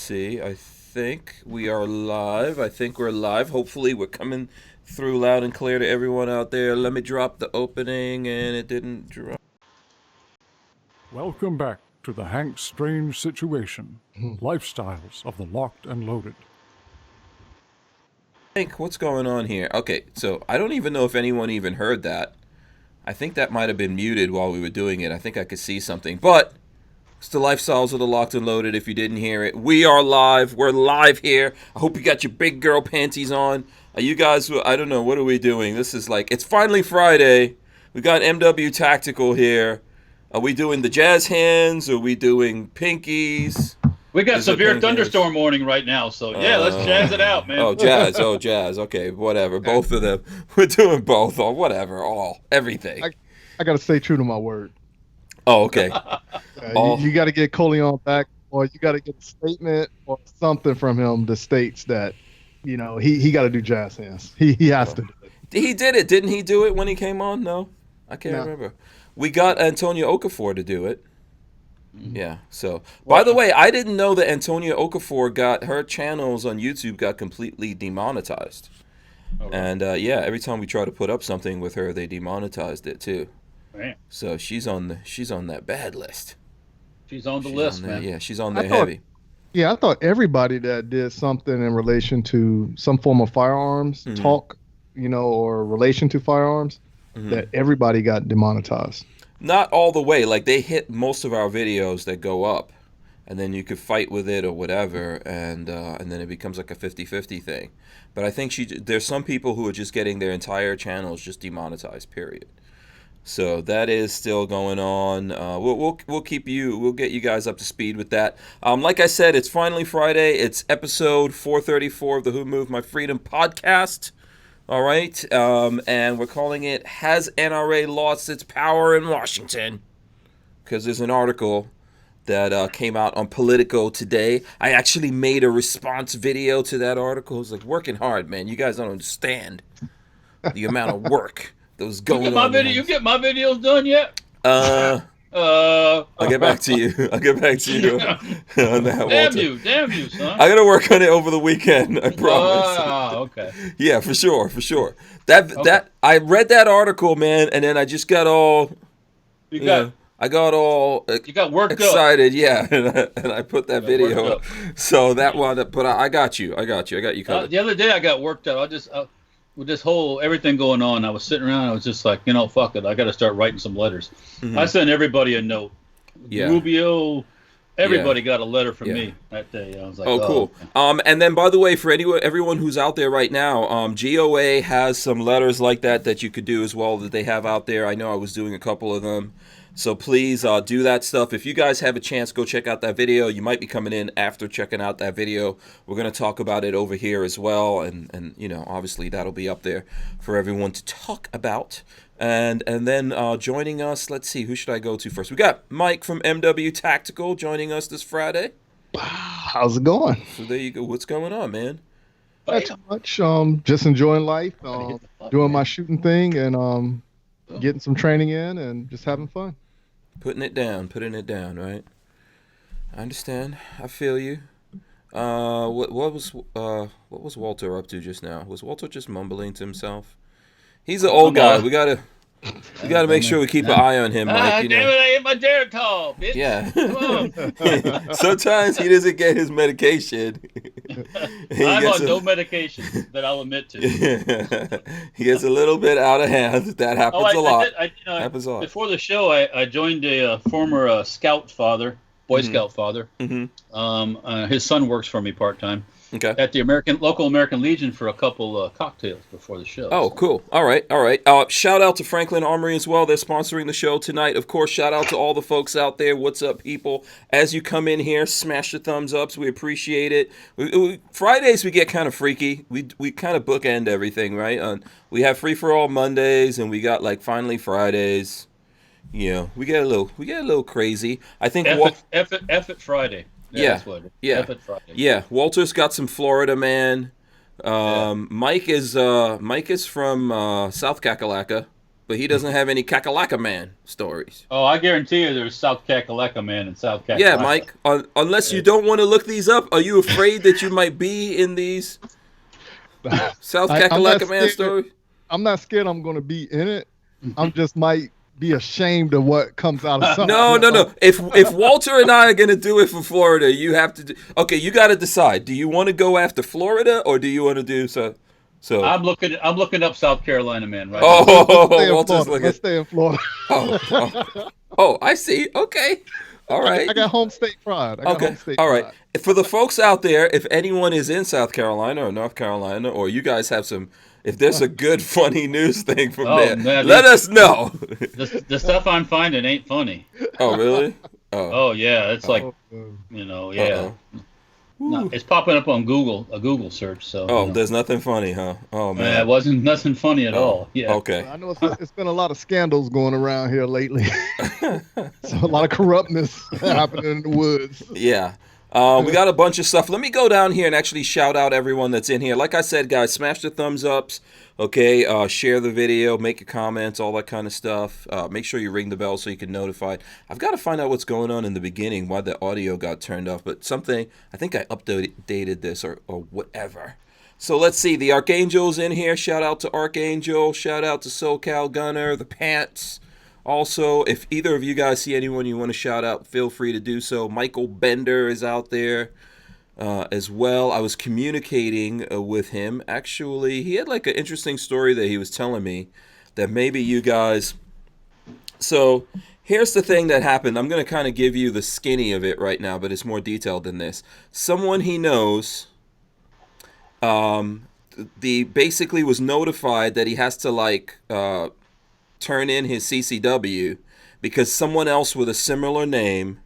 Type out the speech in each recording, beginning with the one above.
see. I think we are live. I think we're live. Hopefully we're coming through loud and clear to everyone out there. Let me drop the opening, and it didn't drop. Welcome back to the Hank Strange Situation, Lifestyles of the Locked and Loaded. Hank, what's going on here? Okay, so I don't even know if anyone even heard that. I think that might have been muted while we were doing it. I think I could see something, but it's the Lifestyles of the Locked and Loaded. If you didn't hear it, we are live. We're live here. I hope you got your big girl panties on. You guys, I don't know, what are we doing? This is like, it's finally Friday. We got MW Tactical here. Are we doing the jazz hands? Are we doing pinkies? We got severe thunderstorm warning right now, so yeah, let's jazz it out, man. Oh, jazz. Oh, jazz. Okay, whatever. Both of them. We're doing both. Or whatever. All. Everything. I got to stay true to my word. Oh, okay. You got to get Coleon back, or you got to get a statement or something from him that states that, you know, he got to do jazz hands. He has to do it. He did it. Didn't he do it when he came on? No? I can't remember. We got Antonia Okafor to do it. Yeah. So, by the way, I didn't know that Antonia Okafor got her channels on YouTube got completely demonetized. Oh, right. And every time we try to put up something with her, they demonetized it too. Right. So she's on that bad list. She's on the list, man. Yeah, she's on there heavy. Yeah, I thought everybody that did something in relation to some form of firearms talk, you know, or relation to firearms, that everybody got demonetized. Not all the way. Like, they hit most of our videos that go up, and then you could fight with it or whatever, and then it becomes like a 50-50 thing. But I think there's some people who are just getting their entire channels just demonetized, period. So that is still going on. We'll get you guys up to speed with that. Like I said, it's finally Friday. It's episode 434 of the Who Moved My Freedom podcast. All right, and we're calling it "Has NRA Lost Its Power in Washington?" Because there's an article that came out on Politico today. I actually made a response video to that article. I was like, working hard, man. You guys don't understand the amount of work that was going on. You get my videos done yet? I'll get back to you. On that. Damn you, son. I gotta work on it over the weekend. I promise. Okay. Yeah, for sure. That I read that article, man, and then I just got all. You got worked excited, yeah, and I put that video up. So that wound up. But I got you. I got you covered. The other day I got worked up. With this whole everything going on, I was sitting around. I was just like, you know, fuck it. I got to start writing some letters. I sent everybody a note. Yeah. Rubio, everybody got a letter from me that day. I was like, oh, cool. Okay. And then, by the way, for everyone who's out there right now, GOA has some letters like that you could do as well that they have out there. I know I was doing a couple of them. So please do that stuff. If you guys have a chance, go check out that video. You might be coming in after checking out that video. We're going to talk about it over here as well. And you know, obviously that'll be up there for everyone to talk about. And then joining us, let's see, who should I go to first? We got Mike from MW Tactical joining us this Friday. How's it going? So there you go. What's going on, man? Not too much. Just enjoying life, doing my shooting thing, and getting some training in, and just having fun. Putting it down, right? I understand. I feel you. What was Walter up to just now? Was Walter just mumbling to himself? He's an old guy. We gotta make sure we keep an eye on him, Mike. You know. Damn it, I hit my dare call, bitch. Yeah. Sometimes he doesn't get his medication. I'm on no medication that I'll admit to. He gets a little bit out of hand. That happens a lot. Happens a lot. Before the show, I joined a former scout father, Boy Scout father. His son works for me part-time. Okay. At the local American Legion for a couple cocktails before the show. Oh, cool. All right. Shout out to Franklin Armory as well. They're sponsoring the show tonight. Of course, shout out to all the folks out there. What's up, people? As you come in here, smash the thumbs ups. We appreciate it. Fridays, we get kind of freaky. We kind of bookend everything, right? We have free-for-all Mondays, and we got, like, finally Fridays. You know, we get a little crazy. I think F it Friday. Yeah. Walter's got some Florida, man. Mike is from South Kakalaka. but he doesn't have any Kakalaka Man stories. Oh, I guarantee you there's South Kakalaka Man in South Kakalaka. Yeah, Mike. Unless you don't want to look these up, are you afraid that you might be in these South Kakalaka Man stories? I'm not scared I'm going to be in it. I'm just might be ashamed of what comes out of something. No. If Walter and I are going to do it for Florida, you have to do... Okay, you got to decide. Do you want to go after Florida, or do you want to do so? I'm looking up South Carolina Man right now. Walter's looking. Let's stay in Florida. Oh, I see. Okay. All right. I got home state pride. Okay. All right. For the folks out there, if anyone is in South Carolina or North Carolina, or you guys have some... If there's a good, funny news thing from there, man, let us know. The stuff I'm finding ain't funny. Oh, really? Oh yeah, it's like, yeah. No, it's popping up on Google, a Google search. So. There's nothing funny, huh? Oh, man. It wasn't nothing funny at all. Yeah. Okay. I know it's been a lot of scandals going around here lately. So a lot of corruptness happening in the woods. Yeah. We got a bunch of stuff. Let me go down here and actually shout out everyone that's in here. Like I said, guys, smash the thumbs ups. Okay, share the video, make your comments, all that kind of stuff. Make sure you ring the bell so you can notify. I've got to find out what's going on in the beginning, why the audio got turned off. But something, I think I updated this or whatever. So let's see. The Archangel's in here. Shout out to Archangel. Shout out to SoCal Gunner, the Pants. Also, if either of you guys see anyone you want to shout out, feel free to do so. Michael Bender is out there as well. I was communicating with him. Actually, he had like an interesting story that he was telling me that maybe you guys... So, here's the thing that happened. I'm going to kind of give you the skinny of it right now, but it's more detailed than this. Someone he knows basically was notified that he has to turn in his CCW because someone else with a similar name,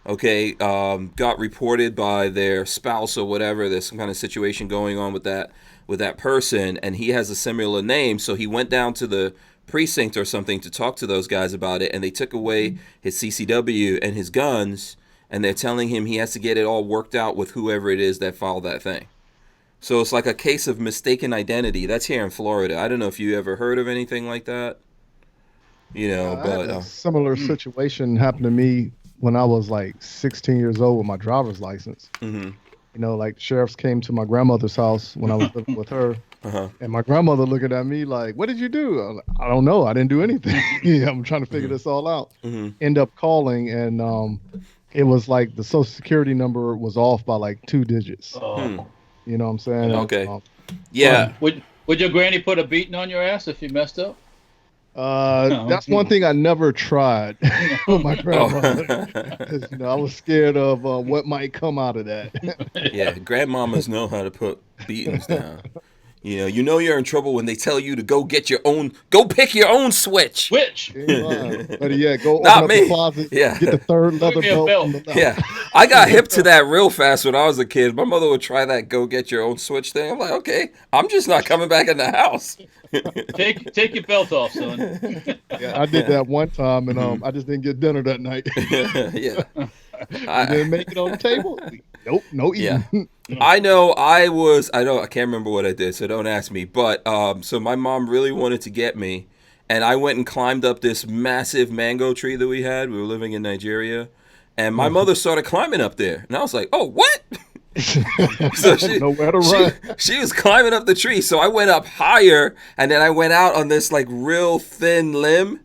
got reported by their spouse or whatever. There's some kind of situation going on with that person, and he has a similar name. So he went down to the precinct or something to talk to those guys about it, and they took away his CCW and his guns, and they're telling him he has to get it all worked out with whoever it is that filed that thing. So it's like a case of mistaken identity. That's here in Florida. I don't know if you ever heard of anything like that. But a similar situation happened to me when I was like 16 years old with my driver's license. Mm-hmm. Like sheriffs came to my grandmother's house when I was living with her, and my grandmother looking at me like, "What did you do?" I was like, "I don't know. I didn't do anything. I'm trying to figure this all out." End up calling, and it was like the social security number was off by like 2 digits. You know what I'm saying? Okay. Yeah. Would your granny put a beating on your ass if you messed up? That's one thing I never tried with my grandmother. 'Cause, I was scared of what might come out of that. Yeah, grandmamas know how to put beatings down. You're in trouble when they tell you to go pick your own switch. Switch. But yeah, go Not open me. up the closet, Yeah. get the third leather belt. Yeah, I got hip to that real fast when I was a kid. My mother would try that go get your own switch thing. I'm like, okay, I'm just not coming back in the house. Take your belt off, son. Yeah, I did that one time, and I just didn't get dinner that night. Yeah. I didn't make it on the table. Nope, no eating. Yeah. I can't remember what I did, so don't ask me. But so my mom really wanted to get me, and I went and climbed up this massive mango tree that we had. We were living in Nigeria, and my mother started climbing up there, and I was like, "Oh, what?" So nowhere to run. She was climbing up the tree, so I went up higher, and then I went out on this like real thin limb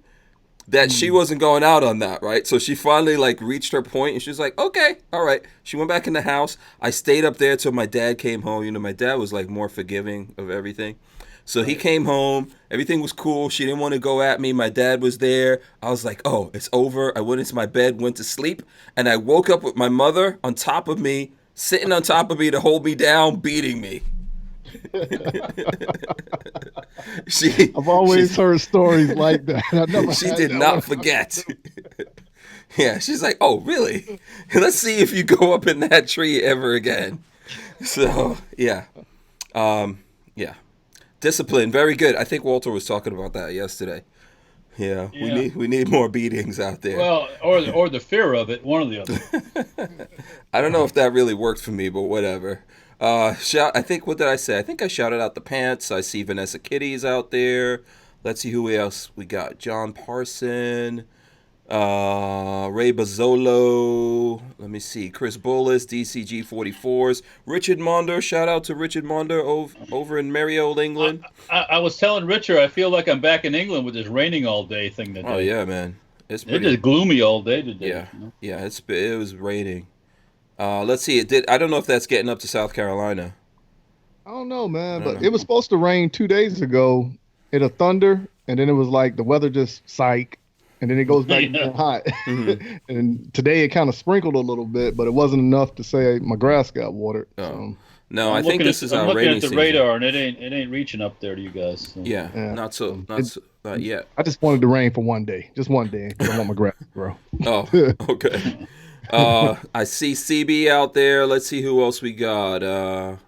that she wasn't going out on that, right? So she finally like reached her point, and she was like, okay, all right. She went back in the house. I stayed up there till my dad came home. My dad was like more forgiving of everything. So he came home. Everything was cool. She didn't want to go at me. My dad was there. I was like, oh, it's over. I went into my bed, went to sleep, and I woke up with my mother on top of me, sitting on top of me to hold me down, beating me. I've always heard stories like that. She did not forget. Yeah, she's like, oh, really? Let's see if you go up in that tree ever again. So, yeah. Yeah. Discipline, very good. I think Walter was talking about that yesterday. Yeah. We need more beatings out there. Well, or the fear of it, one or the other. I don't know if that really worked for me, but whatever. What did I say? I think I shouted out the Pants. I see Vanessa Kitty's out there. Let's see who else we got. John Parson, Ray Bazzolo. Let me see. Chris Bullis, DCG 44s. Richard Monder. Shout out to Richard Monder over in merry old England. I was telling Richard, I feel like I'm back in England with this raining all day thing today. Oh yeah, man. It's just gloomy all day today. Yeah, yeah. It was raining. Let's see. I don't know if that's getting up to South Carolina. I don't know, man, but it was supposed to rain 2 days ago. It'll thunder, and then it was like the weather just psych, and then it goes back to hot. And today it kind of sprinkled a little bit, but it wasn't enough to say my grass got watered. Oh. So. No, I think this is our rainy season. I'm looking at the radar, and it ain't reaching up there to you guys. So. Yeah, not yet. I just wanted to rain for one day, just one day. I want my grass to grow. Oh, okay. I see CB out there. Let's see who else we got.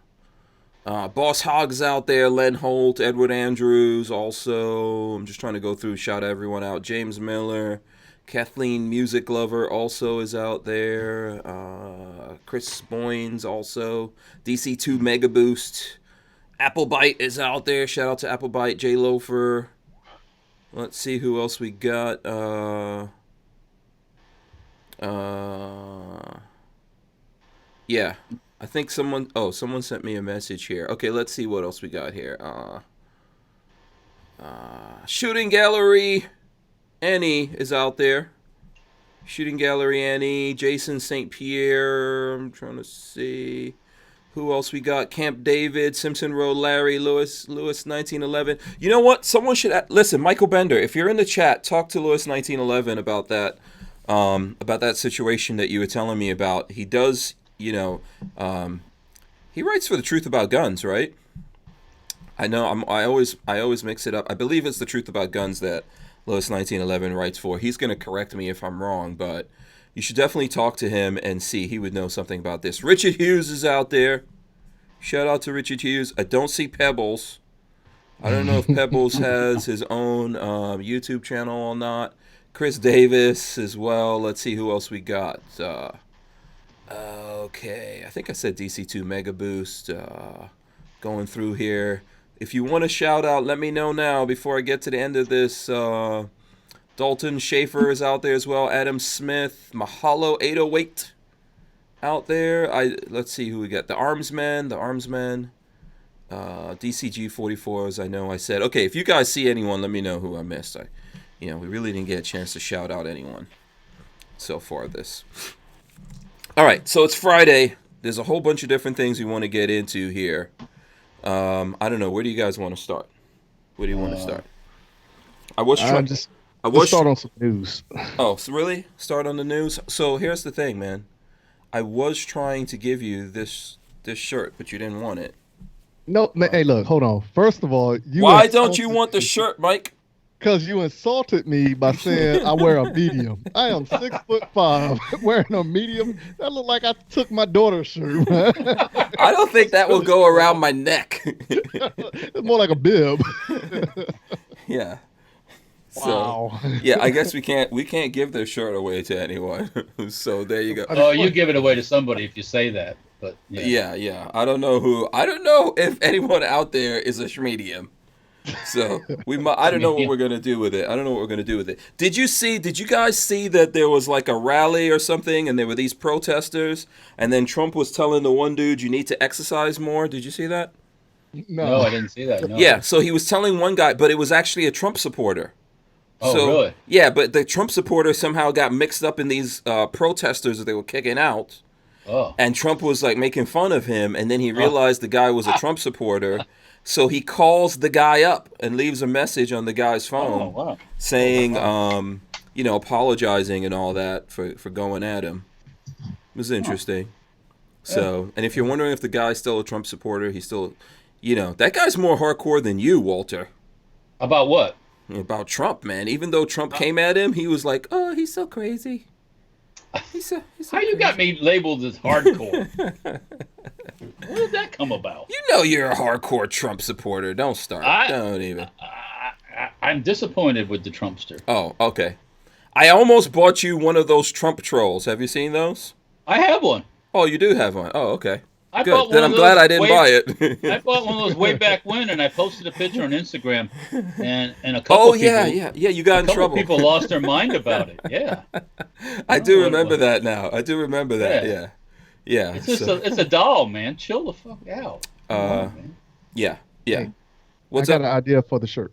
Boss Hogs out there. Len Holt, Edward Andrews. Also, I'm just trying to go through. Shout everyone out. James Miller, Kathleen Music Lover also is out there. Chris Boynes also. DC2 Mega Boost. Applebite is out there. Shout out to Applebite. Jay Loafer. Let's see who else we got. Yeah. I think someone sent me a message here. Okay, let's see what else we got here. Shooting Gallery Annie is out there. Shooting Gallery Annie, Jason St. Pierre. I'm trying to see who else we got. Camp David, Simpson Road Larry, Lewis 1911. You know what? Someone should listen. Michael Bender, if you're in the chat, talk to Lewis 1911 about that situation that you were telling me about. He does. He writes for The Truth About Guns, right? I know. I always mix it up. I believe it's The Truth About Guns that Lewis 1911 writes for. He's going to correct me if I'm wrong, but you should definitely talk to him and see. He would know something about this. Richard Hughes is out there. Shout out to Richard Hughes. I don't see Pebbles. I don't know if Pebbles has his own YouTube channel or not. Chris Davis as well. Let's see who else we got. Okay, I think I said DC2 Mega Boost. Going through here. If you want to shout out, let me know now before I get to the end of this. Dalton Schaefer is out there as well. Adam Smith, Mahalo 808 out there. Let's see who we got. The Armsman. DCG 44s. I know I said. Okay, if you guys see anyone, let me know who I missed. We really didn't get a chance to shout out anyone so far this. All right, so it's Friday. There's a whole bunch of different things we want to get into here. I don't know. Where do you guys want to start? Where do you want to start? I was start on some news. Oh, so really? Start on the news? So here's the thing, man. I was trying to give you this shirt, but you didn't want it. No, man, hey, look, hold on. First of all, why don't you want the shirt, Mike? Because you insulted me by saying I wear a medium. I am 6'5", wearing a medium. That look like I took my daughter's shirt, man. I don't think that will go around my neck. It's more like a bib. Yeah. Wow. So, yeah, I guess we can't give this shirt away to anyone. So there you go. Oh, you give it away to somebody if you say that. But yeah. I don't know if anyone out there is a medium. So I don't know what we're gonna do with it. Did you guys see that there was like a rally or something, and there were these protesters, and then Trump was telling the one dude, you need to exercise more? Did you see that? No, I didn't see that. No. Yeah, so he was telling one guy, but it was actually a Trump supporter. Oh, really? Yeah, but the Trump supporter somehow got mixed up in these protesters that they were kicking out. Oh. And Trump was like making fun of him, and then he realized the guy was a Trump supporter. So he calls the guy up and leaves a message on the guy's phone saying, apologizing and all that for going at him. It was interesting. So, and if you're wondering if the guy's still a Trump supporter, he's still, that guy's more hardcore than you, Walter. About what? About Trump, man. Even though Trump came at him, he was like, oh, he's so crazy. He's so How you got me labeled as hardcore? Where did that come about? You're a hardcore Trump supporter. Don't start. Don't even. I'm disappointed with the Trumpster. Oh, okay. I almost bought you one of those Trump trolls. Have you seen those? I have one. Oh, you do have one. Oh, okay. I Good. bought Then one I'm of glad those I didn't buy it. I bought one of those way back when, and I posted a picture on Instagram, and a couple Oh, people, yeah. You got in trouble. People lost their mind about it. Yeah, I do remember that now. I do remember that. Yeah. Yeah. It's just it's a doll, man. Chill the fuck out. Man. Yeah. Hey, What's I got up? an idea for the shirt.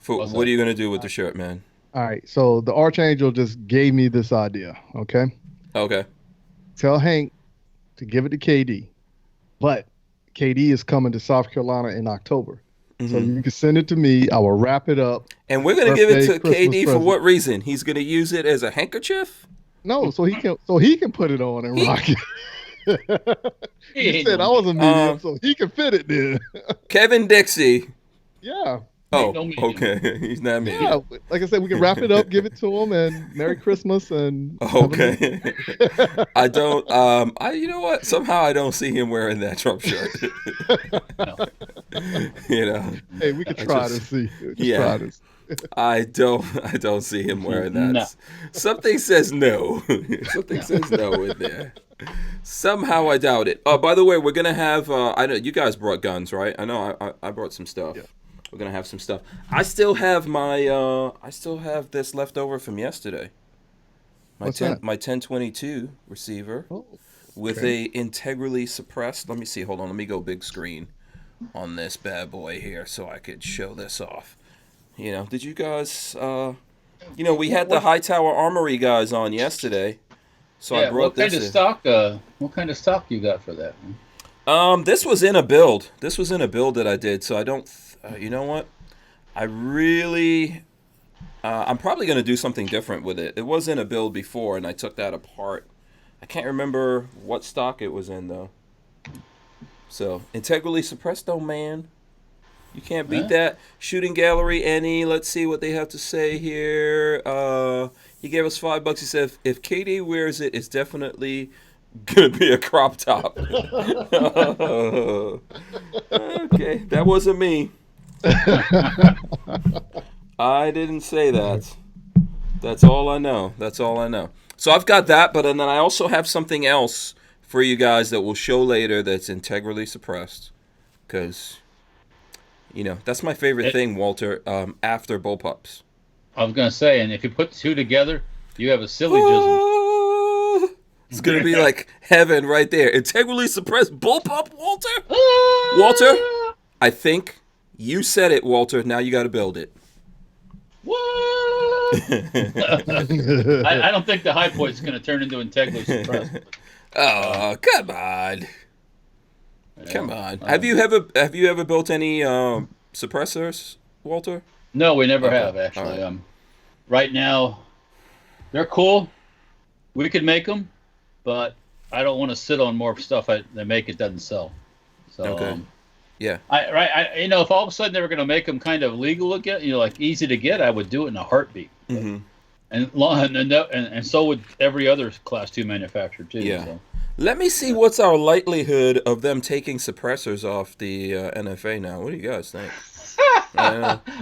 What are you gonna do with the shirt, man? All right, so the Archangel just gave me this idea. Okay, Okay. tell Hank to give it to KD, but KD is coming to South Carolina in October, so you can send it to me. I will wrap it up. And we're gonna give it to Christmas KD for present. what reason? He's gonna use it as a handkerchief? No, so he can put it on and rock it. He said I was a medium, so he can fit it then. Kevin Dixie. Yeah. Oh, no medium. okay. He's not me. Yeah, like I said, we can wrap it up, give it to him, and Merry Christmas. And Okay. I don't. you know what? Somehow I don't see him wearing that Trump shirt. You know. Hey, we can try to see. Yeah. I don't see him wearing that. No. Something says no. Something says no in there. Somehow I doubt it. Oh, by the way, we're gonna have. I know you guys brought guns, right? I know I brought some stuff. Yeah. We're gonna have some stuff. I still have my. I still have this left over from yesterday. My What's that? My 1022 receiver with a integrally suppressed. Let me see. Hold on. Let me go big screen on this bad boy here so I could show this off. You know, did you guys? We had the Hightower Armory guys on yesterday, so I brought this. What kind of stock you got for that, man? This was in a build. This was in a build that I did, so I don't. You know what? I really. I'm probably gonna do something different with it. It was in a build before, and I took that apart. I can't remember what stock it was in though. So integrally suppressed, though, man. You can't beat that. Shooting Gallery, any. Let's see what they have to say here. He gave us $5. He said, if KD wears it, it's definitely going to be a crop top. Okay, that wasn't me. I didn't say that. That's all I know. That's all I know. So I've got that, but then I also have something else for you guys that we'll show later that's integrally suppressed. Because... that's my favorite thing, Walter, after bullpups. I was going to say, and if you put the two together, you have a silly jism. It's going to be like heaven right there. Integrally suppressed bullpup, Walter? Walter, I think you said it, Walter. Now you got to build it. What? I don't think the high point's going to turn into integrally suppressed. Oh, come on. Come on. Have you ever built any suppressors, Walter? No, we never have actually. Right. Right now, they're cool. We could make them, but I don't want to sit on more stuff they make it doesn't sell. So okay. Yeah. If all of a sudden they were going to make them kind of legal again, like easy to get, I would do it in a heartbeat. Mm-hmm. And so would every other Class 2 manufacturer too. Yeah. So. Let me see what's our likelihood of them taking suppressors off the NFA now. What do you guys think?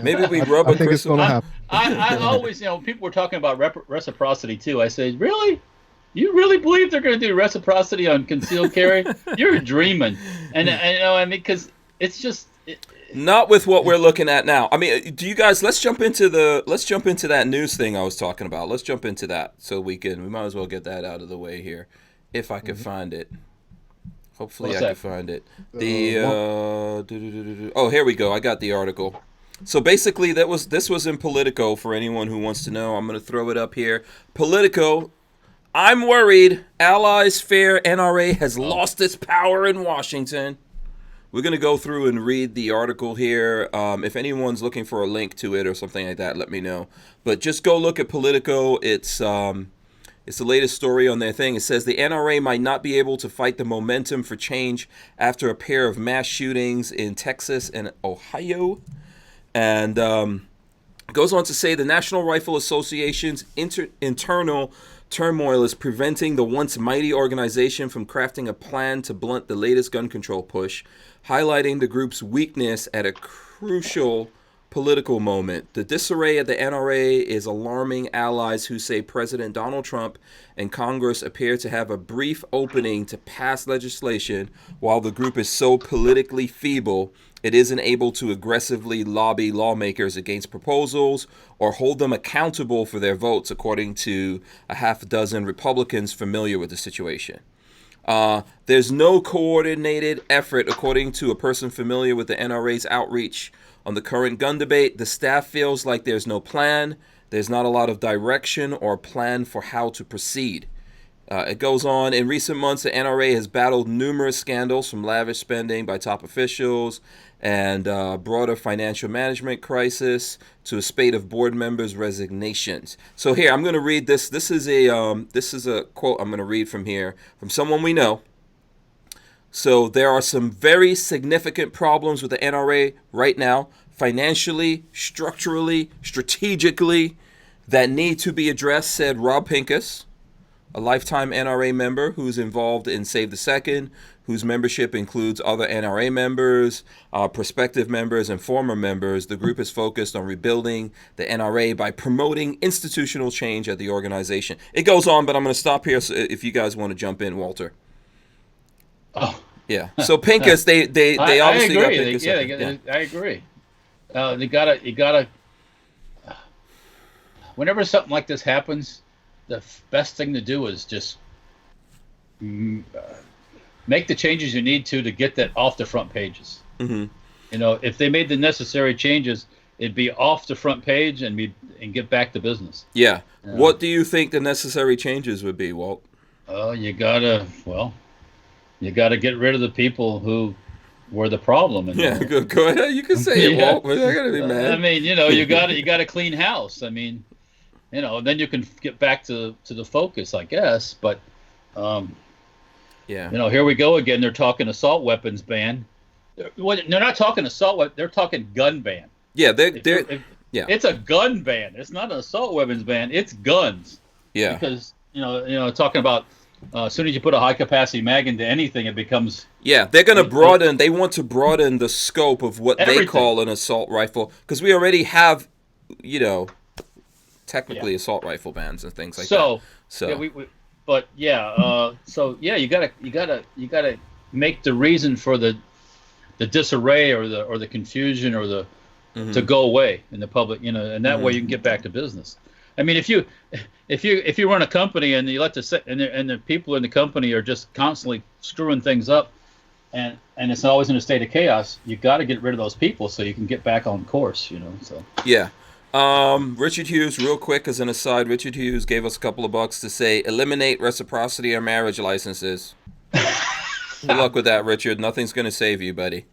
Maybe we rub a think it's gonna happen. I always, people were talking about reciprocity too. I say, really? You really believe they're going to do reciprocity on concealed carry? You're dreaming. And because it's just... Not with what we're looking at now. I mean, do you guys? Let's jump into that news thing I was talking about. Let's jump into that so we might as well get that out of the way here, if I could find it. Hopefully, I can find it. Here we go. I got the article. So basically, this was in Politico for anyone who wants to know. I'm going to throw it up here. Politico. I'm worried. Allies fear NRA has lost its power in Washington. We're going to go through and read the article here. If anyone's looking for a link to it or something like that, let me know. But just go look at Politico. It's the latest story on their thing. It says the NRA might not be able to fight the momentum for change after a pair of mass shootings in Texas and Ohio. And goes on to say the National Rifle Association's internal turmoil is preventing the once mighty organization from crafting a plan to blunt the latest gun control push, highlighting the group's weakness at a crucial political moment. The disarray at the NRA is alarming allies who say President Donald Trump and Congress appear to have a brief opening to pass legislation while the group is so politically feeble it isn't able to aggressively lobby lawmakers against proposals or hold them accountable for their votes, according to a half dozen Republicans familiar with the situation. There's no coordinated effort, according to a person familiar with the NRA's outreach on the current gun debate. The staff feels like there's no plan. There's not a lot of direction or plan for how to proceed. It goes on. In recent months, the NRA has battled numerous scandals, from lavish spending by top officials and broader financial management crisis to a spate of board members' resignations. So here, I'm going to read this. This is a quote I'm going to read from here from someone we know. So there are some very significant problems with the NRA right now, financially, structurally, strategically, that need to be addressed, said Rob Pincus, a lifetime NRA member who's involved in Save the Second, whose membership includes other NRA members, prospective members, and former members. The group is focused on rebuilding the NRA by promoting institutional change at the organization. It goes on, but I'm going to stop here so if you guys want to jump in, Walter. Oh. Yeah. So Pincus, they obviously got Pincus. I agree. You gotta. Whenever something like this happens, the best thing to do is just make the changes you need to get that off the front pages. Mm-hmm. You know, if they made the necessary changes, it'd be off the front page and get back to business. Yeah. What do you think the necessary changes would be, Walt? You gotta get rid of the people who were the problem. Yeah, go ahead. You can say it, Walt. But I gotta be mad. I mean, you gotta clean house. I mean, then you can get back to the focus, I guess. But here we go again. They're talking assault weapons ban. They're not talking assault weapons. They're talking gun ban. Yeah, it's a gun ban. It's not an assault weapons ban. It's guns. Yeah. Because talking about as soon as you put a high capacity mag into anything, it becomes. Yeah, they're going to broaden. They want to broaden the scope of what they call an assault rifle, because we already have, technically assault rifle bans and things like that. You gotta make the reason for the disarray or the confusion or the to go away in the public, and that way you can get back to business. I mean, if you run a company and you let the people in the company are just constantly screwing things up, and it's always in a state of chaos, you got to get rid of those people so you can get back on course. So yeah. Richard Hughes, real quick as an aside, Richard Hughes gave us a couple of bucks to say eliminate reciprocity or marriage licenses. Good luck with that, Richard. Nothing's going to save you, buddy.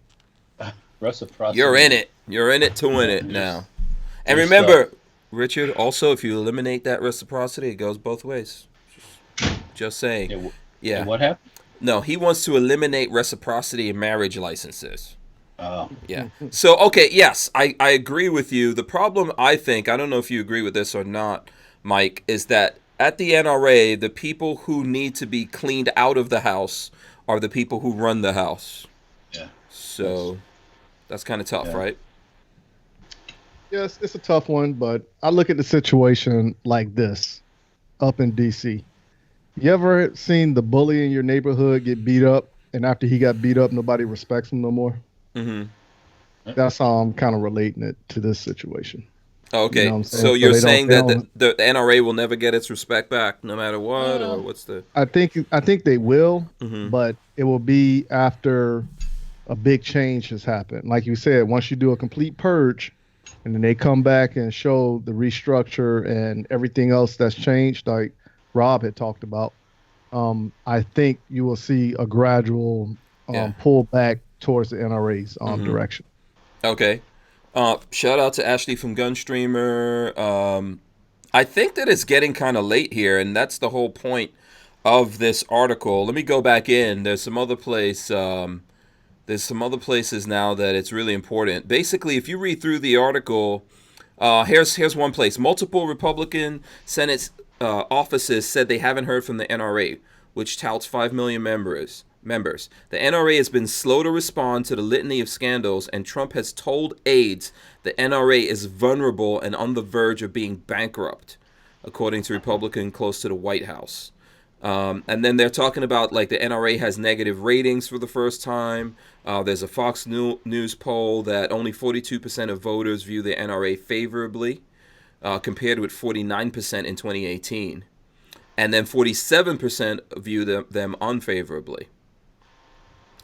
Reciprocity. You're in it. You're in it to win it now. And remember, Richard, also, if you eliminate that reciprocity, it goes both ways. Just saying. Yeah. What happened? No, he wants to eliminate reciprocity in marriage licenses. Oh. Yeah. So, okay, yes, I agree with you. The problem, I think, I don't know if you agree with this or not, Mike, is that at the NRA, the people who need to be cleaned out of the house are the people who run the house. Yeah. So that's kind of tough, right? Yes, it's a tough one, but I look at the situation like this up in D.C. You ever seen the bully in your neighborhood get beat up, and after he got beat up, nobody respects him no more? Mm-hmm. That's how I'm kind of relating it to this situation. Okay, so you're saying that the NRA will never get its respect back, no matter what, or what's the? I think they will, but it will be after a big change has happened. Like you said, once you do a complete purge, and then they come back and show the restructure and everything else that's changed, like Rob had talked about, I think you will see a gradual pull back towards the NRA's direction. Okay. Shout out to Ashley from Gunstreamer. I think that it's getting kind of late here, and that's the whole point of this article. Let me go back in. There's some other places now that it's really important. Basically, if you read through the article, here's one place. Multiple Republican Senate offices said they haven't heard from the NRA, which touts 5 million members. members. The NRA has been slow to respond to the litany of scandals, and Trump has told aides the NRA is vulnerable and on the verge of being bankrupt, according to Republican close to the White House. And then they're talking about like the NRA has negative ratings for the first time. There's a Fox News poll that only 42% of voters view the NRA favorably, compared with 49% in 2018. And then 47% view them unfavorably.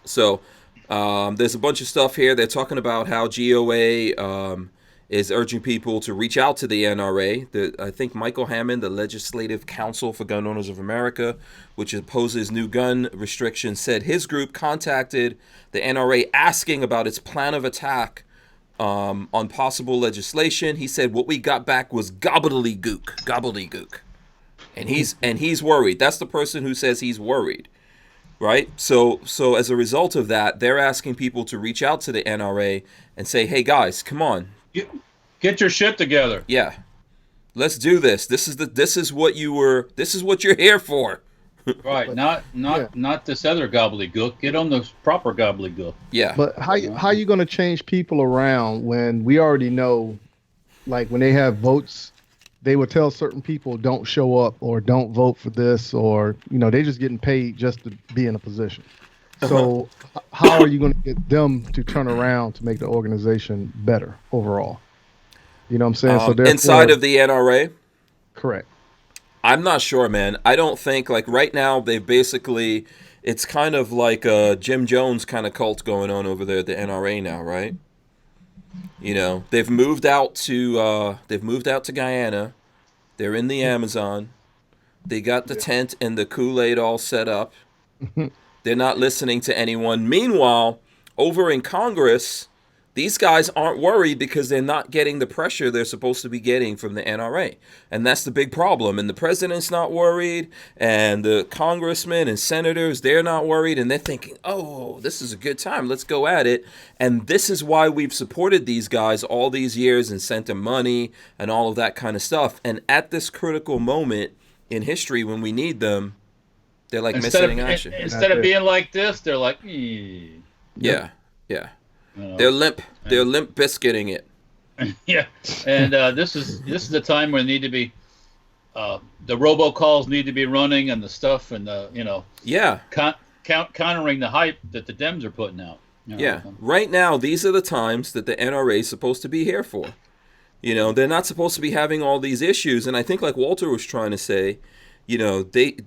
So there's a bunch of stuff here. They're talking about how GOA is urging people to reach out to the NRA. I think Michael Hammond, the Legislative Council for Gun Owners of America, which opposes new gun restrictions, said his group contacted the NRA asking about its plan of attack on possible legislation. He said what we got back was gobbledygook. And he's worried. That's the person who says he's worried, right? So as a result of that, they're asking people to reach out to the NRA and say, "Hey guys, come on, get your shit together. Yeah, let's do this. This is what you're here for." Right, not this other gobbledygook. Get on the proper gobbledygook. Yeah. But how you going to change people around when we already know, like when they have votes, they would tell certain people don't show up or don't vote for this, or they just getting paid just to be in a position. So how are you going to get them to turn around to make the organization better overall? You know what I'm saying? So inside of the NRA? Correct. I'm not sure, man. I don't think, like right now, it's kind of like a Jim Jones kind of cult going on over there at the NRA now, right? They've moved out to Guyana. They're in the Amazon. They got the tent and the Kool-Aid all set up. They're not listening to anyone. Meanwhile, over in Congress, these guys aren't worried because they're not getting the pressure they're supposed to be getting from the NRA. And that's the big problem. And the president's not worried, and the congressmen and senators, they're not worried, and they're thinking, oh, this is a good time. Let's go at it. And this is why we've supported these guys all these years and sent them money and all of that kind of stuff. And at this critical moment in history when we need them, they're like missing action. Instead of being like this, they're like, yeah. They're limp biscuiting it. Yeah, and this is the time where they need to be, the robocalls need to be running and the stuff and the countering the hype that the Dems are putting out. Right now these are the times that the NRA is supposed to be here for. They're not supposed to be having all these issues, and I think like Walter was trying to say, they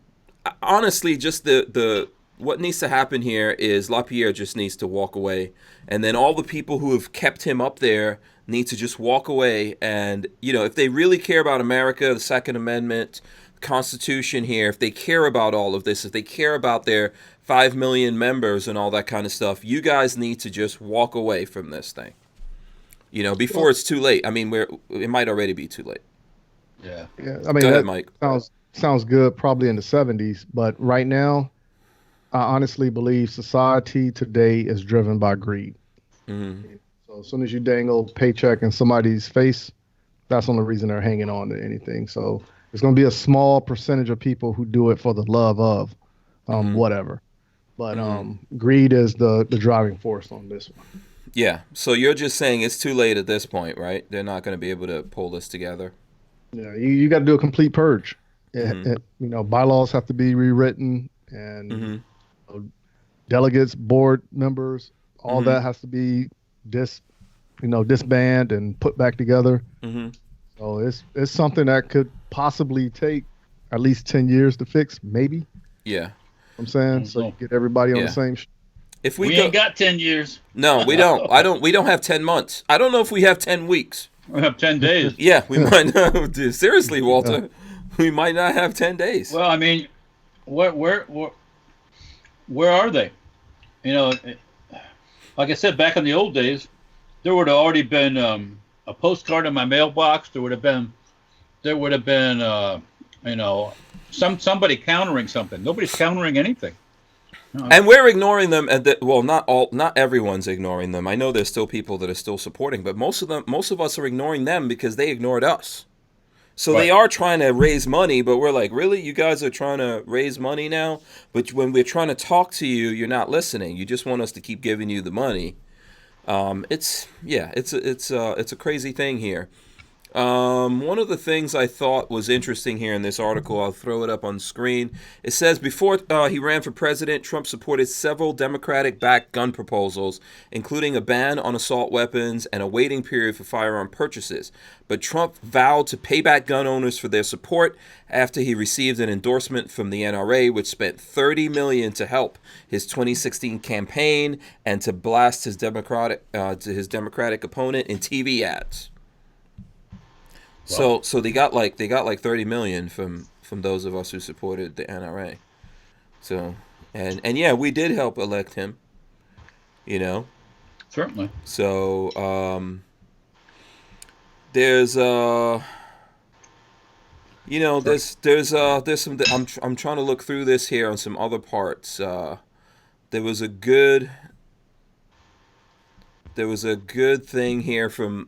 honestly just the what needs to happen here is LaPierre just needs to walk away. And then all the people who have kept him up there need to just walk away. And, if they really care about America, the Second Amendment, the Constitution here, if they care about all of this, if they care about their 5 million members and all that kind of stuff, you guys need to just walk away from this thing. Before it's too late. I mean, it might already be too late. Yeah. I mean, go ahead, Mike. Sounds good probably in the 70s, but right now, I honestly believe society today is driven by greed. Mm-hmm. So as soon as you dangle paycheck in somebody's face, that's the only reason they're hanging on to anything. So there's going to be a small percentage of people who do it for the love of whatever. But greed is the driving force on this one. Yeah. So you're just saying it's too late at this point, right? They're not going to be able to pull this together. Yeah, you got to do a complete purge. Bylaws have to be rewritten, and delegates, board members, all that has to be disband and put back together. So it's something that could possibly take at least 10 years to fix, maybe. Yeah. I'm saying, so you get everybody on the same. If we ain't got 10 years. No, we don't. We don't have 10 months. I don't know if we have 10 weeks. We have 10 days. Yeah, we might not. Seriously, Walter, we might not have 10 days. Well, I mean, where are they? Like I said, back in the old days, there would have already been a postcard in my mailbox. There would have been somebody countering something. Nobody's countering anything. And we're ignoring them. Not everyone's ignoring them. I know there's still people that are still supporting, but most of us are ignoring them because they ignored us. So they are trying to raise money, but we're like, really? You guys are trying to raise money now? But when we're trying to talk to you, you're not listening. You just want us to keep giving you the money. It's a crazy thing here. One of the things I thought was interesting here in this article, I'll throw it up on screen. It says before he ran for president, Trump supported several Democratic-backed gun proposals, including a ban on assault weapons and a waiting period for firearm purchases. But Trump vowed to pay back gun owners for their support after he received an endorsement from the NRA, which spent $30 million to help his 2016 campaign and to blast his Democratic opponent in TV ads. Wow. So they got like 30 million from those of us who supported the NRA. So and yeah, we did help elect him. You know. Certainly. So there's there's some I'm trying to look through this here on some other parts. There was a good thing here from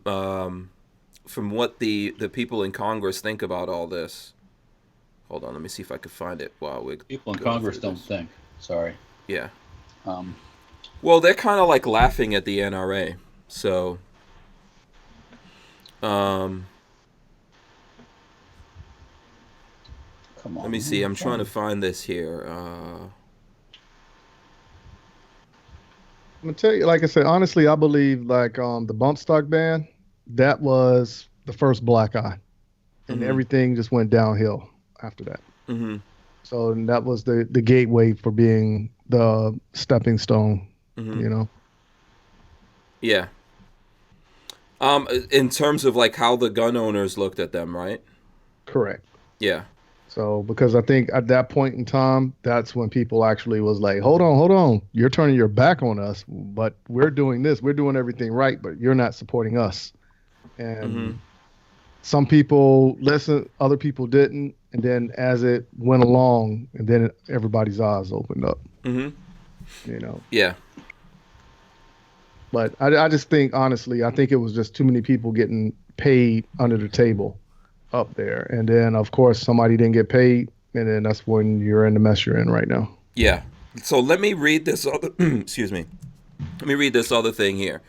what the people in Congress think about all this. Hold on, let me see if I can find it while we people in Congress don't think. Sorry. Yeah. Well, they're kind of like laughing at the NRA. So, come on. Let me see. I'm trying to find this here. I'm gonna tell you, like I said, honestly, I believe like the bump stock ban, that was the first black eye, and everything just went downhill after that. Mm-hmm. So that was the gateway for being the stepping stone, Mm-hmm. you know? Yeah. In terms of like how the gun owners looked at them, right? Correct. Yeah. So because I think at that point in time, that's when people actually was like, hold on, you're turning your back on us, but we're doing this, we're doing everything right, but you're not supporting us. And some people listened, other people didn't, and then as it went along, and then everybody's eyes opened up. Mm-hmm. You know. Yeah. But I just think, honestly, I think it was just too many people getting paid under the table up there, and then of course somebody didn't get paid, and then that's when you're in the mess you're in right now. Yeah. So let me read this other. Excuse me. Let me read this other thing here.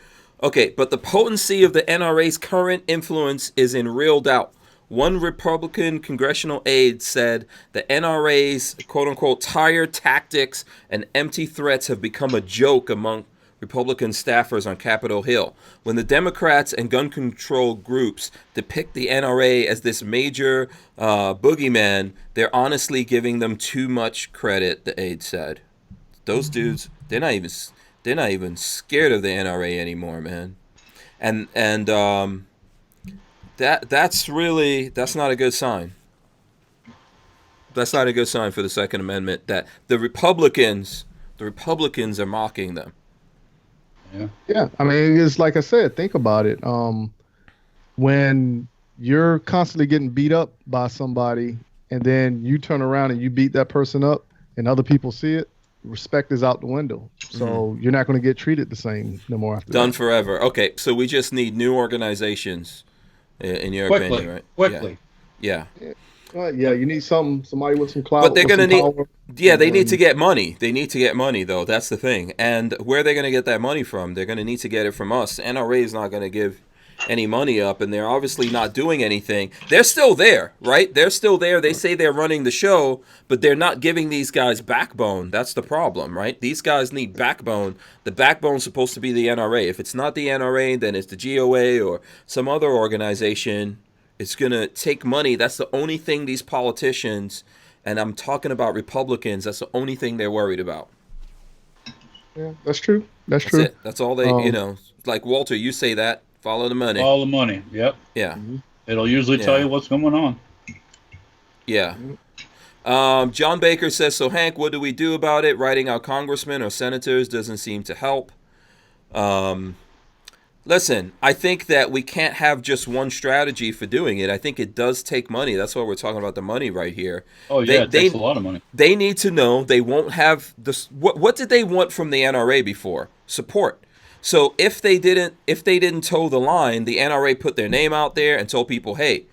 Okay, but the potency of the NRA's current influence is in real doubt. One Republican congressional aide said the NRA's quote-unquote tired tactics and empty threats have become a joke among Republican staffers on Capitol Hill. When the Democrats and gun control groups depict the NRA as this major boogeyman, they're honestly giving them too much credit, the aide said. Those dudes, they're not even scared of the NRA anymore, man. And that's not a good sign. That's not a good sign for the Second Amendment that the Republicans are mocking them. Yeah. I mean, it's like I said, think about it. When you're constantly getting beat up by somebody and then you turn around and you beat that person up and other people see it, respect is out the window. So you're not going to get treated the same no more after Done that. forever. Okay, so we just need new organizations, in your opinion, right? Quickly. Yeah. Yeah, you need somebody with some clout. But they're going to need, power. they need to get money. They need to get money, though. That's the thing. And where are they going to get that money from? They're going to need to get it from us. NRA is not going to give any money up, and they're obviously not doing anything. They're still there, right? They're still there. They say they're running the show, but they're not giving these guys backbone. That's the problem, right? These guys need backbone. The backbone's supposed to be the NRA. If it's not the NRA, then it's the GOA or some other organization. It's going to take money. That's the only thing these politicians, and I'm talking about Republicans, that's the only thing they're worried about. Yeah, that's true. That's That's true. it. That's all they, like Walter, you say that. Follow the money. All the money. Yep. Yeah. It'll usually tell you what's going on. Yeah. John Baker says, so Hank, what do we do about it? Writing out congressmen or senators doesn't seem to help. Listen, I think that we can't have just one strategy for doing it. I think it does take money. That's why we're talking about the money right here. Oh, yeah, it takes a lot of money. They need to know they won't have this. What did they want from the NRA before? Support. So if they didn't toe the line, the NRA put their name out there and told people, hey,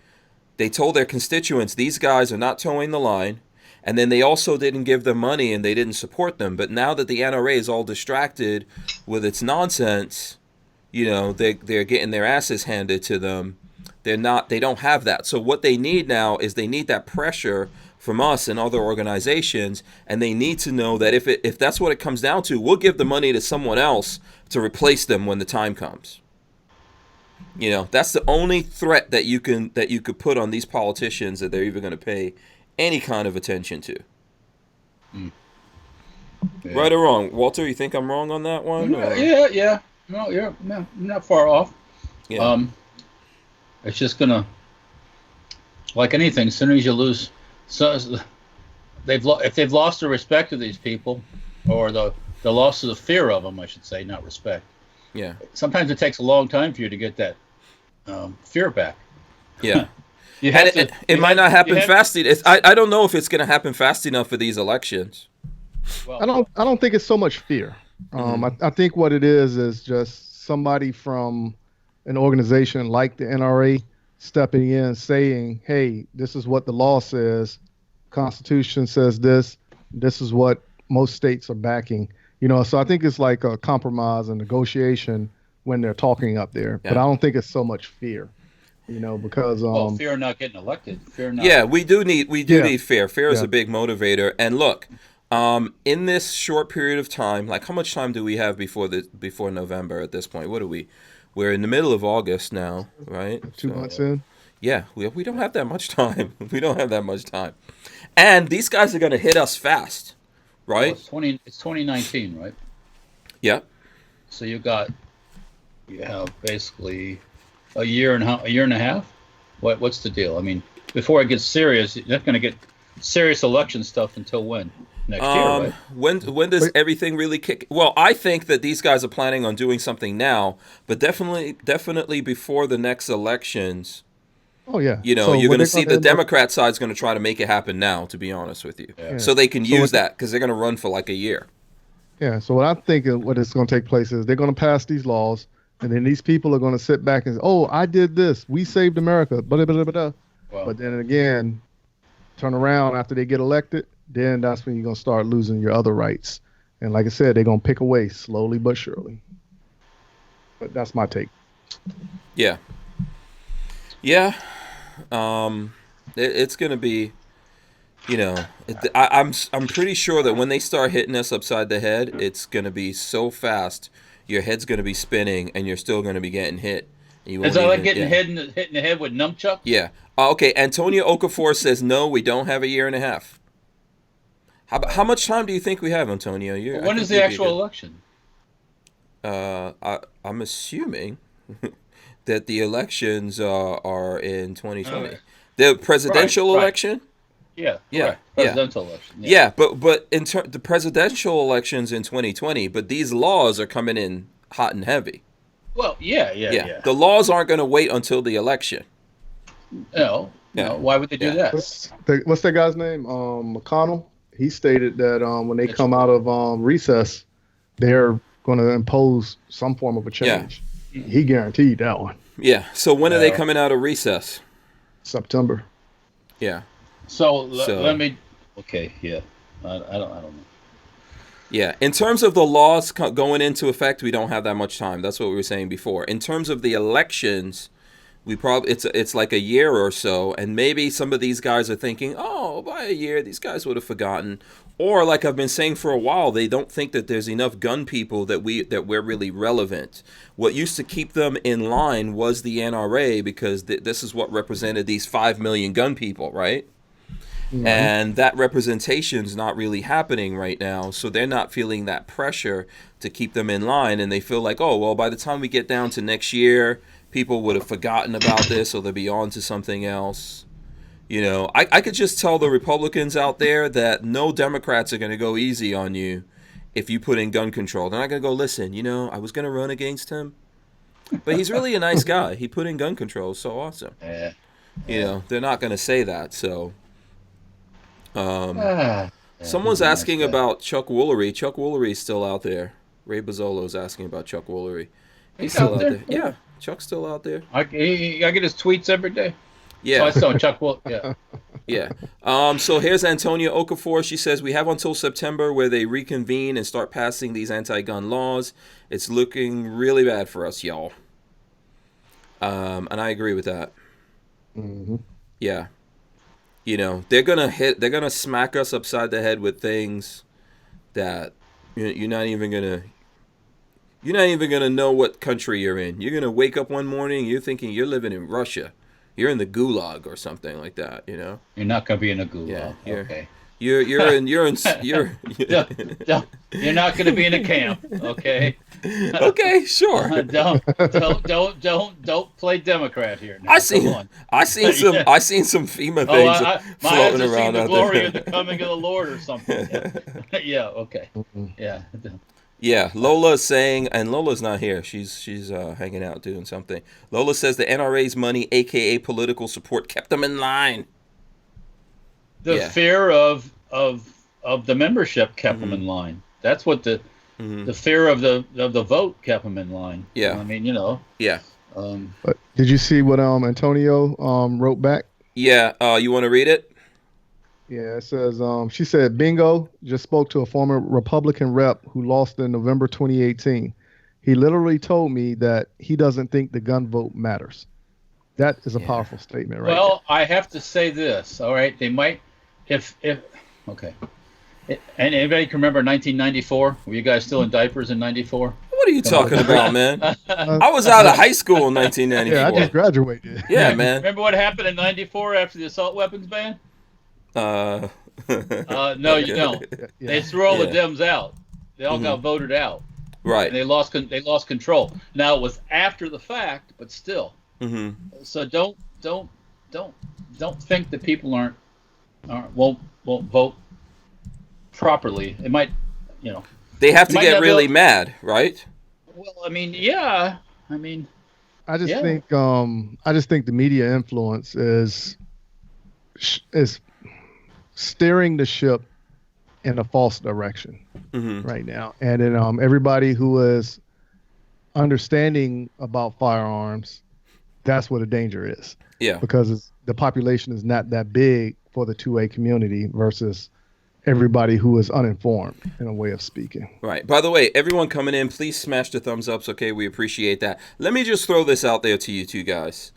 They told their constituents, these guys are not towing the line. And then they also didn't give them money and they didn't support them. But now that the NRA is all distracted with its nonsense, they're getting their asses handed to them. They don't have that. So what they need now is they need that pressure from us and other organizations, and they need to know that if that's what it comes down to, we'll give the money to someone else to replace them when the time comes. That's the only threat that you could put on these politicians that they're even going to pay any kind of attention to. Yeah. Right or wrong, Walter? You think I'm wrong on that one? Yeah. No, you're not far off. Yeah. It's just gonna, like anything, as soon as you lose, if they've lost the respect of these people, or the loss of the fear of them, I should say, not respect. Yeah. Sometimes it takes a long time for you to get that fear back. Yeah. It might not happen fast enough. I don't know if it's going to happen fast enough for these elections. Well, I don't think it's so much fear. I think what it is just somebody from an organization like the NRA stepping in saying, hey, this is what the law says. Constitution says this. This is what most states are backing. So I think it's like a compromise and negotiation when they're talking up there. Yeah. But I don't think it's so much fear. Because fear of not getting elected. Yeah, we do need fear. Fear is a big motivator. And look, in this short period of time, like how much time do we have before November at this point? What are we? We're in the middle of August now, right? 2 months in. Yeah, we don't have that much time. We don't have that much time. And these guys are going to hit us fast, right? Well, it's 2019, right? Yeah. So you have basically a year and a half. What's the deal? I mean, before it gets serious, you're not going to get serious election stuff until when? Next year, right? When does everything really kick? Well, I think that these guys are planning on doing something now, but definitely before the next elections. Oh yeah. You're going to see the Democrat side's going to try to make it happen now. To be honest with you, so they can use that because they're going to run for like a year. Yeah. So what I think what is going to take place is they're going to pass these laws, and then these people are going to sit back and say, "Oh, I did this. We saved America." Blah, blah, blah, blah. Wow. But then again, turn around after they get elected. Then that's when you're going to start losing your other rights. And like I said, they're going to pick away slowly but surely. But that's my take. Yeah. Yeah. It's going to be, I'm pretty sure that when they start hitting us upside the head, it's going to be so fast, your head's going to be spinning and you're still going to be getting hit. Is that like getting hit in the head with nunchucks? Yeah. Okay. Antonio Okafor says, no, we don't have a year and a half. How much time do you think we have, Antonio? When is the actual election? I'm assuming that the elections are in 2020. The presidential election? Yeah. Yeah. Presidential election. Yeah, but the presidential election's in 2020, but these laws are coming in hot and heavy. Well, yeah. The laws aren't going to wait until the election. No. Why would they do that? What's that guy's name? McConnell. He stated that when they come out of recess, they're going to impose some form of a change. Yeah. He guaranteed that one. Yeah. So when are they coming out of recess? September. Yeah. So let me. Okay. Yeah. I don't know. Yeah. In terms of the laws going into effect, we don't have that much time. That's what we were saying before. In terms of the elections, we probably it's like a year or so, and maybe some of these guys are thinking, oh, by a year, these guys would have forgotten. Or like I've been saying for a while, they don't think that there's enough gun people that we're really relevant. What used to keep them in line was the NRA because this is what represented these 5 million gun people, right? Mm-hmm. And that representation's not really happening right now, so they're not feeling that pressure to keep them in line, and they feel like, oh, well, by the time we get down to next year, people would have forgotten about this or they'll be on to something else. I could just tell the Republicans out there that no Democrats are going to go easy on you if you put in gun control. They're not going to go, listen, I was going to run against him, but he's really a nice guy. He put in gun control. So awesome. They're not going to say that. So someone's asking about Chuck Woolery. Chuck Woolery's still out there. Ray Bozzolo's asking about Chuck Woolery. He's still out there. Yeah. Chuck's still out there. I get his tweets every day. Yeah. So I saw Chuck. Well, yeah. Yeah. So here's Antonia Okafor. She says, we have until September where they reconvene and start passing these anti-gun laws. It's looking really bad for us, y'all. And I agree with that. Mm-hmm. Yeah. You know, they're going to smack us upside the head with things that you're not even going to know what country you're in. You're going to wake up one morning, you're thinking you're living in Russia. You're in the gulag or something like that, you know. You're not gonna be in a gulag. Yeah, Okay. You're not gonna be in a camp. Okay. Okay, sure. Don't play Democrat here. Now. I seen some FEMA things floating around the out glory there. of the coming of the Lord or something. Yeah. Okay. Yeah. Yeah, Lola is saying, and Lola's not here. She's hanging out doing something. Lola says the NRA's money, aka political support, kept them in line. The fear of the membership kept them in line. That's what the fear of the vote kept them in line. Yeah, I mean, you know. Yeah. But did you see what Antonio wrote back? Yeah. You want to read it? Yeah, it says, she said, bingo, just spoke to a former Republican rep who lost in November 2018. He literally told me that he doesn't think the gun vote matters. That is a powerful statement, right? Well, I have to say this, all right? They might, okay. And anybody can remember 1994? Were you guys still in diapers in 94? What are you talking about, man? I was out of high school in 1994. Yeah, I just graduated. Yeah, man. Remember what happened in 94 after the assault weapons ban? No, you don't. Yeah. They threw all the Dems out. They all got voted out. Right. And they lost control. Now it was after the fact, but still. So don't think that people won't vote properly. It might, you know. They have to get really mad, right? Well, I mean, yeah. I mean, I just think the media influence is steering the ship in a false direction right now. And then everybody who is understanding about firearms, that's what the danger is. Yeah. Because the population is not that big for the 2A community versus everybody who is uninformed, in a way of speaking. Right. By the way, everyone coming in, please smash the thumbs ups, okay? We appreciate that. Let me just throw this out there to you two guys.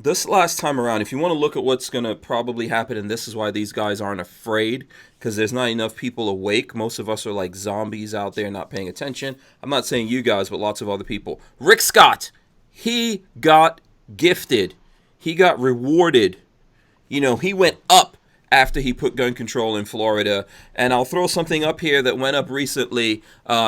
This last time around, if you want to look at what's going to probably happen, and this is why these guys aren't afraid, because there's not enough people awake. Most of us are like zombies out there not paying attention. I'm not saying you guys, but lots of other people. Rick Scott, he got gifted. He got rewarded. You know, he went up after he put gun control in Florida. And I'll throw something up here that went up recently.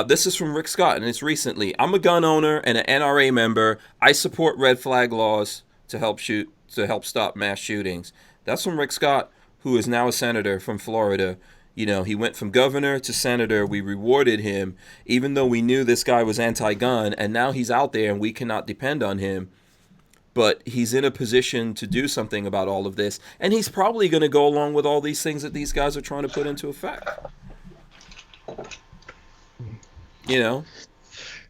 This is from Rick Scott, and it's recently. I'm a gun owner and an NRA member. I support red flag laws to help stop mass shootings. That's from Rick Scott, who is now a senator from Florida. You know, he went from governor to senator. We rewarded him, even though we knew this guy was anti-gun, and now he's out there and we cannot depend on him. But he's in a position to do something about all of this, and he's probably going to go along with all these things that these guys are trying to put into effect. You know,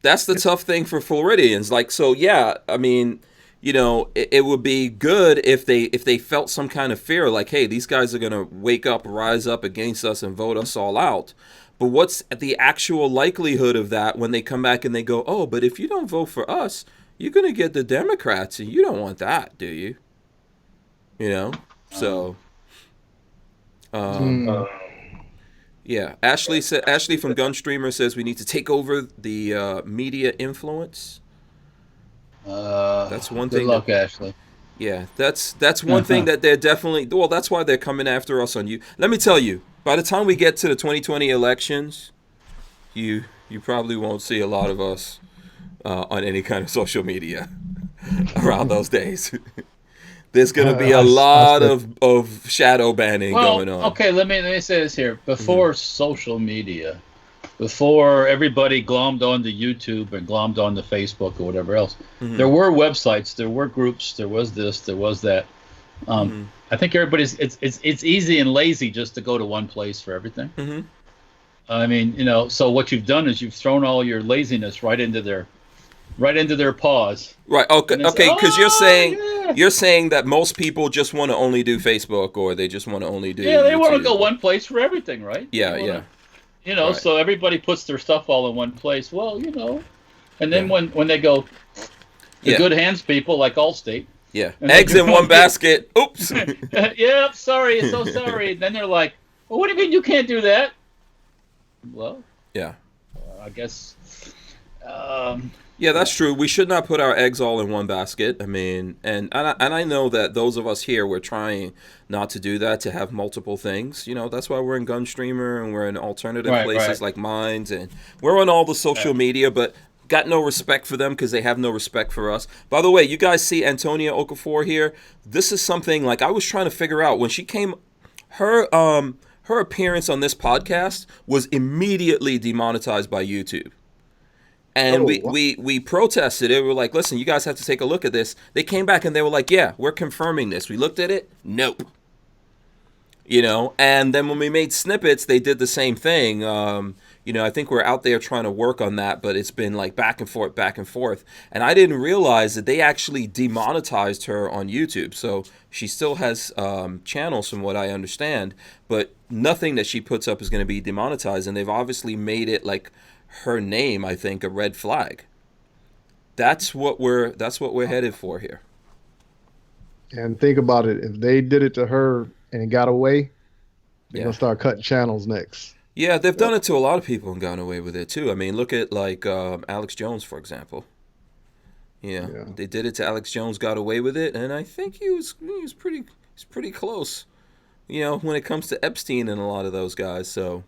that's the tough thing for Floridians. Like, so yeah, I mean, you know, it would be good if they felt some kind of fear, like, hey, these guys are going to wake up, rise up against us and vote us all out. But what's the actual likelihood of that when they come back and they go, oh, but if you don't vote for us, you're going to get the Democrats, and you don't want that, do you? You know? So, yeah. Ashley from Gunstreamer says we need to take over the media influence. That's one thing. Good luck, Ashley. Yeah, that's one thing that they're definitely. Well, that's why they're coming after us on you. Let me tell you, by the time we get to the 2020 elections, you probably won't see a lot of us on any kind of social media around those days. There's going to be a lot of shadow banning going on. Okay, let me say this here. Before social media, before everybody glommed onto YouTube and glommed onto Facebook or whatever else, there were websites, there were groups, there was this, there was that. I think everybody's it's easy and lazy just to go to one place for everything. I mean, you know, so what you've done is you've thrown all your laziness right into their right into their paws. Right. Okay. Okay. Because Yeah. you're saying that most people just want to only do Facebook, or they just want to only do. Yeah, they want to YouTube. go one place for everything, right? Yeah. Yeah. Right. So everybody puts their stuff all in one place. Well, and then when they go, the good hands people like Allstate. Yeah. Eggs in one basket. Oops. Yeah. Sorry. So sorry. Then they're like, well, what do you mean you can't do that? Well. Yeah. I guess. Yeah, that's true. We should not put our eggs all in one basket. I mean, and I know that those of us here, we're trying not to do that, to have multiple things. That's why we're in Gunstreamer and we're in alternative places like Minds, and we're on all the social media, but got no respect for them because they have no respect for us. By the way, you guys see Antonia Okafor here? This is something like I was trying to figure out when she came. Her appearance on this podcast was immediately demonetized by YouTube. And we protested it. We were like, listen, you guys have to take a look at this. They came back and they were like, yeah, we're confirming this. We looked at it. Nope. And then when we made snippets, they did the same thing. I think we're out there trying to work on that, but it's been like back and forth. And I didn't realize that they actually demonetized her on YouTube. So she still has channels from what I understand, but nothing that she puts up is going to be demonetized. And they've obviously made it like her name, I think, a red flag. That's what we're headed for here. And think about it. If they did it to her and it got away, they're going to start cutting channels next. Yeah, they've done it to a lot of people and gotten away with it too. I mean, look at like Alex Jones, for example. Yeah, they did it to Alex Jones, got away with it, and I think he was pretty close. When it comes to Epstein and a lot of those guys. So,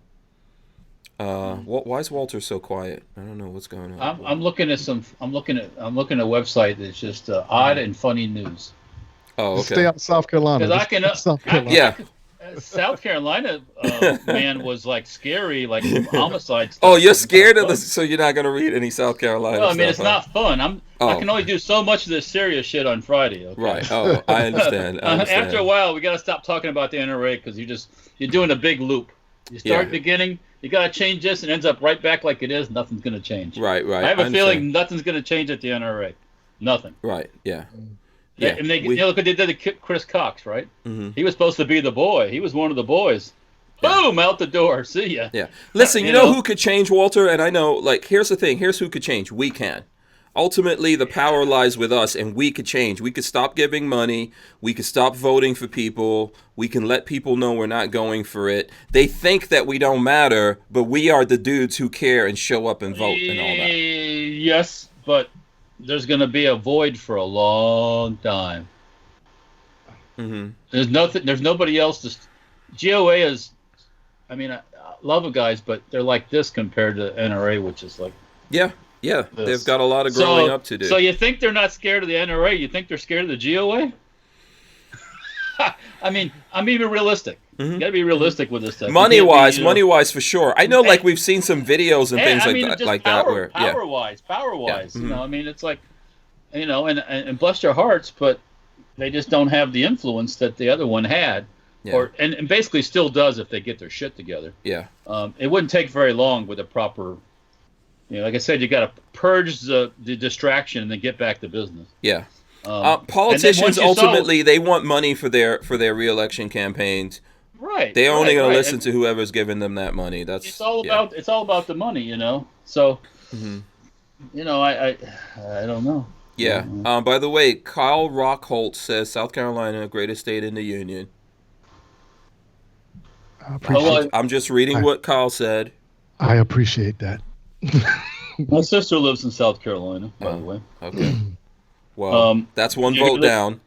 why is Walter so quiet? I don't know what's going on. I'm looking at a website that's just odd and funny news. Oh, okay. Stay out of South Carolina. South Carolina man was like scary, like homicide stuff. Oh, you're scared of this, so you're not going to read any South Carolina Well, I mean, stuff, it's not fun. I can only do so much of this serious shit on Friday. Okay? Right. Oh, I understand. After a while, we got to stop talking about the NRA because you're doing a big loop. You start at the beginning, you got to change this, and it ends up right back like it is. Nothing's going to change. Right. I have a feeling nothing's going to change at the NRA. Nothing. Right. Yeah. Yeah, and look what they did to Chris Cox, right? Mm-hmm. He was supposed to be the boy. He was one of the boys. Boom, out the door. See ya. Yeah. Listen, you know who could change, Walter? And I know, like, here's the thing. Here's who could change. We can. Ultimately, the power lies with us, and we could change. We could stop giving money. We could stop voting for people. We can let people know we're not going for it. They think that we don't matter, but we are the dudes who care and show up and vote and all that. Yes, but there's going to be a void for a long time. Mm-hmm. There's nobody else to. GOA is, I mean, I love the guys, but they're like this compared to NRA, which is like. Yeah, this. They've got a lot of growing up to do. So you think they're not scared of the NRA? You think they're scared of the GOA? I mean, I'm even realistic. Mm-hmm. You got to be realistic with this stuff. Money wise, for sure. I know, like we've seen some videos and things like that. Power wise. Mm-hmm. I mean, it's like, and bless their hearts, but they just don't have the influence that the other one had, and basically still does if they get their shit together. Yeah. It wouldn't take very long with a proper, like I said, you got to purge the distraction and then get back to business. Yeah. Politicians ultimately they want money for their re-election campaigons. Right. They're only going to listen to whoever's giving them that money. It's all about the money, So, I don't know. Yeah. By the way, Kyle Rockholt says South Carolina, greatest state in the union. I'm just reading what Kyle said. I appreciate that. My sister lives in South Carolina, by the way. Okay. Well, that's one vote down.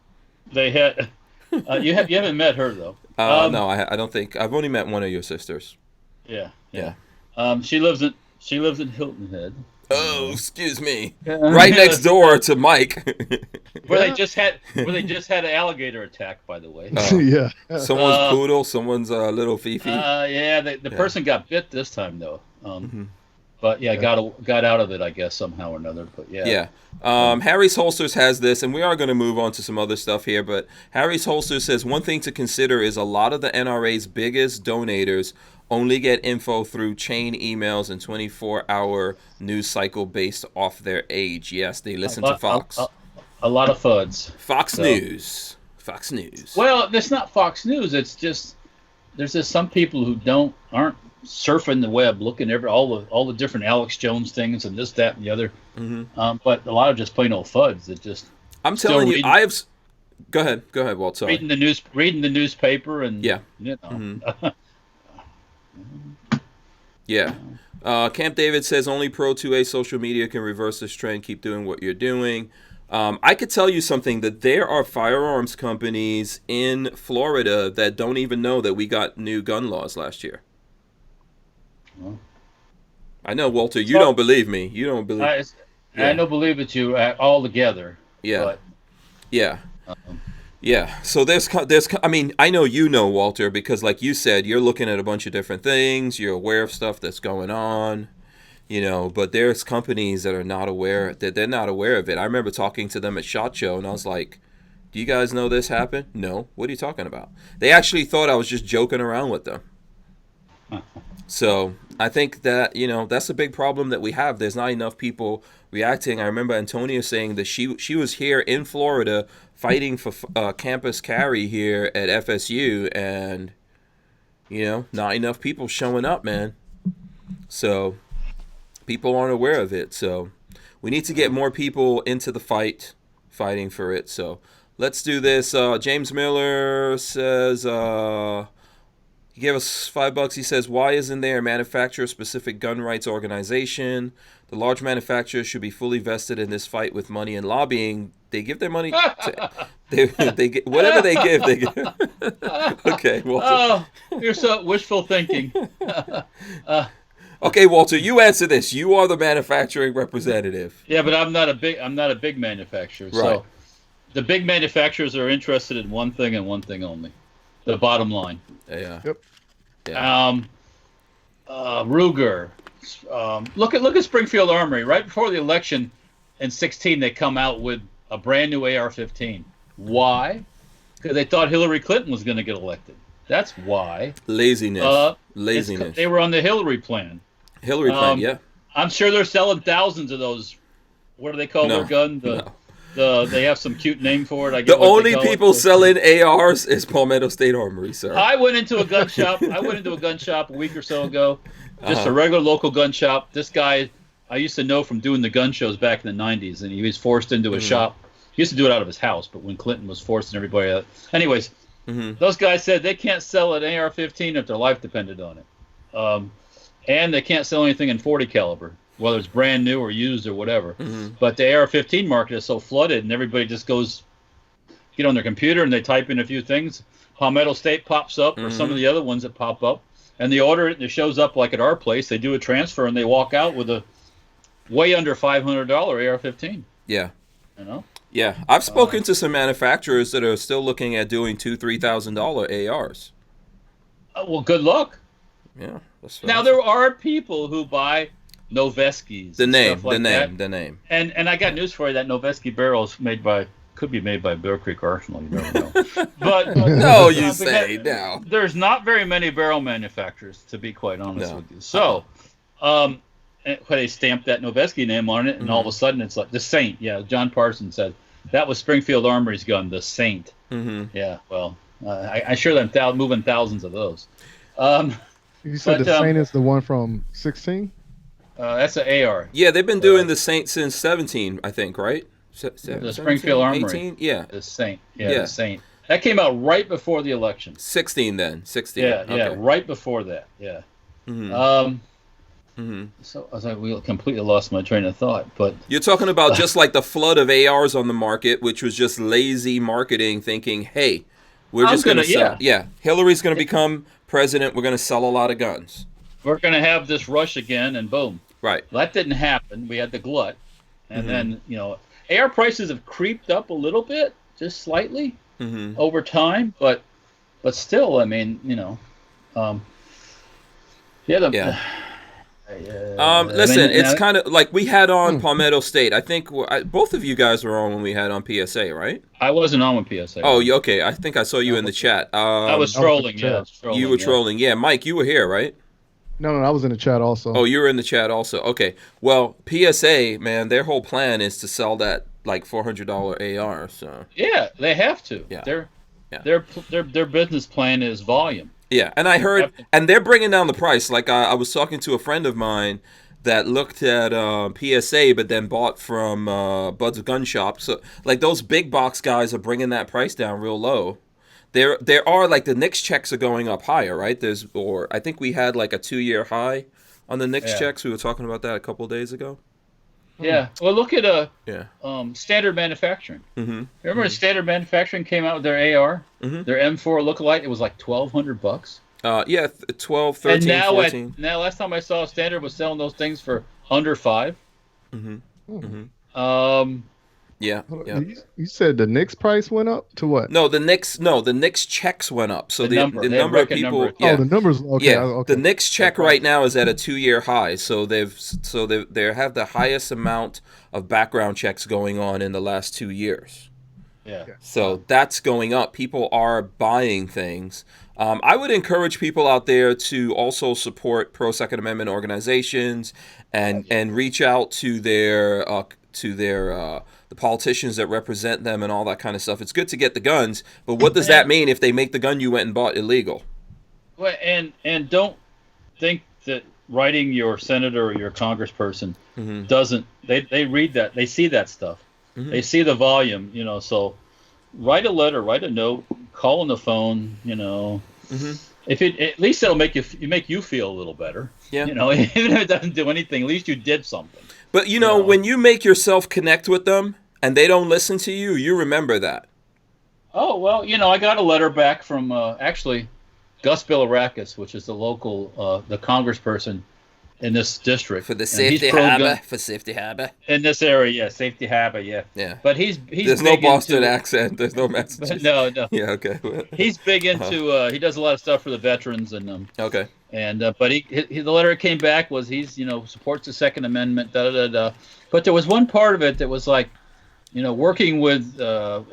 They had. You haven't met her though. No, I don't think. I've only met one of your sisters. Yeah. She lives in Hilton Head. Oh, excuse me. Right next door to Mike. Where they just had an alligator attack, by the way. Yeah. Someone's poodle, someone's little Fifi. The person got bit this time though. But yeah, got out of it, I guess, somehow or another. But yeah. Harry's Holsters has this, and we are going to move on to some other stuff here. But Harry's Holsters says one thing to consider is a lot of the NRA's biggest donators only get info through chain emails and 24-hour news cycle based off their age. Yes, they listen to Fox. A lot of FUDs. Fox News. Fox News. Well, it's not Fox News. It's just there's just some people who aren't surfing the web, looking at all the different Alex Jones things and this, that, and the other. But a lot of just plain old FUDs that just. I'm telling you, Go ahead, Walt. Sorry. Reading the newspaper and yeah. You know. Yeah. Camp David says only Pro 2A social media can reverse this trend. Keep doing what you're doing. I could tell you something, that there are firearms companies in Florida that don't even know that we got new gun laws last year. Well, I know, Walter, you don't believe me. You don't believe I don't believe it you all together. Yeah. But, yeah. Yeah. So there's I mean, I know you know, Walter, because like you said, you're looking at a bunch of different things. You're aware of stuff that's going on, you know, but there's companies that are not aware, that they're not aware of it. I remember talking to them at SHOT Show, and I was like, do you guys know this happened? No. What are you talking about? They actually thought I was just joking around with them. So I think that, you know, that's a big problem that we have. There's not enough people reacting. I remember Antonia saying that she was here in Florida fighting for campus carry here at FSU, and, you know, not enough people showing up, man. So people aren't aware of it. So we need to get more people into the fighting for it. So let's do this. James Miller says... he gave us $5. He says, why isn't there a manufacturer-specific gun rights organization? The large manufacturers should be fully vested in this fight with money and lobbying. They give their money to... They get, whatever they give, they give. Okay, Walter. Oh, you're so wishful thinking. Okay, Walter, you answer this. You are the manufacturing representative. Yeah, but I'm not a big manufacturer. Right. So the big manufacturers are interested in one thing and one thing only. The bottom line. Yeah. Yep. Yeah. Ruger. Look at Springfield Armory. Right before the election in 2016, they come out with a brand new AR-15. Why? Because they thought Hillary Clinton was going to get elected. That's why. Laziness. They were on the Hillary plan. Yeah. I'm sure they're selling thousands of those. What do they call their gun? They have some cute name for it. I guess the only people selling ARs is Palmetto State Armory, sir. I went into a gun shop. A week or so ago, just a regular local gun shop. This guy I used to know from doing the gun shows back in the 90s, and he was forced into a shop. He used to do it out of his house, but when Clinton was forcing everybody out. Anyways, those guys said they can't sell an AR-15 if their life depended on it. And they can't sell anything in 40 caliber. Whether it's brand new or used or whatever. But the AR-15 market is so flooded, and everybody just goes get on their computer and they type in a few things. Palmetto State pops up, or some of the other ones that pop up, and they order it, and it shows up like at our place. They do a transfer, and they walk out with a way under $500 AR-15. Yeah. You know? Yeah. I've spoken to some manufacturers that are still looking at doing $2,000-$3,000 ARs. Well, good luck. Yeah. Now, there are people who buy Noveskis. The name. And I got news for you. That Noveski barrel is could be made by Bear Creek Arsenal. You never know. but no, you say now. There's not very many barrel manufacturers, to be quite honest with you. So, when they stamped that Noveski name on it, and all of a sudden it's like the Saint. Yeah, John Parsons said that was Springfield Armory's gun, the Saint. Yeah. Well, I sure them moving thousands of those. You said the Saint is the one from 16? That's an AR. Yeah, they've been doing the Saint since 17, I think, right? The Springfield Armory. 18? Yeah. The Saint. Yeah, the Saint. That came out right before the election. 16 then. 16. Yeah, okay. Yeah, right before that. Yeah. So I was like, we completely lost my train of thought. But you're talking about just like the flood of ARs on the market, which was just lazy marketing, thinking, hey, we're just going to sell. Yeah, Hillary's going to become president. We're going to sell a lot of guns. We're going to have this rush again, and boom. Right. Well, that didn't happen. We had the glut. And then, AR prices have creeped up a little bit, just slightly, over time. But Listen, it's kind of like we had on Palmetto State. I think both of you guys were on when we had on PSA, right? I wasn't on with PSA. Oh, okay. I think I saw you in the chat. I was trolling. You were trolling. Yeah, Mike, you were here, right? No, I was in the chat also. Oh, you were in the chat also. Okay. Well, PSA, man, their whole plan is to sell that like $400 AR. So yeah, they have to. Yeah. Their business plan is volume. Yeah, and I heard, and they're bringing down the price. Like I was talking to a friend of mine that looked at PSA, but then bought from Bud's Gun Shop. So like those big box guys are bringing that price down real low. There are like the NICS checks are going up higher, right? I think we had like a 2-year high on the NICS checks. We were talking about that a couple of days ago. Yeah. Well, look at Standard Manufacturing. Mm-hmm. Remember, Standard Manufacturing came out with their AR, their M4 lookalike. It was like $1,200. Yeah, 12, 13, and now 14. Now, last time I saw Standard was selling those things for under $5. Mm-hmm. Mm-hmm. Yeah. You said the NICS price went up to what? No, the NICS checks went up. So the number of people. Oh, the numbers. Okay. Yeah, okay. the NICS check right now is at a 2-year high. So they have the highest amount of background checks going on in the last 2 years. Yeah. So that's going up. People are buying things. I would encourage people out there to also support pro Second Amendment organizations and reach out to their the politicians that represent them and all that kind of stuff. It's good to get the guns, but what does that mean if they make the gun you went and bought illegal? Well, and don't think that writing your senator or your congressperson doesn't. They read that, they see that stuff, they see the volume. So write a letter, write a note, call on the phone. If at least it'll make you feel a little better. Yeah. Even if it doesn't do anything, at least you did something. But when you make yourself connect with them and they don't listen to you, you remember that. Oh, well, I got a letter back from actually Gus Bilirakis, which is the local the congressperson in this district for the safety harbor in this area. Yeah, safety harbor. Yeah. But he's there's no Boston accent. There's no Massachusetts. No. Yeah. Okay. He's big into. He does a lot of stuff for the veterans and. Okay. And but the letter that came back was he's supports the Second Amendment. But there was one part of it that was like, working with what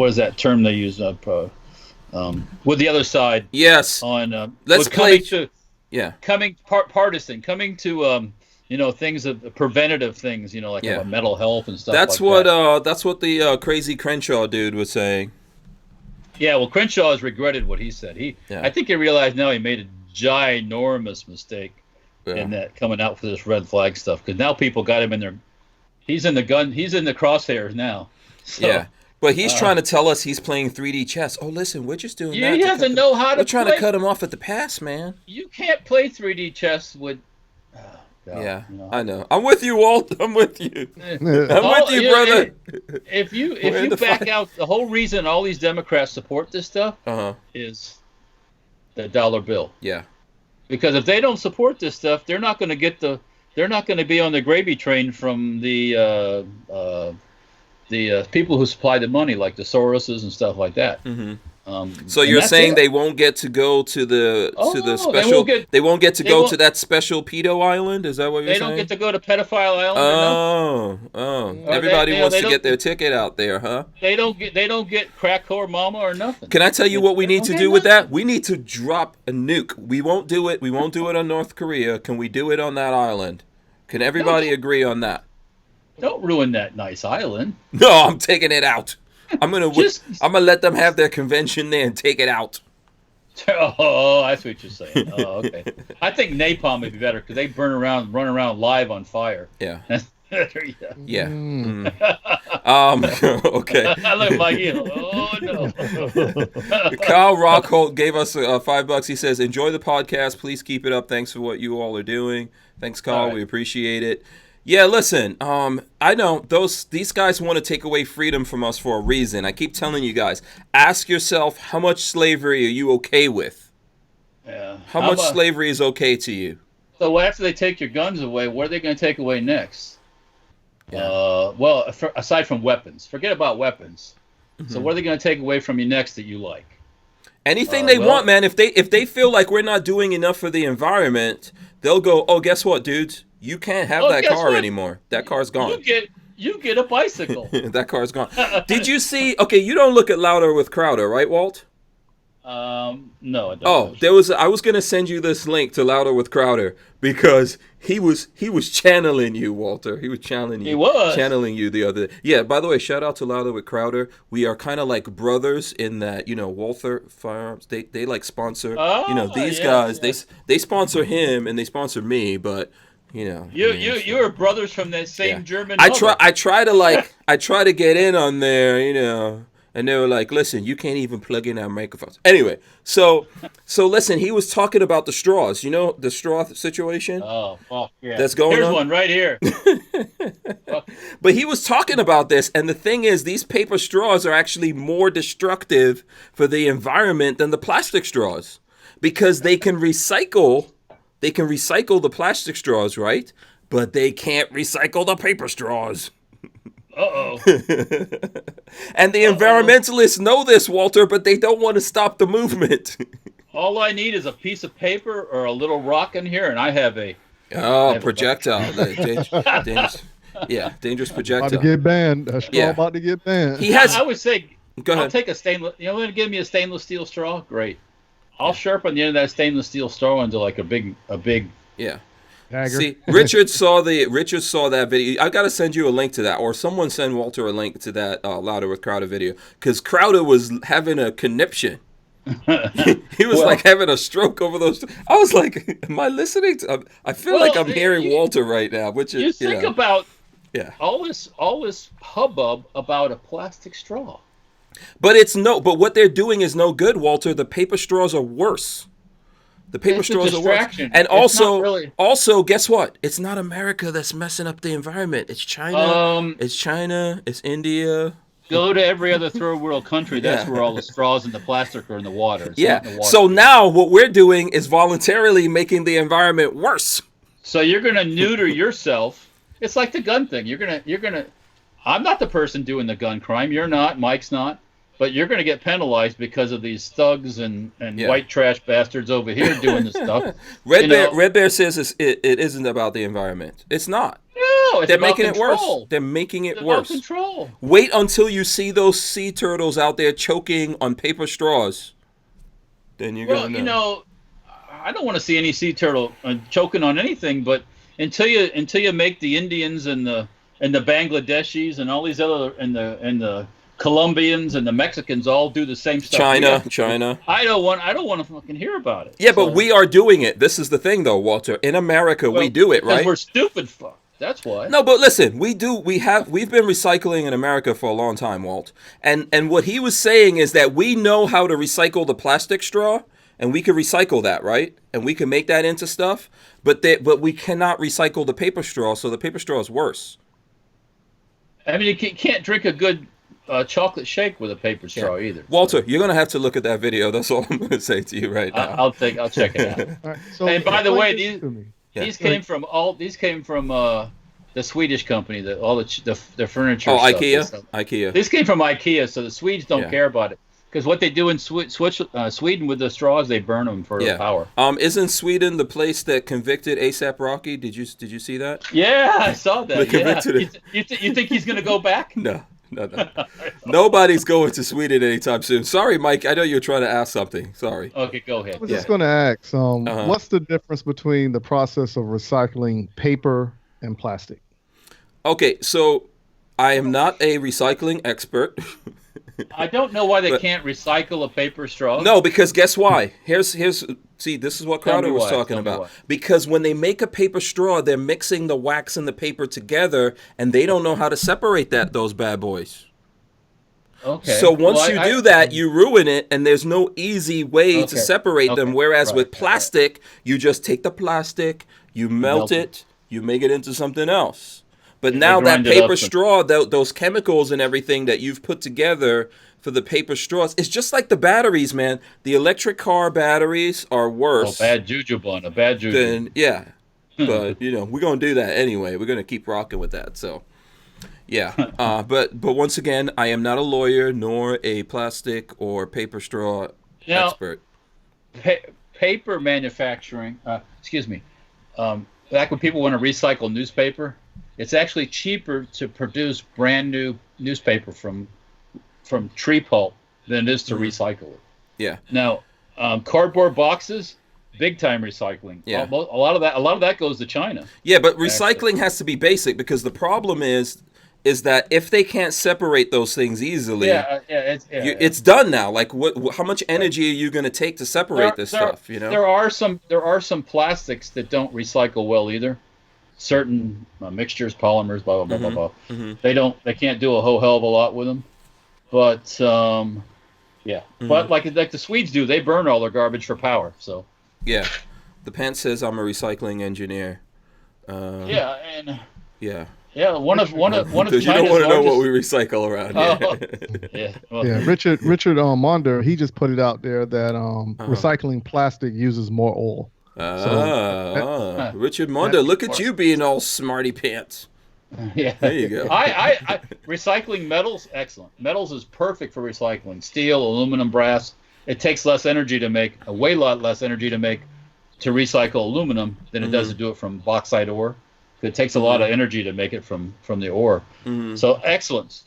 is that term they use with the other side. Yes. On let's play. Partisan, coming to things of preventative things, like about mental health and stuff. That's what the crazy Crenshaw dude was saying. Yeah, well, Crenshaw has regretted what he said. I think he realized now he made a ginormous mistake in that coming out for this red flag stuff, because now people got him in their. He's in the crosshairs now. So, yeah. But he's trying to tell us he's playing 3D chess. Oh, listen, we're just doing that. He doesn't know how to. We're trying to cut him off at the pass, man. You can't play 3D chess with. I know. I'm with you, Walt. I'm with you. I'm with you, brother. If you back out, the whole reason all these Democrats support this stuff is the dollar bill. Yeah. Because if they don't support this stuff, they're not going to get They're not going to be on the gravy train from the people who supply the money, like the Soroses and stuff like that. Mm-hmm. So you're saying they won't get to go to the special? They won't get to go to that special pedo island? Is that what you're saying? They don't get to go to pedophile island. Everybody wants to get their ticket out there, huh? They don't get crack whore mama or nothing. Can I tell you what we need to do with that? We need to drop a nuke. We won't do it. We won't do it on North Korea. Can we do it on that island? Can everybody agree on that? Don't ruin that nice island. No, I'm taking it out. I'm gonna let them have their convention there and take it out. Oh, that's what you're saying. Oh, okay. I think napalm would be better because they run around live on fire. Yeah. Yeah. Okay. I look like you. Oh no. Kyle Rockholt gave us $5. He says, "Enjoy the podcast. Please keep it up. Thanks for what you all are doing." Thanks, Kyle. Right. We appreciate it. Yeah, listen, I know these guys want to take away freedom from us for a reason. I keep telling you guys, ask yourself, how much slavery are you okay with? Yeah. How much slavery is okay to you? So after they take your guns away, what are they going to take away next? Yeah. Aside from weapons, forget about weapons. Mm-hmm. So what are they going to take away from you next that you like? Anything they want, man. If they feel like we're not doing enough for the environment, they'll go, oh, guess what, dudes? You can't have that car anymore. That car's gone. You get a bicycle. That car's gone. Did you see? Okay, you don't look at Louder with Crowder, right, Walt? No, I don't. Oh, I was gonna send you this link to Louder with Crowder because he was channeling you, Walter. He was channeling you. He was channeling you the other. Yeah. By the way, shout out to Louder with Crowder. We are kind of like brothers in that, Walther Arms. They like sponsor. These guys. Yeah. They sponsor him and they sponsor me, but. You are brothers from that same German. I try to get in on there, and they were like, "Listen, you can't even plug in our microphones." Anyway, so listen, he was talking about the straws. The straw situation. Oh, fuck yeah! That's going on. Here's one right here. But he was talking about this, and the thing is, these paper straws are actually more destructive for the environment than the plastic straws because they can recycle. They can recycle the plastic straws, right? But they can't recycle the paper straws. Uh-oh. And the environmentalists know this, Walter, but they don't want to stop the movement. All I need is a piece of paper or a little rock in here, and I have a... projectile. Dangerous. Yeah, dangerous projectile. About to get banned. That straw about to get banned. I would say, go ahead. I'll take a stainless... You want to give me a stainless steel straw? Great. I'll sharpen the end of that stainless steel straw into like a big yeah. Dagger. See, Richard saw that video. I gotta send you a link to that, or someone send Walter a link to that Louder with Crowder video, because Crowder was having a conniption. He was like having a stroke over those. I was like, am I listening to? I feel like I'm hearing Walter right now, which is you think about all this hubbub about a plastic straw. But but what they're doing is no good, Walter. The paper straws are worse. The paper straws are worse. And also, guess what? It's not America that's messing up the environment. It's China. It's India. Go to every other third world country. That's where all the straws and the plastic are in the water. It's not in the water. So now what we're doing is voluntarily making the environment worse. So you're going to neuter yourself. It's like the gun thing. You're gonna. I'm not the person doing the gun crime. You're not. Mike's not. But you're going to get penalized because of these thugs and white trash bastards over here doing this stuff. Red Bear says it isn't about the environment. It's not. No, it's They're about making control. It worse. They're making it it's worse. About control. Wait until you see those sea turtles out there choking on paper straws. Then you're going to know. I don't want to see any sea turtle choking on anything, but until you make the Indians and the Bangladeshis and all these other and the Colombians and the Mexicans all do the same stuff. China. I don't want to fucking hear about it. Yeah, but we are doing it. This is the thing, though, Walter. In America, we do it, right? Because we're stupid fuck. That's why. No, but listen, we've been recycling in America for a long time, Walt. And what he was saying is that we know how to recycle the plastic straw, and we can recycle that, right? And we can make that into stuff, but we cannot recycle the paper straw, so the paper straw is worse. I mean, you can't drink a good chocolate shake with a paper straw either. Walter, you're gonna have to look at that video. That's all I'm gonna say to you right now. I'll check it out. Right, so and by the way, these came from the Swedish company, the furniture. Oh, stuff, IKEA. IKEA. These came from IKEA, so the Swedes don't care about it. Because what they do in Sweden with the straws, they burn them for power. Isn't Sweden the place that convicted A$AP Rocky? Did you see that? Yeah, I saw that. You think he's going to go back? No. Nobody's going to Sweden anytime soon. Sorry, Mike. I know you're trying to ask something. Sorry. Okay, go ahead. I was just going to ask, what's the difference between the process of recycling paper and plastic? Okay, so I am not a recycling expert. I don't know why they can't recycle a paper straw. No, because guess why? See, this is what Crowder was talking about. Because when they make a paper straw, they're mixing the wax and the paper together, and they don't know how to separate those bad boys. Okay. So once you do that, you ruin it, and there's no easy way to separate them. Whereas with plastic, you just take the plastic, you melt it, you make it into something else. But now that paper straw, those chemicals and everything that you've put together for the paper straws, it's just like the batteries, man. The electric car batteries are worse. Oh, bad juju, a bad juju. But we're gonna do that anyway. We're gonna keep rocking with that. So, yeah. But once again, I am not a lawyer nor a plastic or paper straw Now, expert. Paper manufacturing, back when people want to recycle newspaper, it's actually cheaper to produce brand new newspaper from tree pulp than it is to recycle it. Yeah. Now, cardboard boxes, big time recycling. Yeah. A lot of that goes to China. Yeah, but recycling has to be basic, because the problem is that if they can't separate those things easily, it's done now. Like, how much energy are you going to take to separate this stuff? You know, there are some plastics that don't recycle well either. Certain mixtures, polymers, blah blah blah blah blah. Mm-hmm. They can't do a whole hell of a lot with them. But but like the Swedes do, they burn all their garbage for power. So yeah, the pant says I'm a recycling engineer. Yeah, one of China's you don't want to know what we recycle around here. Richard Monder, he just put it out there that recycling plastic uses more oil. Richard Monder, look at you being all smarty pants. Yeah, there you go. I recycling metals, excellent. Metals is perfect for recycling. Steel, aluminum, brass. It takes less energy to make, a way lot less energy to recycle aluminum than it does to do it from bauxite ore. It takes a lot of energy to make it from the ore. So excellent.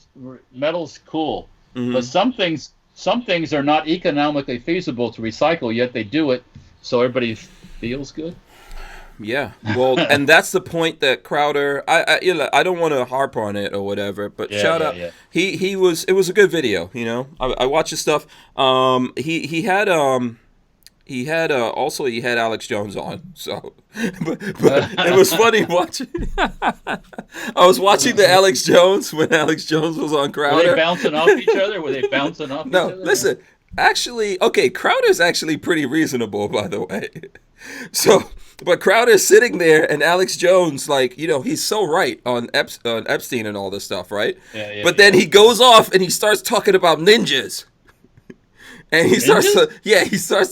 Metal's cool. But some things are not economically feasible to recycle, yet they do it so everybody feels good. Yeah. Well, and that's the point that Crowder, I don't want to harp on it or whatever, but shout out. Yeah. It was a good video, you know. I watched his stuff. He had Alex Jones on, so but it was funny watching. I was watching the Alex Jones when Alex Jones was on Crowder. Were they bouncing off each other? No, listen. Actually, okay, Crowder's actually pretty reasonable, by the way. So, but Crowder's sitting there, and Alex Jones, like, you know, he's so right on Epstein and all this stuff, right? But then he goes off and he starts talking about ninjas. And he starts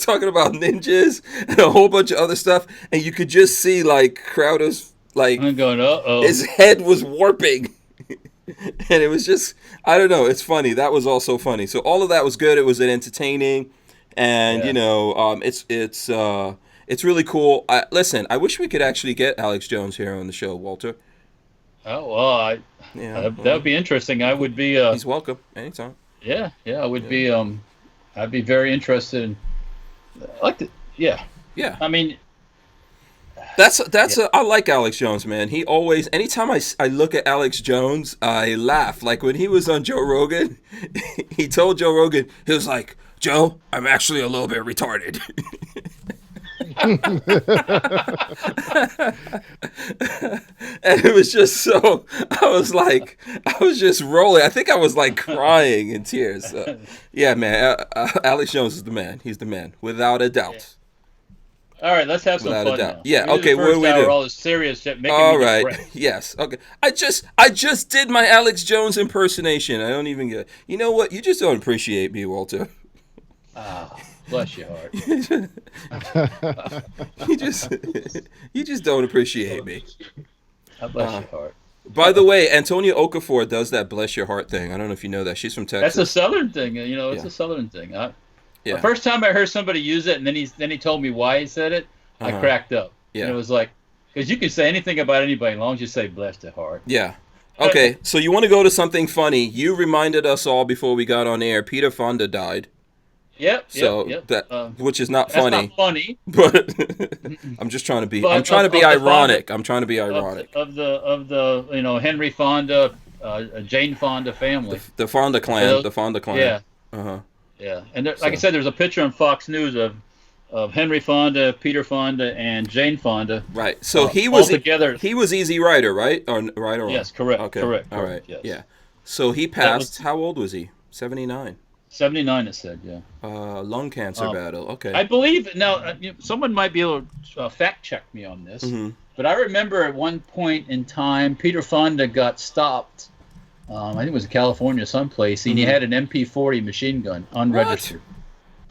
talking about ninjas and a whole bunch of other stuff, and you could just see like Crowder's like I'm going, his head was warping. And it was just, I don't know, it's funny. That was also funny. So all of that was good. It was entertaining, and you know, it's really cool. Listen, I wish we could actually get Alex Jones here on the show, Walter. Oh well, that would be interesting. I would be. He's welcome anytime. Yeah, I would be. I'd be very interested in. Yeah. I mean, I like Alex Jones, man. He always, anytime I look at Alex Jones, I laugh. Like when he was on Joe Rogan, he told Joe Rogan, he was like, "Joe, I'm actually a little bit retarded." And it was just so, I was just rolling. I think I was like crying in tears. Yeah, man, Alex Jones is the man. He's the man, without a doubt. All right, let's have some fun now. Yeah, okay, what do we do? All this serious shit. All right, yes, okay. I just did my Alex Jones impersonation. I don't even get. You know what? You just don't appreciate me, Walter. Bless your heart. you just don't appreciate me. Bless your heart. By the way, Antonia Okafor does that bless your heart thing. I don't know if you know that. She's from Texas. That's a Southern thing. You know, it's a Southern thing. The first time I heard somebody use it, and then he told me why he said it, I cracked up. Yeah. And it was like, because you can say anything about anybody as long as you say bless their heart. Yeah. Okay, so you want to go to something funny. You reminded us all before we got on air, Peter Fonda died. Yep. That, which is not funny. That's not funny. But I'm just trying to be. I'm trying to be ironic. I'm trying to be ironic. Of the Henry Fonda, Jane Fonda family. The Fonda clan. The Fonda clan. Yeah. Yeah. And like I said, there's a picture on Fox News of Henry Fonda, Peter Fonda, and Jane Fonda. Right. So he was together. He was Easy Rider, right? Or right or wrong? Yes. Correct. Okay. Correct. All right. Yes. Yeah. So he passed. How old was he? 79. 79, it said, yeah. Lung cancer battle. Okay. I believe now. Someone might be able to fact check me on this, but I remember at one point in time, Peter Fonda got stopped. I think it was in California, someplace, and he had an MP40 machine gun, unregistered.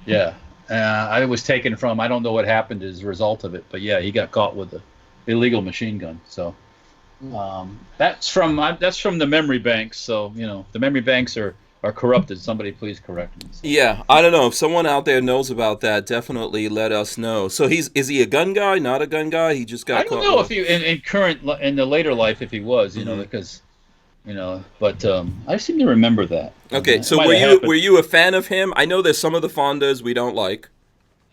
What? Yeah, I was taken from. I don't know what happened as a result of it, but yeah, he got caught with an illegal machine gun. So that's from the memory banks. So the memory banks are are corrupted. Somebody please correct me. So. Yeah, I don't know if someone out there knows about that. Definitely let us know. So is he a gun guy? Not a gun guy? He just got. I don't know if he in the later life if he was, you know, because. But I seem to remember that. Okay, so were you a fan of him? I know there's some of the Fondas we don't like.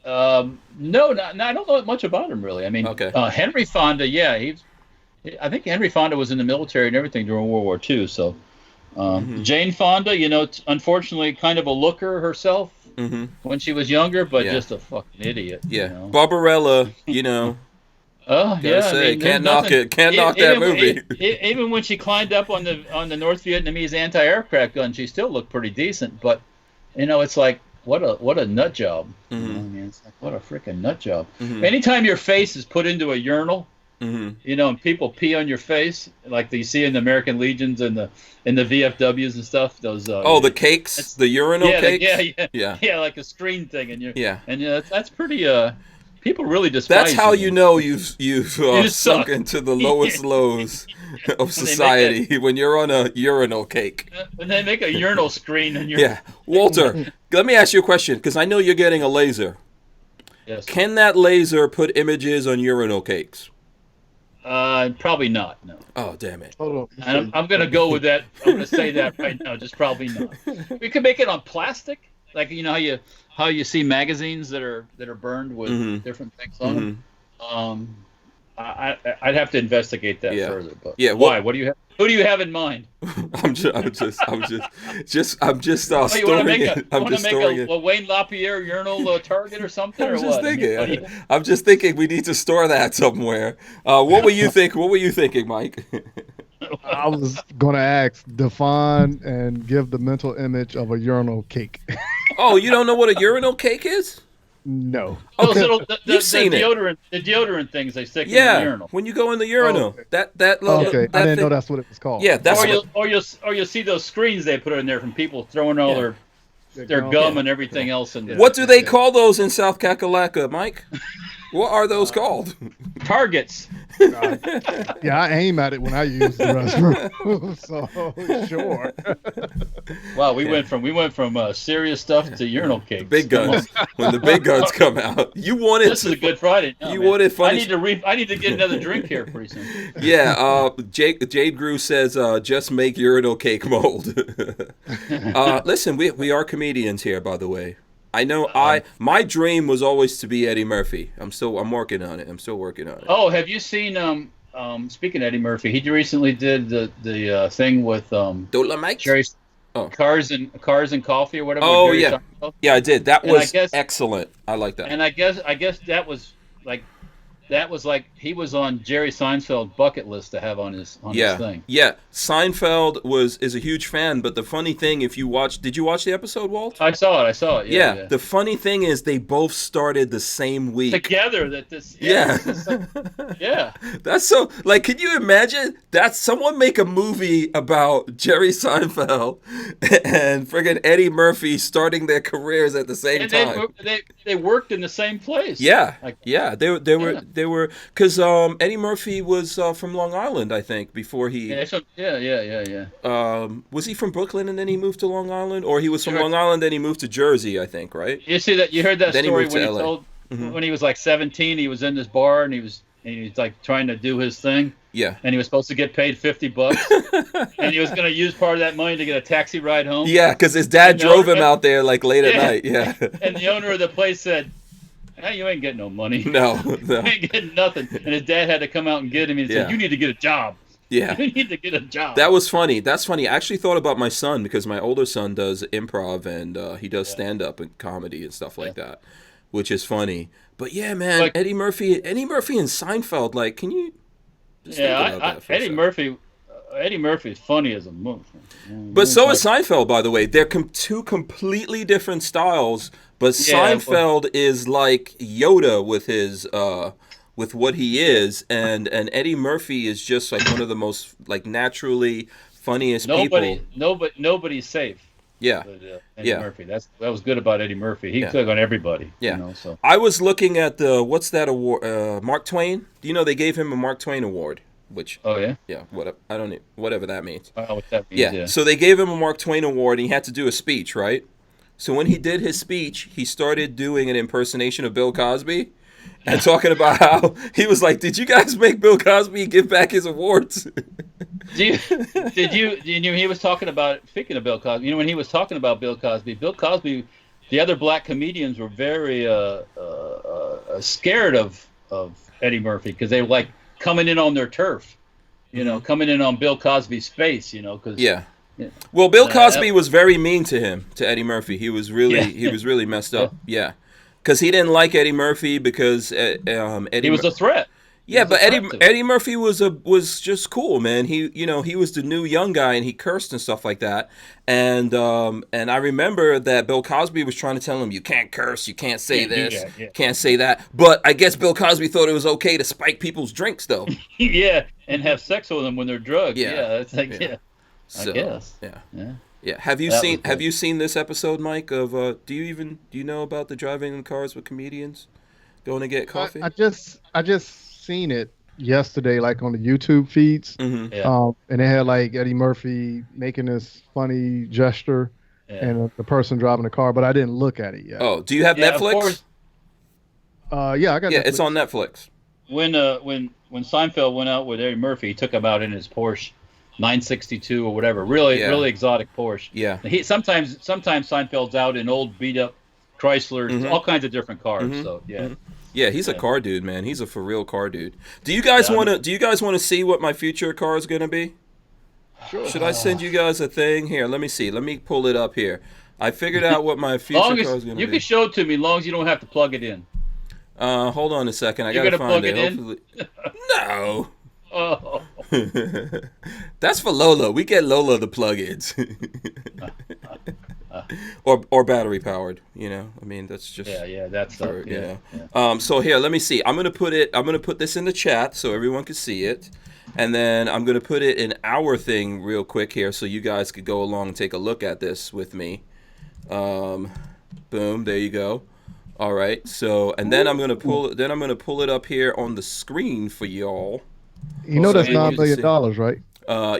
No, I don't know much about him really. I mean, Henry Fonda, yeah, I think Henry Fonda was in the military and everything during World War II. So Jane Fonda, unfortunately, kind of a looker herself when she was younger, but just a fucking idiot. Yeah, Barbarella, Oh yeah, say, can't knock that movie. Even when she climbed up on the North Vietnamese anti-aircraft gun, she still looked pretty decent. But it's like what a nut job. It's like what a freaking nut job. Anytime your face is put into a urinal, and people pee on your face, like you see in the American Legions and in the VFWs and stuff. Those the cakes, the urinal cakes. Yeah, like a screen thing, and that's pretty people really despise. That's how you've sunk into the lowest lows of society when you're on a urinal cake. When they make a urinal screen and Walter, let me ask you a question because I know you're getting a laser. Yes. Can that laser put images on urinal cakes? Probably not. No. Oh, damn it! And I'm going to go with that. I'm going to say that right now. Just probably not. We could make it on plastic, like how you see magazines that are burned with different things on them. I'd have to investigate that further. But why? What do you have? Who do you have in mind? I'm just storing it. I'm just storing it. A Wayne LaPierre urinal target or something? I'm just thinking we need to store that somewhere. What were you thinking, Mike? I was going to ask, define and give the mental image of a urinal cake. Oh, you don't know what a urinal cake is? No. Okay. You've seen it. The deodorant things they stick in the urinal. When you go in the urinal. Okay. I didn't know that's what it was called. Yeah, that's or you'll see those screens they put in there from people throwing all their gum and everything else in there. What do they call those in South Kakalaka, Mike? What are those called? Targets. I aim at it when I use the restroom. So sure. Wow, we went from serious stuff to urinal cakes. Big guns. When the big guns come out, you wanted. This is a good Friday. No, you wanted funny. I need to get another drink here pretty soon. Yeah. Jade Grew says, just make urinal cake mold. Listen, we are comedians here, by the way. I know my dream was always to be Eddie Murphy. I'm working on it. I'm still working on it. Oh, have you seen speaking of Eddie Murphy, he recently did the thing with Jerry Cars and Coffee or whatever. Oh yeah. Yeah, I did. That was excellent. I like that. And I guess that was like he was on Jerry Seinfeld's bucket list to have on his thing. Yeah, Seinfeld is a huge fan, but the funny thing, did you watch the episode, Walt? I saw it. Yeah. The funny thing is they both started the same week. Together yeah. That's so, like, can you imagine that someone make a movie about Jerry Seinfeld and friggin' Eddie Murphy starting their careers at the same time? They worked in the same place. Yeah. They were because Eddie Murphy was from Long Island, I think, before he. Yeah. Was he from Brooklyn and then he moved to Long Island, or he was from Long Island then he moved to Jersey, I think, right? You see that? You heard that story when he told when he was like 17, he was in this bar and he was like trying to do his thing. Yeah. And he was supposed to get paid $50, and he was going to use part of that money to get a taxi ride home. Yeah, because his dad drove him out there like late at night. Yeah. And the owner of the place said, hey, you ain't getting no money. No. You ain't getting nothing. And his dad had to come out and get him. He said, you need to get a job. Yeah. You need to get a job. That was funny. That's funny. I actually thought about my son because my older son does improv and he does stand-up and comedy and stuff like that, which is funny. But yeah, man, like, Eddie Murphy and Seinfeld, like, can you just think about that Eddie Murphy is funny as a moose. But so is Seinfeld, by the way. They're two completely different styles. But Seinfeld is like Yoda with his with what he is, and Eddie Murphy is just like one of the most like naturally funniest people. Nobody's safe. Yeah, Eddie Murphy. That was good about Eddie Murphy. He took on everybody. Yeah. So I was looking at what's that award? Mark Twain. Do you know they gave him a Mark Twain award which yeah, whatever, I don't know, whatever that means. I don't know what that means. Yeah. So they gave him a Mark Twain Award, and he had to do a speech, right? So when he did his speech, he started doing an impersonation of Bill Cosby, and talking about how he was like, "Did you guys make Bill Cosby give back his awards?" Did you he was talking about, speaking of Bill Cosby, when he was talking about Bill Cosby, the other black comedians were very scared of Eddie Murphy, because they were like coming in on their turf, coming in on Bill Cosby's space, because well, Bill Cosby was very mean to him, to Eddie Murphy. He was really messed up. Yeah, because he didn't like Eddie Murphy because Eddie. He was a threat. Yeah, but Eddie Murphy was just cool, man. He was the new young guy, and he cursed and stuff like that. And I remember that Bill Cosby was trying to tell him, you can't curse, you can't say this, can't say that. But I guess Bill Cosby thought it was okay to spike people's drinks, though. Yeah, and have sex with them when they're drugged. Yeah, it's like So, I guess. Yeah. Have you seen this episode, Mike? Of do you know about the driving in cars with comedians going to get coffee? I just seen it yesterday, like on the YouTube feeds, and they had like Eddie Murphy making this funny gesture, and the person driving the car, but I didn't look at it yet. Oh, do you have Netflix? Yeah, I got. Yeah, Netflix. it's on Netflix. When Seinfeld went out with Eddie Murphy, he took him out in his Porsche 962 or whatever, really exotic Porsche. Yeah. Sometimes Seinfeld's out in old beat up Chryslers, all kinds of different cars. So Yeah, he's a car dude, man. He's a for real car dude. Do you guys want to see what my future car is going to be? Sure. Should I send you guys a thing? Here, let me see. Let me pull it up here. I figured out what my future car is going to be. You can show it to me, as long as you don't have to plug it in. Hold on a second. I got to find it. Hopefully... No. Oh. That's for Lola. We get Lola the plug-ins. or battery powered, I mean, that's just that's for, so here, let me see. I'm gonna put this in the chat so everyone can see it, and then I'm gonna put it in our thing real quick here so you guys could go along and take a look at this with me. Boom, there you go. All right, so and then I'm gonna pull it up here on the screen for y'all. That's $9 million, right?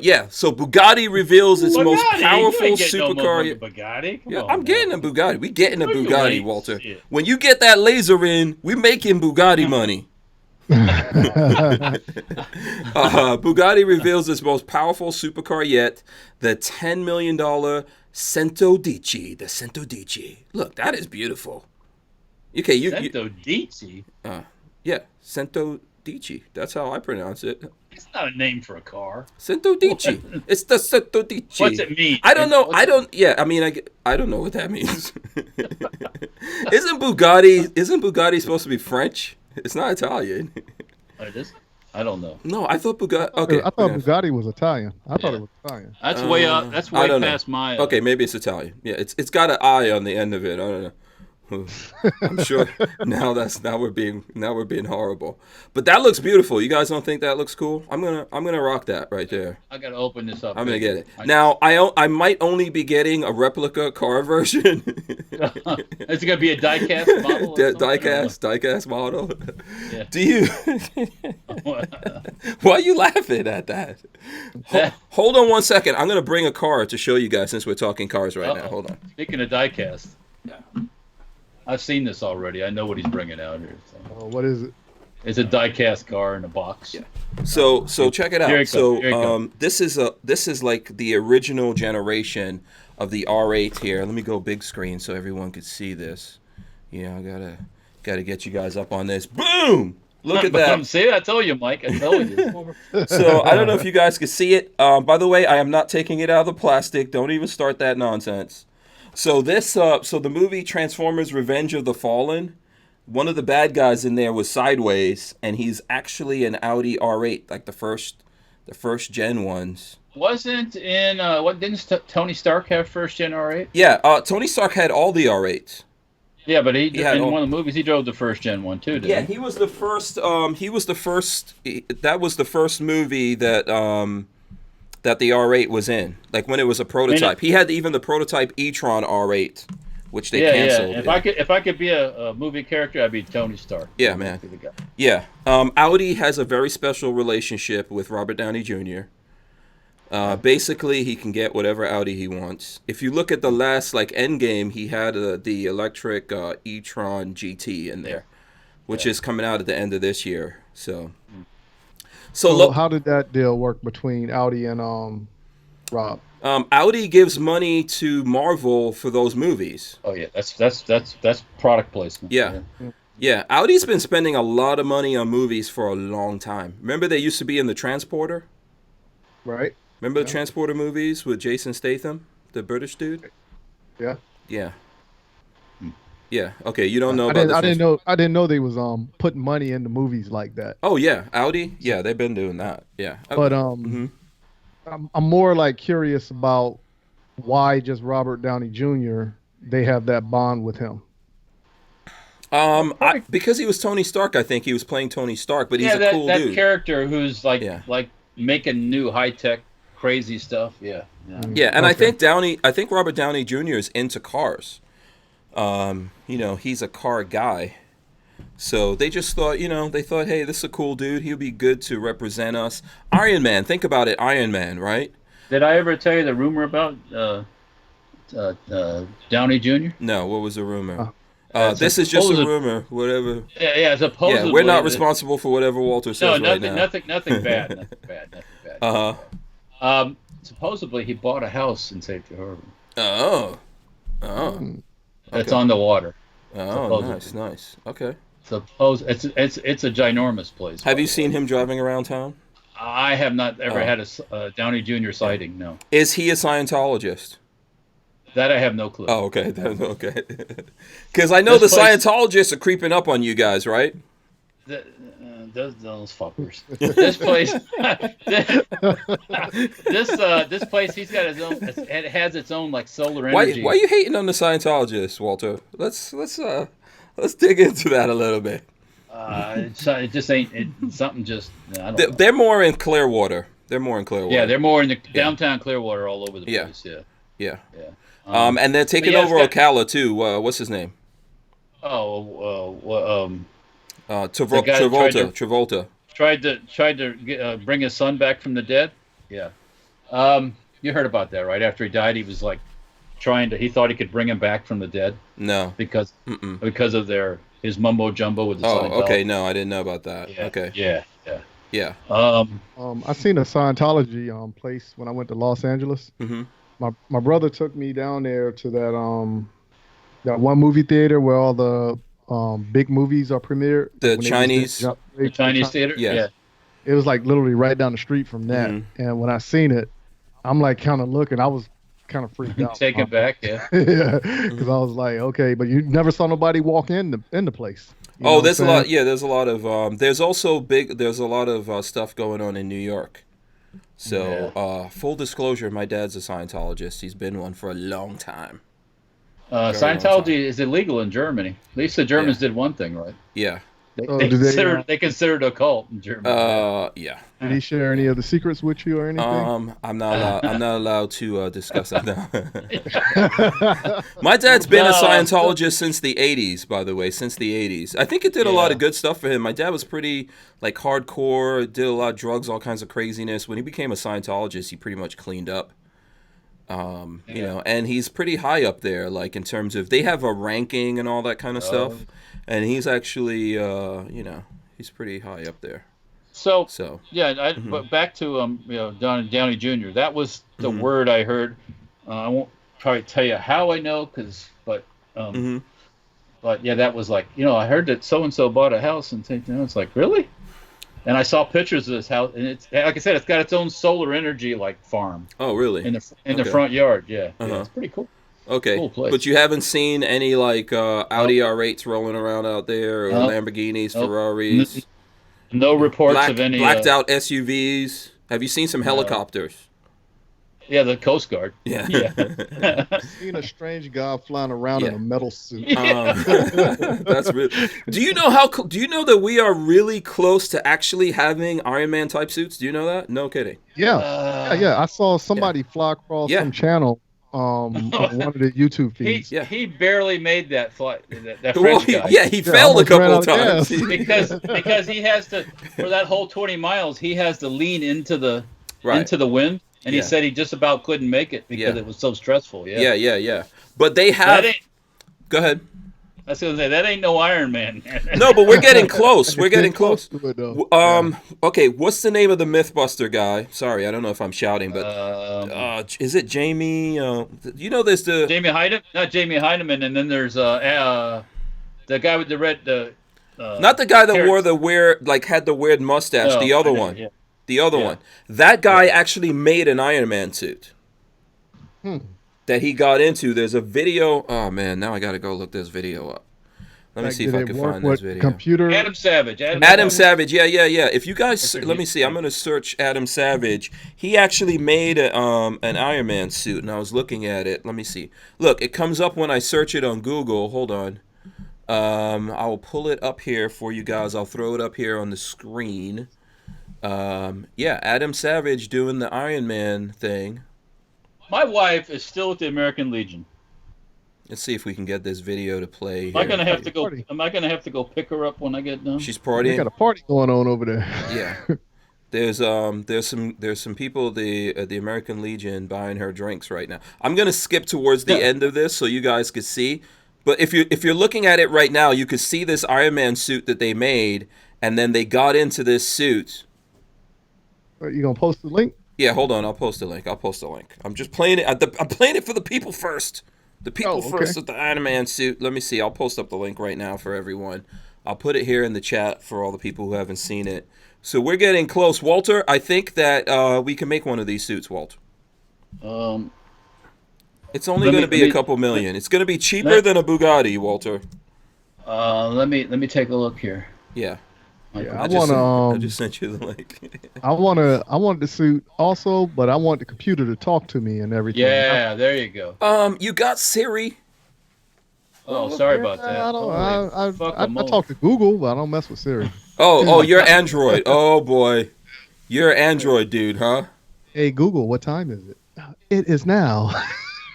Yeah, so Bugatti reveals its most powerful supercar. Bugatti? I'm getting a Bugatti. We getting a Bugatti, Walter. Shit. When you get that laser in, we making Bugatti money. Bugatti reveals its most powerful supercar yet, the $10 million Cento Dici. The Cento Dici. Look, that is beautiful. Okay, Cento Dici? Yeah, Cento Dici. That's how I pronounce it. It's not a name for a car. Cento Dici. It's the Cento Dici. What's it mean? I don't know. I don't know what that means. Isn't Bugatti supposed to be French? It's not Italian. It is? I don't know. No, I thought Bugatti. Okay, I thought Bugatti was Italian. I thought it was Italian. That's way up. That's way past my. Okay, maybe it's Italian. Yeah, it's got an I on the end of it. I don't know. I'm sure now we're being horrible, but that looks beautiful. You guys don't think that looks cool? I'm gonna rock that right there. I gotta open this up. I'm gonna get it now. I might only be getting a replica car version. Is it gonna be a diecast model? Diecast model. Yeah. Do you? Why are you laughing at that? Hold on one second. I'm gonna bring a car to show you guys since we're talking cars right now. Hold on. Speaking of diecast. Yeah. I've seen this already. I know what he's bringing out here. So. What is it? It's a die-cast car in a box. Yeah. So check it out. This is like the original generation of the R8 here. Let me go big screen so everyone could see this. Yeah, I gotta get you guys up on this. Boom! Look at that. See, I told you, Mike. I told you. So I don't know if you guys can see it. By the way, I am not taking it out of the plastic. Don't even start that nonsense. So the movie Transformers: Revenge of the Fallen, one of the bad guys in there was Sideways, and he's actually an Audi R8, like the first gen ones. Wasn't in didn't Tony Stark have first gen R8? Yeah, Tony Stark had all the R8s. Yeah, but in one of the movies he drove the first gen one too. Didn't he? He was the first. That was the first movie that the R8 was in, like when it was a prototype. He had even the prototype e-tron R8 which they canceled. If I could be a movie character, I'd be Tony Stark. Yeah, man. Be the guy. Yeah. Audi has a very special relationship with Robert Downey Jr. Basically, he can get whatever Audi he wants. If you look at the last Endgame, he had the electric e-tron GT in there, which is coming out at the end of this year. So how did that deal work between Audi and Rob? Audi gives money to Marvel for those movies. Oh yeah, that's product placement. Yeah. Audi's been spending a lot of money on movies for a long time. Remember, they used to be in the Transporter. Right. Remember the Transporter movies with Jason Statham, the British dude? Yeah. Yeah. Yeah. Okay, you don't know about I didn't know they was putting money into movies like that. Oh yeah, Audi? Yeah, they've been doing that. Yeah. But I'm more curious about why just Robert Downey Jr. they have that bond with him. Because he was Tony Stark, I think he was playing Tony Stark, but he's a cool dude. That character who's like making new high-tech crazy stuff. Yeah, and I think Robert Downey Jr. is into cars. He's a car guy. So they just thought, hey, this is a cool dude. He'll be good to represent us. Iron Man, think about it, Iron Man, right? Did I ever tell you the rumor about Downey Jr.? No, what was the rumor? This is just a rumor, whatever. Yeah, supposedly. Yeah, we're not responsible for whatever Walter says right now. Nothing bad. Nothing bad. Supposedly he bought a house in Safety Harbor. Oh. It's on the water. Oh, nice. Okay. Suppose it's a ginormous place. Have you seen him driving around town? I have not ever had a Downey Jr. sighting. No. Is he a Scientologist? That I have no clue. Oh, okay. Okay. Because I know the Scientologists are creeping up on you guys, right? Those fuckers. This place, this place, he's got his own. It has its own solar energy. Why are you hating on the Scientologists, Walter? Let's dig into that a little bit. It just ain't something. Just I don't know. They're more in Clearwater. Yeah, they're more in the downtown Clearwater, all over the place. Yeah. And they're taking over Ocala too. What's his name? Travolta. Tried to bring his son back from the dead. Yeah. You heard about that, right? After he died, he was he thought he could bring him back from the dead. No. Because of his mumbo jumbo with the Scientology. Oh, okay. No, I didn't know about that. Yeah. Okay. Yeah. I seen a Scientology place when I went to Los Angeles. Mm-hmm. My brother took me down there to that one movie theater where all the big movies are premiered. The Chinese theater. Yeah. It was literally right down the street from that. Mm-hmm. And when I seen it, I'm kind of looking. I was kind of freaked out. Take it back, yeah. Yeah, because I was like, okay, but you never saw nobody walk in the place. There's a lot. Yeah, there's a lot of. There's a lot of stuff going on in New York. So, full disclosure, my dad's a Scientologist. He's been one for a long time. Scientology is illegal in Germany. At least the Germans did one thing right. Yeah. They considered a cult in Germany. Yeah. Did he share any of the secrets with you or anything? I'm not allowed to discuss that now. My dad's been a Scientologist since the 80s, by the way, since the 80s. I think it did a lot of good stuff for him. My dad was pretty hardcore, did a lot of drugs, all kinds of craziness. When he became a Scientologist, he pretty much cleaned up. And he's pretty high up there, in terms of they have a ranking and all that kind of stuff. And he's actually, he's pretty high up there. But back to Downey Jr. That was the word I heard. I won't probably tell you how I know, but that was I heard that so and so bought a house, and it's really. And I saw pictures of this house, and it's like I said, it's got its own solar energy farm. Oh, really? In the front yard, yeah. It's pretty cool. Okay, cool place. But you haven't seen any Audi R8s rolling around out there, or Lamborghinis, Ferraris. No reports of any blacked out SUVs. Have you seen some helicopters? Yeah, the Coast Guard. Yeah. I've seen a strange guy flying around in a metal suit. That's really. Do you know that we are really close to actually having Iron Man type suits? Do you know that? No kidding. Yeah. I saw somebody fly across some channel on one of the YouTube feeds. He barely made that flight. That Well, French guy. he failed a couple of times. because he has to, for that whole 20 miles, he has to lean into the wind, and he said he just about couldn't make it because it was so stressful. Yeah. But they have. Go ahead. I was gonna say that ain't no Iron Man. No, but we're getting close. We're getting close. To it, though. Okay, what's the name of the Mythbuster guy? Sorry, I don't know if I'm shouting, but is it Jamie? You know, there's the Jamie Hyneman, not Jamie Hyneman, and then there's the guy with the red. Not the guy that wore the weird, like had the weird mustache. The other one. Yeah. The other one. That guy actually made an Iron Man suit. That he got into. There's a video. Oh man, now I gotta go look this video up. Let me see if I can find this video. Computer. Adam Savage. Adam Savage. Yeah. If you guys, let me see. I'm gonna search Adam Savage. He actually made an Iron Man suit, and I was looking at it. Let me see. Look, it comes up when I search it on Google. Hold on. I will pull it up here for you guys. I'll throw it up here on the screen. Adam Savage doing the Iron Man thing. My wife is still with the American Legion. Let's see if we can get this video to play. Am I gonna have to go pick her up when I get done? She's partying. They got a party going on over there. Yeah. There's some people at the American Legion buying her drinks right now. I'm gonna skip towards the end of this so you guys could see. But if you're looking at it right now, you could see this Iron Man suit that they made, and then they got into this suit. You gonna post the link? Yeah, hold on. I'll post a link. I'm just playing it. I'm playing it for the people first. The people first with the Iron Man suit. Let me see. I'll post up the link right now for everyone. I'll put it here in the chat for all the people who haven't seen it. So we're getting close. Walter, I think that we can make one of these suits, Walt. It's only going to be a couple million. It's going to be cheaper than a Bugatti, Walter. Let me take a look here. Yeah. Yeah, I just sent you the link. I want the suit also, but I want the computer to talk to me and everything. Yeah, there you go. You got Siri. Oh, sorry about that. I talk to Google, but I don't mess with Siri. Oh, you're Android. Oh boy, you're Android dude, huh? Hey Google, what time is it? It is now.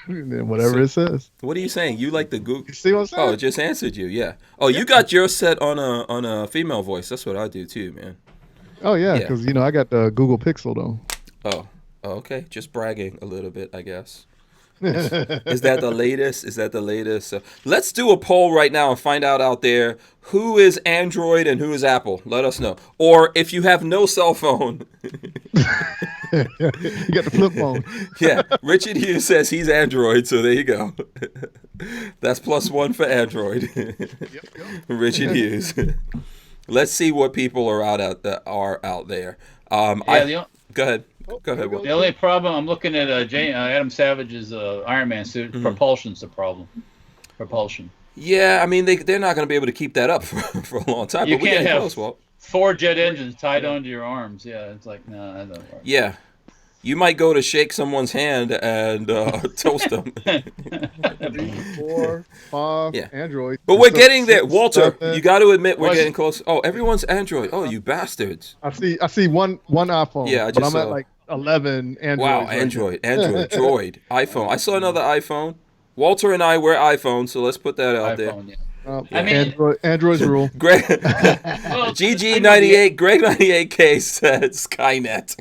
And then whatever it says. What are you saying? You like the Google? You see what I'm saying? Oh, it just answered you. Yeah. Oh, you got yours set on a female voice. That's what I do too, man. Oh yeah, because I got the Google Pixel though. Oh, okay. Just bragging a little bit, I guess. Is that the latest? Let's do a poll right now and find out there who is Android and who is Apple. Let us know. Or if you have no cell phone. You got the flip phone. Yeah, Richard Hughes says he's Android, so there you go. That's +1 for Android. Yep. Richard Hughes. Let's see what people are out there. Go ahead. Go ahead. The only problem, I'm looking at Adam Savage's Iron Man suit. Propulsion's the problem. Propulsion. Yeah, I mean they're not going to be able to keep that up for a long time. You can't have 4 jet engines tied onto your arms. Yeah, it's like no, that doesn't work. Yeah, you might go to shake someone's hand and toast them. 3, 4, 5 Android. But we're getting there, Walter. You got to admit we're getting close. Oh, everyone's Android. Oh, you bastards. I see one iPhone. Yeah, I just saw. I'm at like 11 Android. Wow, Android, Droid, iPhone. I saw another iPhone. Walter and I wear iPhones, so let's put that out there. Yeah. I mean, Android's rule. Greg, GG98, Greg98K said Skynet.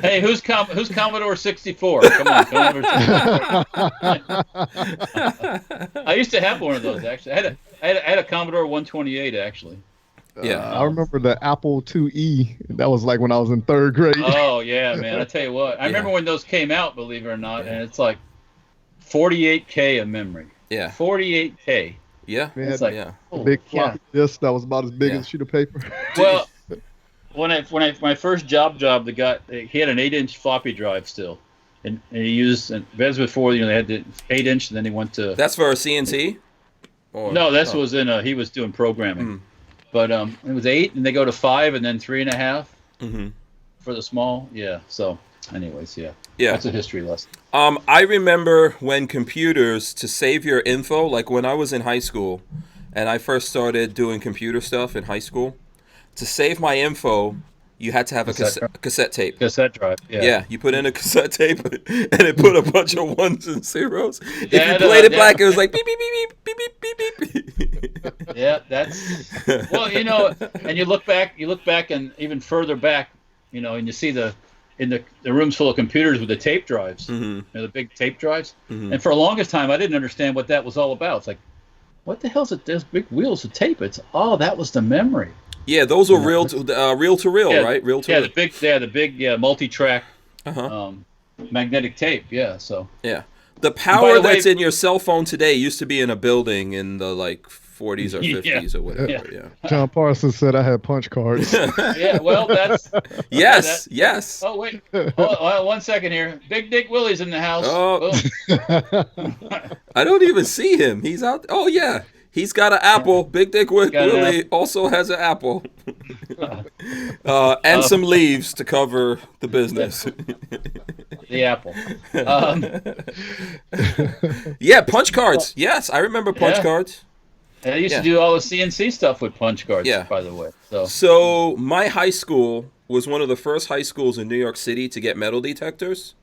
Hey, who's Commodore 64? Come on, Commodore 64. I used to have one of those actually. I had a Commodore 128 actually. Yeah, I remember the Apple IIe. That was like when I was in 3rd grade. Oh yeah, man! I tell you what, I remember when those came out. Believe it or not, and it's like 48K of memory. Yeah, 48K. Yeah, it's like a big floppy disk that was about as big as a sheet of paper. Well, my first job, the guy he had an 8-inch floppy drive still, and he used as before. They had the 8-inch, and then he went to. That's for a CNC. No, this was he was doing programming. But it was 8, and they go to 5, and then 3.5 for the small. Yeah. So, anyways, yeah. That's a history lesson. I remember when computers, to save your info, like when I was in high school, and I first started doing computer stuff in high school, to save my info, you had to have a cassette tape. Cassette drive. Yeah. Yeah, you put in a cassette tape, and it put a bunch of ones and zeros. If you played it back, it was like beep beep beep beep beep beep beep beep. Yeah, that's well, and you look back, and even further back, and you see the rooms full of computers with the tape drives, the big tape drives. And for the longest time, I didn't understand what that was all about. It's like, what the hell's it? There's big wheels of tape. That was the memory. Yeah, those were reel to reel, right? Reel to reel. The big multi-track magnetic tape. Yeah, so. Yeah, the power that's in your cell phone today used to be in a building in the 40s or 50s or whatever. Yeah. John Parsons said I had punch cards. Yeah, well, that's. Yes. Oh wait, one second here. Big Dick Willie's in the house. Oh. I don't even see him. He's out. Oh yeah. He's got an apple. Big Dick Willie also has an apple. And some leaves to cover the business. The apple. Yeah, punch cards. Yes, I remember punch cards. And I used to do all the CNC stuff with punch cards, by the way. So my high school was one of the first high schools in New York City to get metal detectors.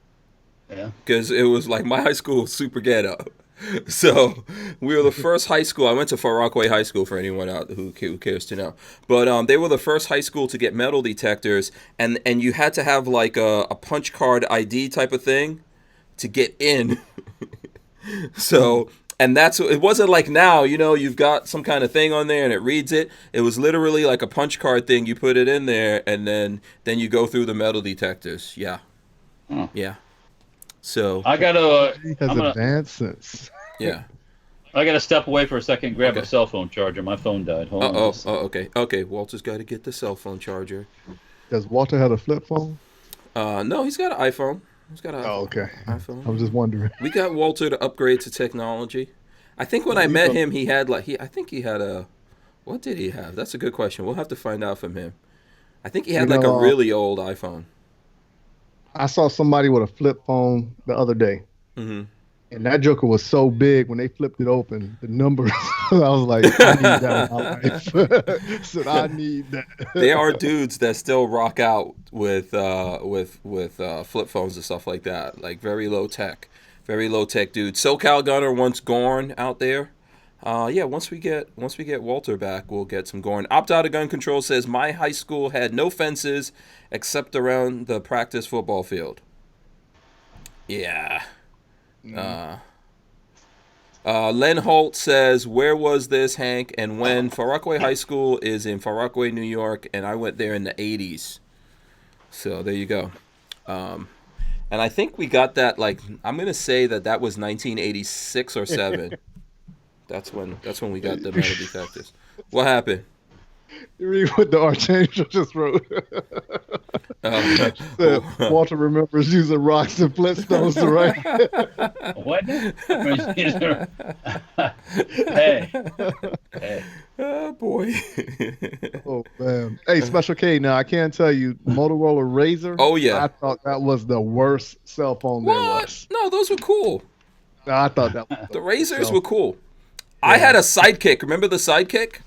Yeah. Because it was like my high school was super ghetto. So we were the first high school. I went to Far Rockaway High School for anyone out who cares to know. But they were the first high school to get metal detectors, and you had to have like a punch card ID type of thing to get in. So, and it wasn't like now, you've got some kind of thing on there and it reads it. It was literally like a punch card thing. You put it in there, and then you go through the metal detectors. Yeah. Oh. Yeah. So I gotta. He has advances. Yeah. I gotta step away for a second. Grab a cell phone charger. My phone died. Hold on. Okay. Okay. Walter's got to get the cell phone charger. Does Walter have a flip phone? No, he's got an iPhone. He's got an iPhone. I was just wondering. We got Walter to upgrade to technology. I think when I met him, he had what did he have? That's a good question. We'll have to find out from him. I think he had a really old iPhone. I saw somebody with a flip phone the other day, and that joker was so big when they flipped it open, the numbers. I was like, I need that in my life. So I need that. There are dudes that still rock out with flip phones and stuff like that, like very low tech dudes. SoCal Gunner wants Gorn out there. Once we get Walter back, we'll get some Gorn. Opt Out of Gun Control says my high school had no fences except around the practice football field. Yeah. Len Holt says, where was this, Hank, and when? Far Rockaway High School is in Far Rockaway, New York, and I went there in the 80s. So there you go. And I think we got that, I'm going to say that was 1986 or 7. That's when we got the metal detectors. What happened? You read what the Archangel just wrote. Walter remembers using rocks and Flintstones to write. What? Hey. Oh, boy. Oh, man. Hey, Special K, now I can't tell you, Motorola Razr. Oh, yeah. I thought that was the worst cell phone there was. No, those were cool. No, I thought that was the Razrs were cool. Yeah. I had a Sidekick. Remember the Sidekick?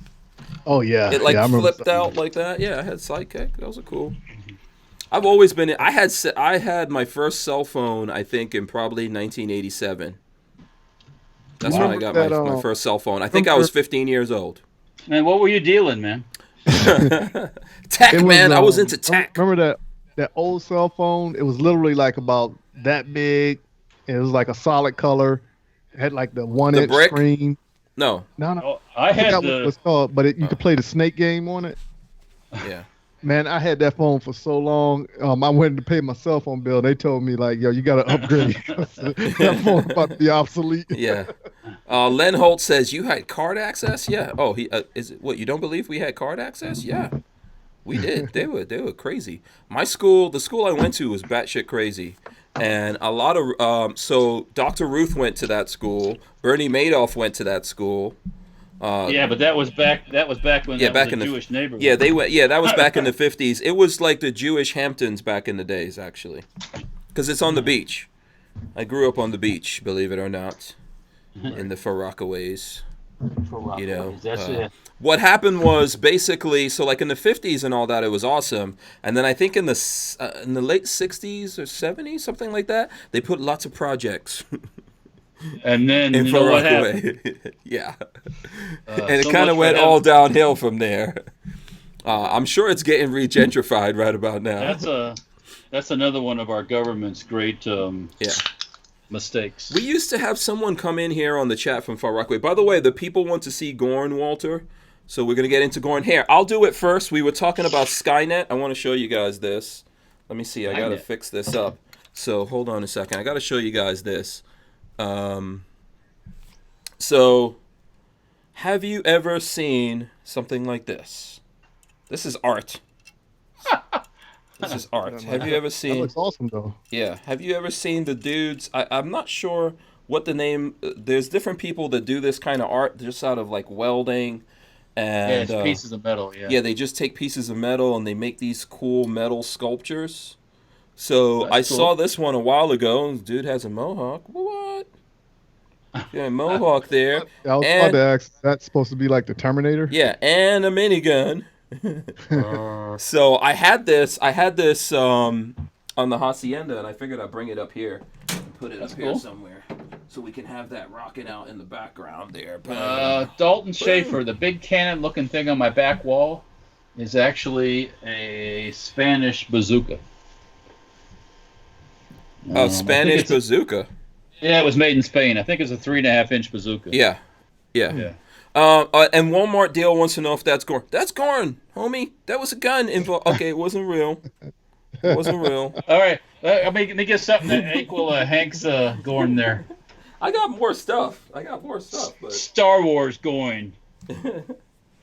Oh, yeah. It flipped out like that. Yeah, I had Sidekick. Those are cool. I've always been. I had my first cell phone, I think, in probably 1987. That's when I got my first cell phone. I think I was 15 years old. Man, what were you dealing, man? Tech, man. I was into tech. Remember that old cell phone? It was literally like about that big. It was like a solid color. It had like the 1-inch screen. No. Oh, I had what it was called, but you could play the snake game on it. Yeah. Man, I had that phone for so long. I went to pay my cell phone bill. They told me, yo, you got to upgrade. That phone about to be obsolete. Yeah. Len Holt says, you had card access? Yeah. Oh, is it what? You don't believe we had card access? Yeah. We did. They were crazy. The school I went to was batshit crazy. And a lot of, so Dr. Ruth went to that school. Bernie Madoff went to that school. But that was back when that was a Jewish neighborhood. Yeah, they went. Yeah, that was back in the 50s. It was like the Jewish Hamptons back in the days, actually, because it's on the beach. I grew up on the beach, believe it or not, in the Far Rockaways. You know, That's it. what happened was basically, so like in the 50s and all that, it was awesome. And then I think in the late 60s or 70s, something like that, they put lots of projects. And then in you know Far what Rockaway. happened? Yeah. And it So kind much of for went them. all downhill from there. I'm sure it's getting regentrified right about now. That's another one of our government's great Yeah. mistakes. We used to have someone come in here on the chat from Far Rockaway. By the way, the people want to see Gorn, Walter. So we're going to get into Gorn. Here, I'll do it first. We were talking about Skynet. I want to show you guys this. Let me see. I got to fix this up. So hold on a second. I got to show you guys this. So have you ever seen something like this? This is art. This is art. Have you ever seen... That looks awesome, though. Yeah. Have you ever seen the dudes... I'm not sure what the name... There's different people that do this kind of art just out of, like, welding. And, it's pieces of metal, yeah. Yeah, they just take pieces of metal and they make these cool metal sculptures. So I saw this one a while ago. And the dude has a mohawk. What? Yeah, a mohawk there. I was about to ask, that's supposed to be like the Terminator? Yeah, and a minigun. So I had this on the Hacienda, and I figured I'd bring it up here and put it up here somewhere so we can have that rocking out in the background there. Dalton Schaefer, the big cannon looking thing on my back wall is actually a Spanish bazooka. Spanish bazooka. Yeah, it was made in Spain. I think it's a 3.5-inch bazooka. Yeah. And Walmart Deal wants to know if that's Gorn. That's Gorn, homie. That was a gun involved. Okay, it wasn't real. It wasn't real. All right. Let me get something to equal Hank's Gorn there. I got more stuff. But... Star Wars Gorn.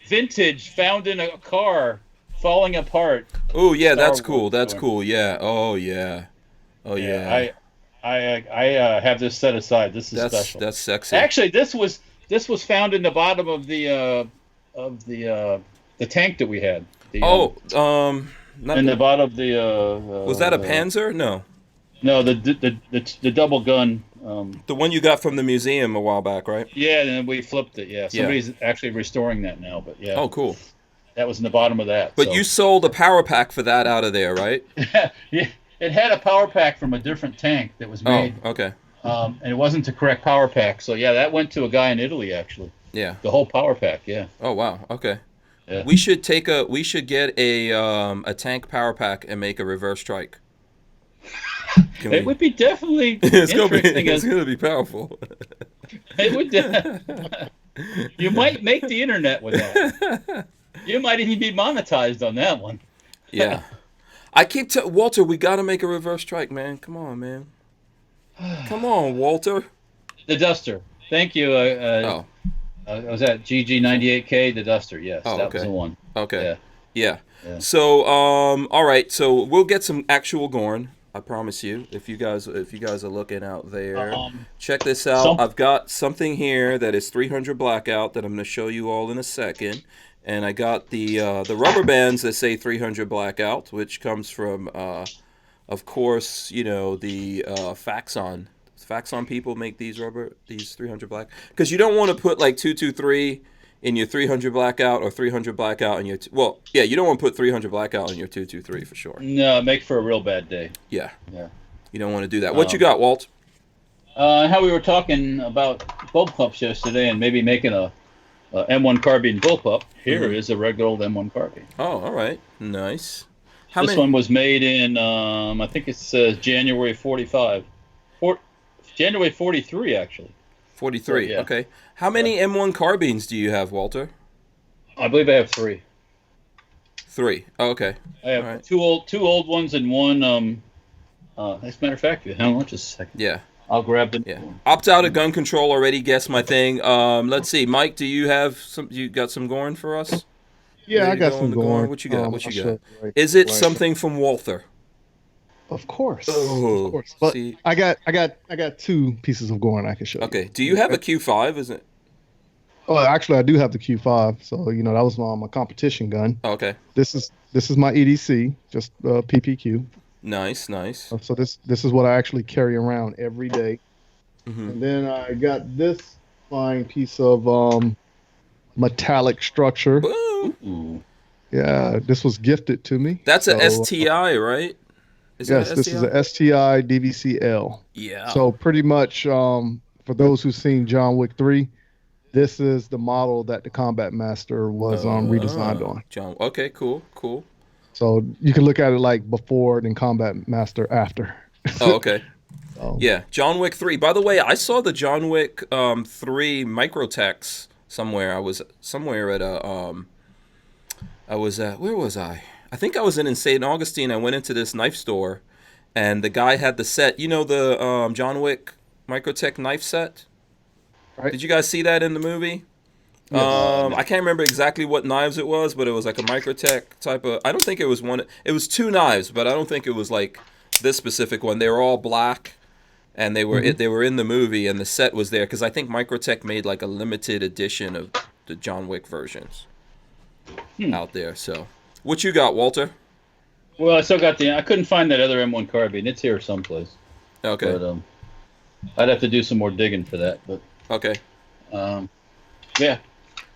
Vintage, found in a car, falling apart. Oh, yeah, that's cool. That's cool. Yeah. Oh, yeah. I have this set aside. This is special. That's sexy. Actually, this was found in the bottom of the tank that we had. In the bottom of the. Was that a Panzer? No. No, the double gun. The one you got from the museum a while back, right? Yeah, and then we flipped it. Yeah, somebody's actually restoring that now. But yeah. Oh, cool. That was in the bottom of that. But you sold a power pack for that out of there, right? Yeah. It had a power pack from a different tank that was made. Oh, okay. And it wasn't the correct power pack. So, yeah, that went to a guy in Italy, actually. Yeah. The whole power pack, yeah. Oh, wow. Okay. Yeah. We should get a tank power pack and make a reverse strike. It would be definitely interesting. It's going to be powerful. It would. You might make the internet with that. You might even be monetized on that one. Yeah. I keep Walter, we got to make a reverse strike, man. Come on, man. Come on, Walter. The Duster. Thank you. Was that GG98K? The Duster. Yes, that was the one. Okay. Yeah. So, all right. So we'll get some actual Gorn. I promise you. If you guys are looking out there, check this out. I've got something here that is 300 blackout that I'm going to show you all in a second. And I got the rubber bands that say 300 blackout, which comes from, of course, the Faxon. Faxon people make these 300 black. Because you don't want to put like 223 in your 300 blackout or 300 blackout in your... you don't want to put 300 blackout in your 223 for sure. No, make for a real bad day. Yeah. You don't want to do that. What you got, Walt? How we were talking about bullpups yesterday and maybe making a M1 carbine bullpup. Here is a regular old M1 carbine. Oh, all right. Nice. This one was made in, I think it says January 45. January 43, actually. 43, okay. How many M1 carbines do you have, Walter? I believe I have 3. 3. Oh, okay. I have two old ones and one, as a matter of fact, hang on just a second. Yeah. I'll grab them. Yeah. Opt out of gun control already. Guess my thing. Let's see, Mike. Do you have some? You got some Gorn for us? Yeah, I got some Gorn. What you got? What you got? Is it something from Walther? Of course. Oh, of course. But see, I got 2 pieces of Gorn I can show you. Okay. Do you have a Q5? Is it? Oh, actually, I do have the Q5. So that was my competition gun. Oh, okay. This is my EDC, just PPQ. Nice. So this is what I actually carry around every day. Mm-hmm. And then I got this fine piece of metallic structure. Boom. Ooh. Yeah, this was gifted to me. That's a STI, right? Yes, this is a STI DVCL. Yeah. So pretty much, for those who've seen John Wick 3, this is the model that the Combat Master was redesigned on. Okay, cool. So you can look at it like before, then Combat Master after. Oh, okay. So, Yeah, John Wick 3. By the way, I saw the John Wick 3 Microtechs somewhere. I was somewhere at a where was I? I think I was in St. Augustine. I went into this knife store, and the guy had the set. You know the John Wick Microtech knife set? Right. Did you guys see that in the movie? Yes. I can't remember exactly what knives it was, but it was like a Microtech type of. I don't think it was one. It was two knives, but I don't think it was like this specific one. They were all black, and they were they were in the movie, and the set was there because I think Microtech made like a limited edition of the John Wick versions out there. So, what you got, Walter? Well, I still got I couldn't find that other M1 carbine. It's here someplace. Okay. But I'd have to do some more digging for that. But okay. Yeah.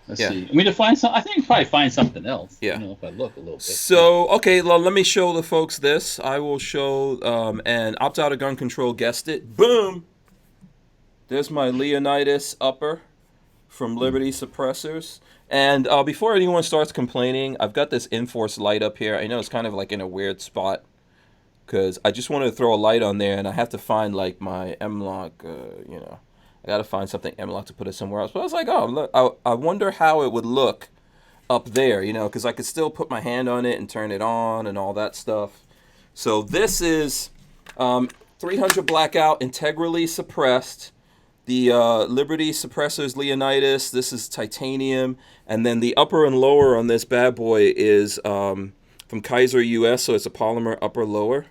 Let's see. I mean, to find I think probably find something else. Yeah. You know, if I look a little bit. So, okay, well, let me show the folks this. I will show, and Opt Out of Gun Control guessed it. Boom! There's my Leonidas upper from Liberty Suppressors. And before anyone starts complaining, I've got this Enforce light up here. I know it's kind of like in a weird spot because I just wanted to throw a light on there, and I have to find, like, my M-Lock, you know. I got to find something M-Lock to put it somewhere else. But I was like, oh, look, I wonder how it would look up there, you know, because I could still put my hand on it and turn it on and all that stuff. So this is 300 blackout, integrally suppressed. The Liberty Suppressors Leonidas, this is titanium. And then the upper and lower on this bad boy is from Kaiser US, so it's a polymer upper lower.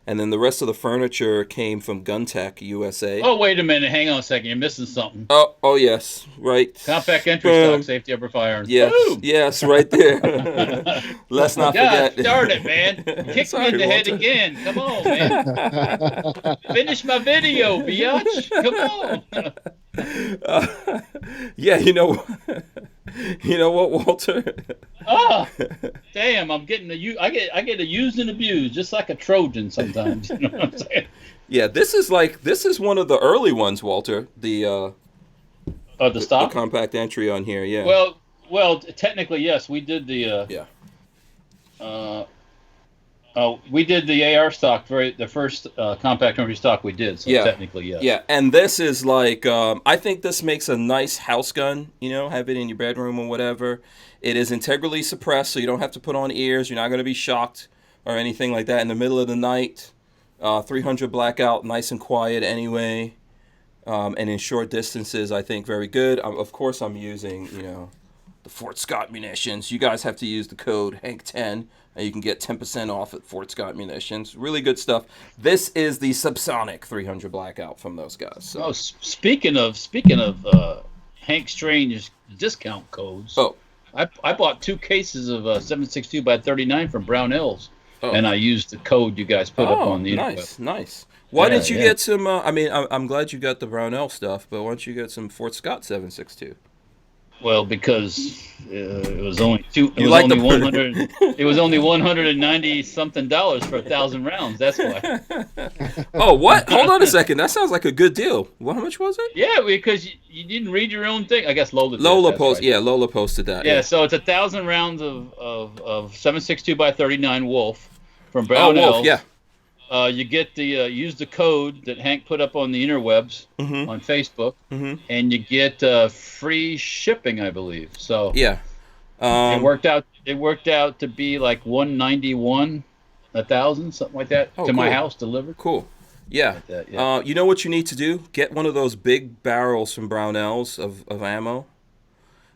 And then the rest of the furniture came from Guntech USA. Oh, wait a minute. Hang on a second. You're missing something. Oh yes, right. Compact entry stock, safety upper firearms. Yes, Boom! yes, right there. Let's not forget. Darn it, man. Kick me in the head again. Come on, man. Finish my video, biatch. Come on. Yeah, you know what, Walter? Oh, damn! I'm getting I get used and abused just like a Trojan sometimes. You know what I'm saying? Yeah, this is one of the early ones, Walter. The stock? The compact entry on here. Yeah. Well, technically yes, we did the we did the AR stock, the first compact entry stock we did. So technically yes. Yeah, and this is like I think this makes a nice house gun. You know, have it in your bedroom or whatever. It is integrally suppressed, so you don't have to put on ears. You're not going to be shocked or anything like that in the middle of the night. 300 blackout, nice and quiet anyway. And in short distances, I think very good. Of course, I'm using, you know, the Fort Scott munitions. You guys have to use the code HANK10, and you can get 10% off at Fort Scott Munitions. Really good stuff. This is the Subsonic 300 blackout from those guys. So. Oh, speaking of Hank Strange discount codes. Oh. I bought 2 cases of 7.62 by 39 from Barnauls, and I used the code you guys put up on the internet. Nice. Why didn't you get some? I mean, I'm glad you got the Brownell stuff, but why don't you get some Fort Scott 7.62? Well, because it was only only 100. It was only $190 something for 1,000 rounds. That's why. Oh, what? Hold on a second. That sounds like a good deal. Well, how much was it? Yeah, because you didn't read your own thing. I guess Lola. Posted. Yeah, Lola posted that. Yeah, so it's 1,000 rounds of 7.62 by 39 Wolf from Brownells. Oh, Wolf. Yeah. You get the use the code that Hank put up on the interwebs on Facebook, and you get free shipping, I believe. So yeah, it worked out. It worked out to be like $191, 1,000, something like that, to my house delivered. Cool. Yeah. Like that, yeah. You know what you need to do? Get one of those big barrels from Brownells of ammo.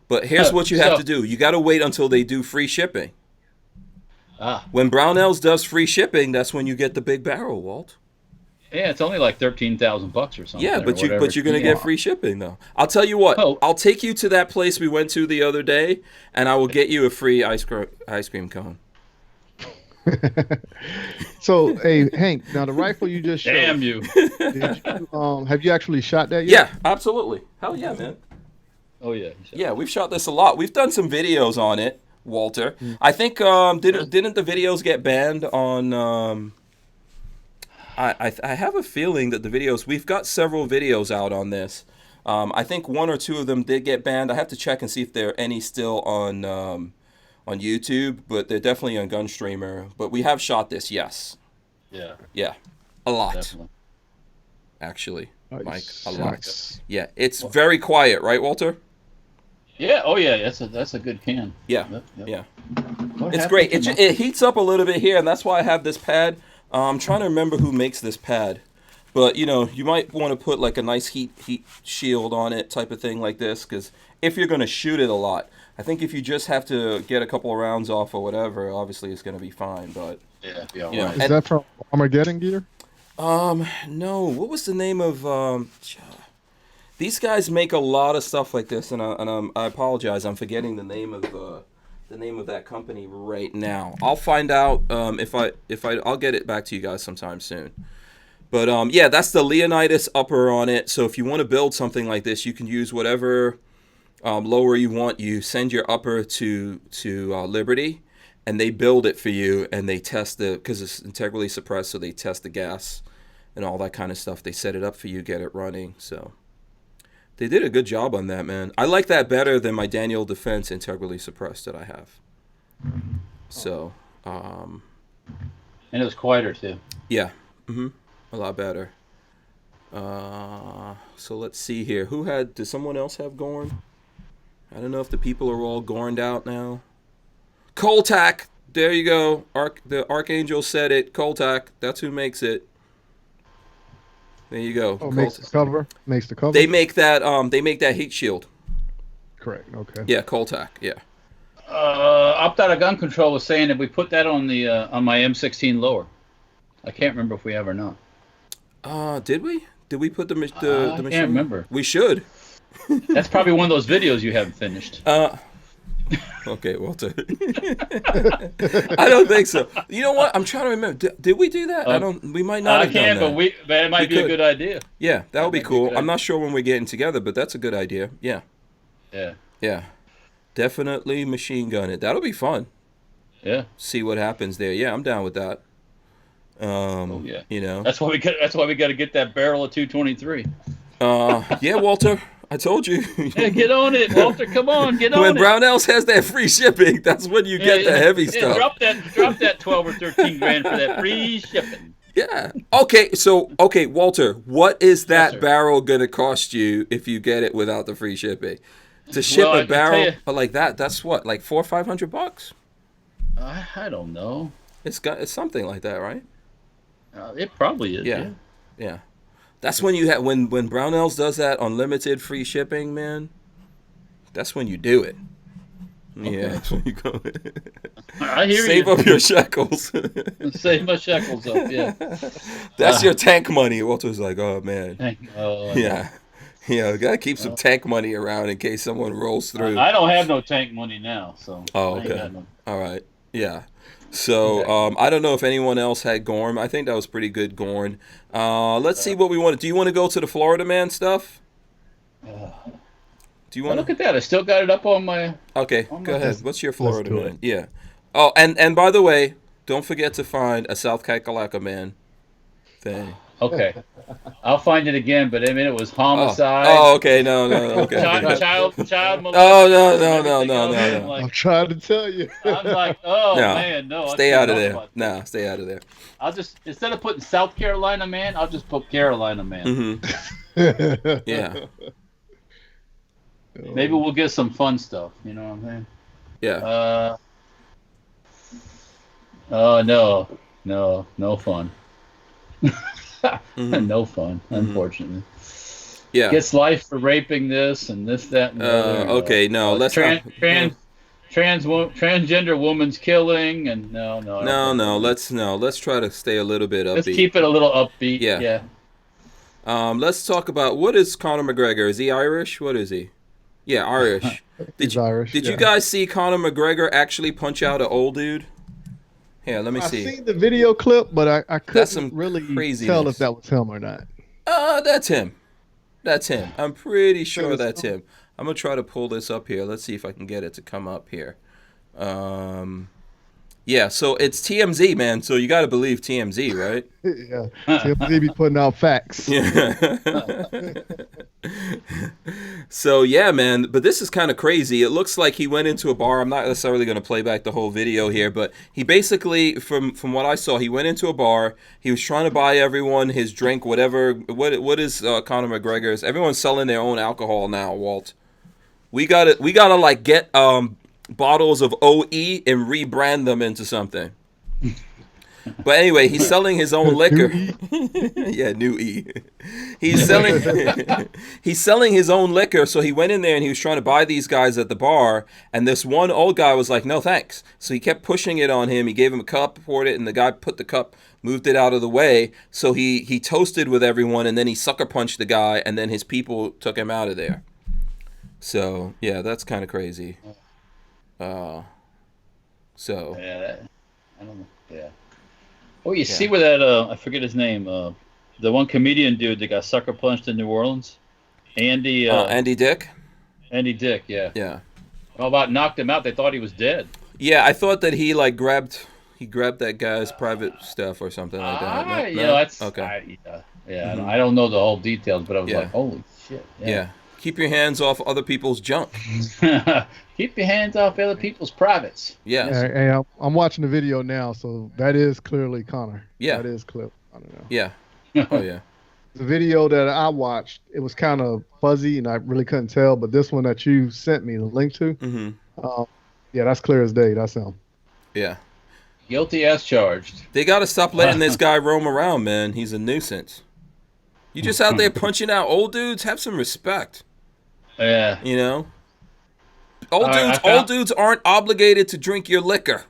But here's what you have to do. You got to wait until they do free shipping. When Brownells does free shipping, that's when you get the big barrel, Walt. Yeah, it's only like $13,000 or something. Yeah, but you're gonna get free shipping though. I'll tell you what. I'll take you to that place we went to the other day, and I will get you a free ice cream cone. So, hey Hank, now the rifle you just showed. Damn you! Did you have you actually shot that yet? Yeah, absolutely. Hell yeah, man. Oh yeah. Yeah, we've shot this a lot. We've done some videos on it, Walter. I think didn't the videos get banned on? I have a feeling that the videos, we've got several videos out on this. I think one or two of them did get banned. I have to check and see if there are any still on YouTube, but they're definitely on Gunstreamer. But we have shot this, yes. Yeah. Yeah, a lot. Definitely. Actually, Nice. Mike, a lot. Nice. Yeah, it's very quiet, right, Walter? Yeah. Oh yeah. That's a good can. Yeah, Yep. yeah. What It's happened great. to my- It heats up a little bit here, and that's why I have this pad. I'm trying to remember who makes this pad. But, you know, you might want to put like a nice heat shield on it type of thing like this, because if you're going to shoot it a lot, I think if you just have to get a couple of rounds off or whatever, obviously it's going to be fine. But Yeah. you know, Right. Is that from Armageddon gear? no, what was the name of these guys make a lot of stuff like this, and I apologize, I'm forgetting the name of that company right now. I'll find out I'll get it back to you guys sometime soon. But yeah, that's the Leonidas upper on it. So if you want to build something like this, you can use whatever lower you want. You send your upper to Liberty, and they build it for you, and they test because it's integrally suppressed, so they test the gas and all that kind of stuff. They set it up for you, get it running. So they did a good job on that, man. I like that better than my Daniel Defense integrally suppressed that I have. So And it was quieter too. yeah. A lot better. So let's see here. Did someone else have Gorn? I don't know if the people are all gorned out now. Coltac! There you go. The Archangel said it. Coltac. That's who makes it. There you go. Oh, makes the cover. Makes the cover. They make that heat shield. Correct. Okay. Yeah, Coltac. Yeah. Opt Out of Gun Control was saying that we put that on the on my M16 lower. I can't remember if we have or not. Did we? Did we put the I machine? can't remember. We should. That's probably one of those videos you haven't finished. Okay, Walter. I don't think so. You know what? I'm trying to remember. Did we do that? We might not have done that. But it might be a good idea. Yeah, that would be cool. good I'm not sure when we're getting together, but that's a good idea. Yeah. Yeah. Yeah. Definitely machine gun it. That'll be fun. Yeah. See what happens there. Yeah, I'm down with that. Yeah. You know. That's why we got to get that barrel of 223. Yeah, Walter. I told you. Yeah, get on it, Walter. Come on, get on When it. Brownells has that free shipping, that's when you get the heavy stuff. Drop that 12 or 13 grand for that free shipping. Yeah. Okay, Walter, what is that sir. barrel gonna cost you if you get it without the free shipping? To ship Well, I a can tell barrel you- like that's what, like $400 or $500? I don't know. It's something like that, right? It probably is. Yeah. Yeah. That's when you have when Brownells does that unlimited free shipping, man. That's when you do it. Yeah, that's when you go. I hear Save you. up your shekels. Save my shekels up. Yeah. That's your tank money. Walter's like, oh man. Oh, Yeah. Yeah, we gotta keep some tank money around in case someone rolls through. I don't have no tank money now, so. Oh, I ain't okay. got no- All right. Yeah. So I don't know if anyone else had Gorn. I think that was pretty good Gorn. Let's see what we want. Do you want to go to the Florida Man stuff? Do you Well, want look at that. I still got it up on my. Okay, Oh, go my- ahead. What's your Florida do Man? it. Yeah. Oh, and by the way, don't forget to find a South Kakalaka Man thing. Okay. I'll find it again, but I mean, it was homicide. Oh, okay. No, okay. Child molestation. Oh, no. I'm I'm like, trying to tell you. I'm like, oh No. man, no. I Stay can't out of know there. about that. No, stay out of there. I'll just, instead of putting South Carolina man, I'll just put Carolina man. Mm-hmm. Yeah. Maybe we'll get some fun stuff. You know what I'm saying? Yeah. Oh no fun. Mhm. No fun, unfortunately. Yeah. Gets life for raping this and this, that, and the other. Okay, no, let's not. Transgender woman's killing, and no. Let's try to stay a little bit upbeat. Let's keep it a little upbeat. Yeah. Yeah. Let's talk about, what is Conor McGregor? Is he Irish? What is he? Yeah, Irish. He's Irish. Did yeah. you guys see Conor McGregor actually punch out an old dude? Here, let me I've see. seen the video clip, but I That's some couldn't really craziness. tell if that was him or not. That's him. That's him. I'm pretty sure it's that's him. I'm gonna try to pull this up here. Let's see if I can get it to come up here. Yeah, so it's TMZ, man. So you got to believe TMZ, right? Yeah, TMZ be putting out facts. Yeah. So yeah, man. But this is kind of crazy. It looks like he went into a bar. I'm not necessarily going to play back the whole video here, but he basically, from what I saw, he went into a bar. He was trying to buy everyone his drink, whatever. What is Conor McGregor's? Everyone's selling their own alcohol now, Walt. We gotta like get bottles of OE and rebrand them into something. But anyway, he's selling his own liquor. Yeah, new E. He's selling his own liquor. So he went in there and he was trying to buy these guys at the bar, and this one old guy was like, "No, thanks." So he kept pushing it on him. He gave him a cup, poured it, and the guy put the cup, moved it out of the way. So he toasted with everyone, and then he sucker punched the guy, and then his people took him out of there. So yeah, that's kind of crazy. Yeah, I don't know. Yeah. Oh, you see where that I forget his name. The one comedian dude that got sucker punched in New Orleans, Andy Dick. Andy Dick, yeah. Yeah. Well, about knocked him out. They thought he was dead. Yeah, I thought that he like grabbed that guy's private stuff or something like that. No? You know, that's okay. I don't know the whole details, but I was like, holy shit. Yeah. Keep your hands off other people's junk. Keep your hands off other people's privates. Yes. Hey, I'm watching the video now, so that is clearly Conor. Yeah. That is clear. I don't know. Yeah. Oh, yeah. The video that I watched, it was kind of fuzzy, and I really couldn't tell, but this one that you sent me the link to, yeah, that's clear as day. That's him. Yeah. Guilty as charged. They got to stop letting this guy roam around, man. He's a nuisance. You just out there punching out old dudes? Have some respect. Yeah. You know? Old dudes aren't obligated to drink your liquor.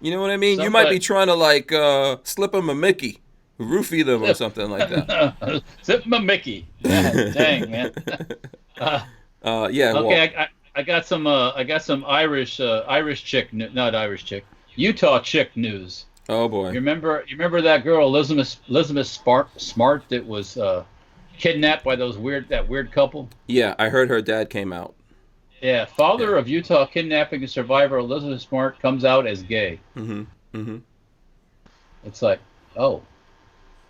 You know what I mean? You might be trying to like slip them a Mickey, roofie them or something like that. Slip them a Mickey. Yeah, dang, man. Yeah. Okay, well, I got some Irish chick, not Irish chick, Utah chick news. Oh boy. You remember that girl Elizabeth Smart that was kidnapped by that weird couple? Yeah, I heard her dad came out. Yeah, father of Utah kidnapping survivor Elizabeth Smart comes out as gay. It's like, oh,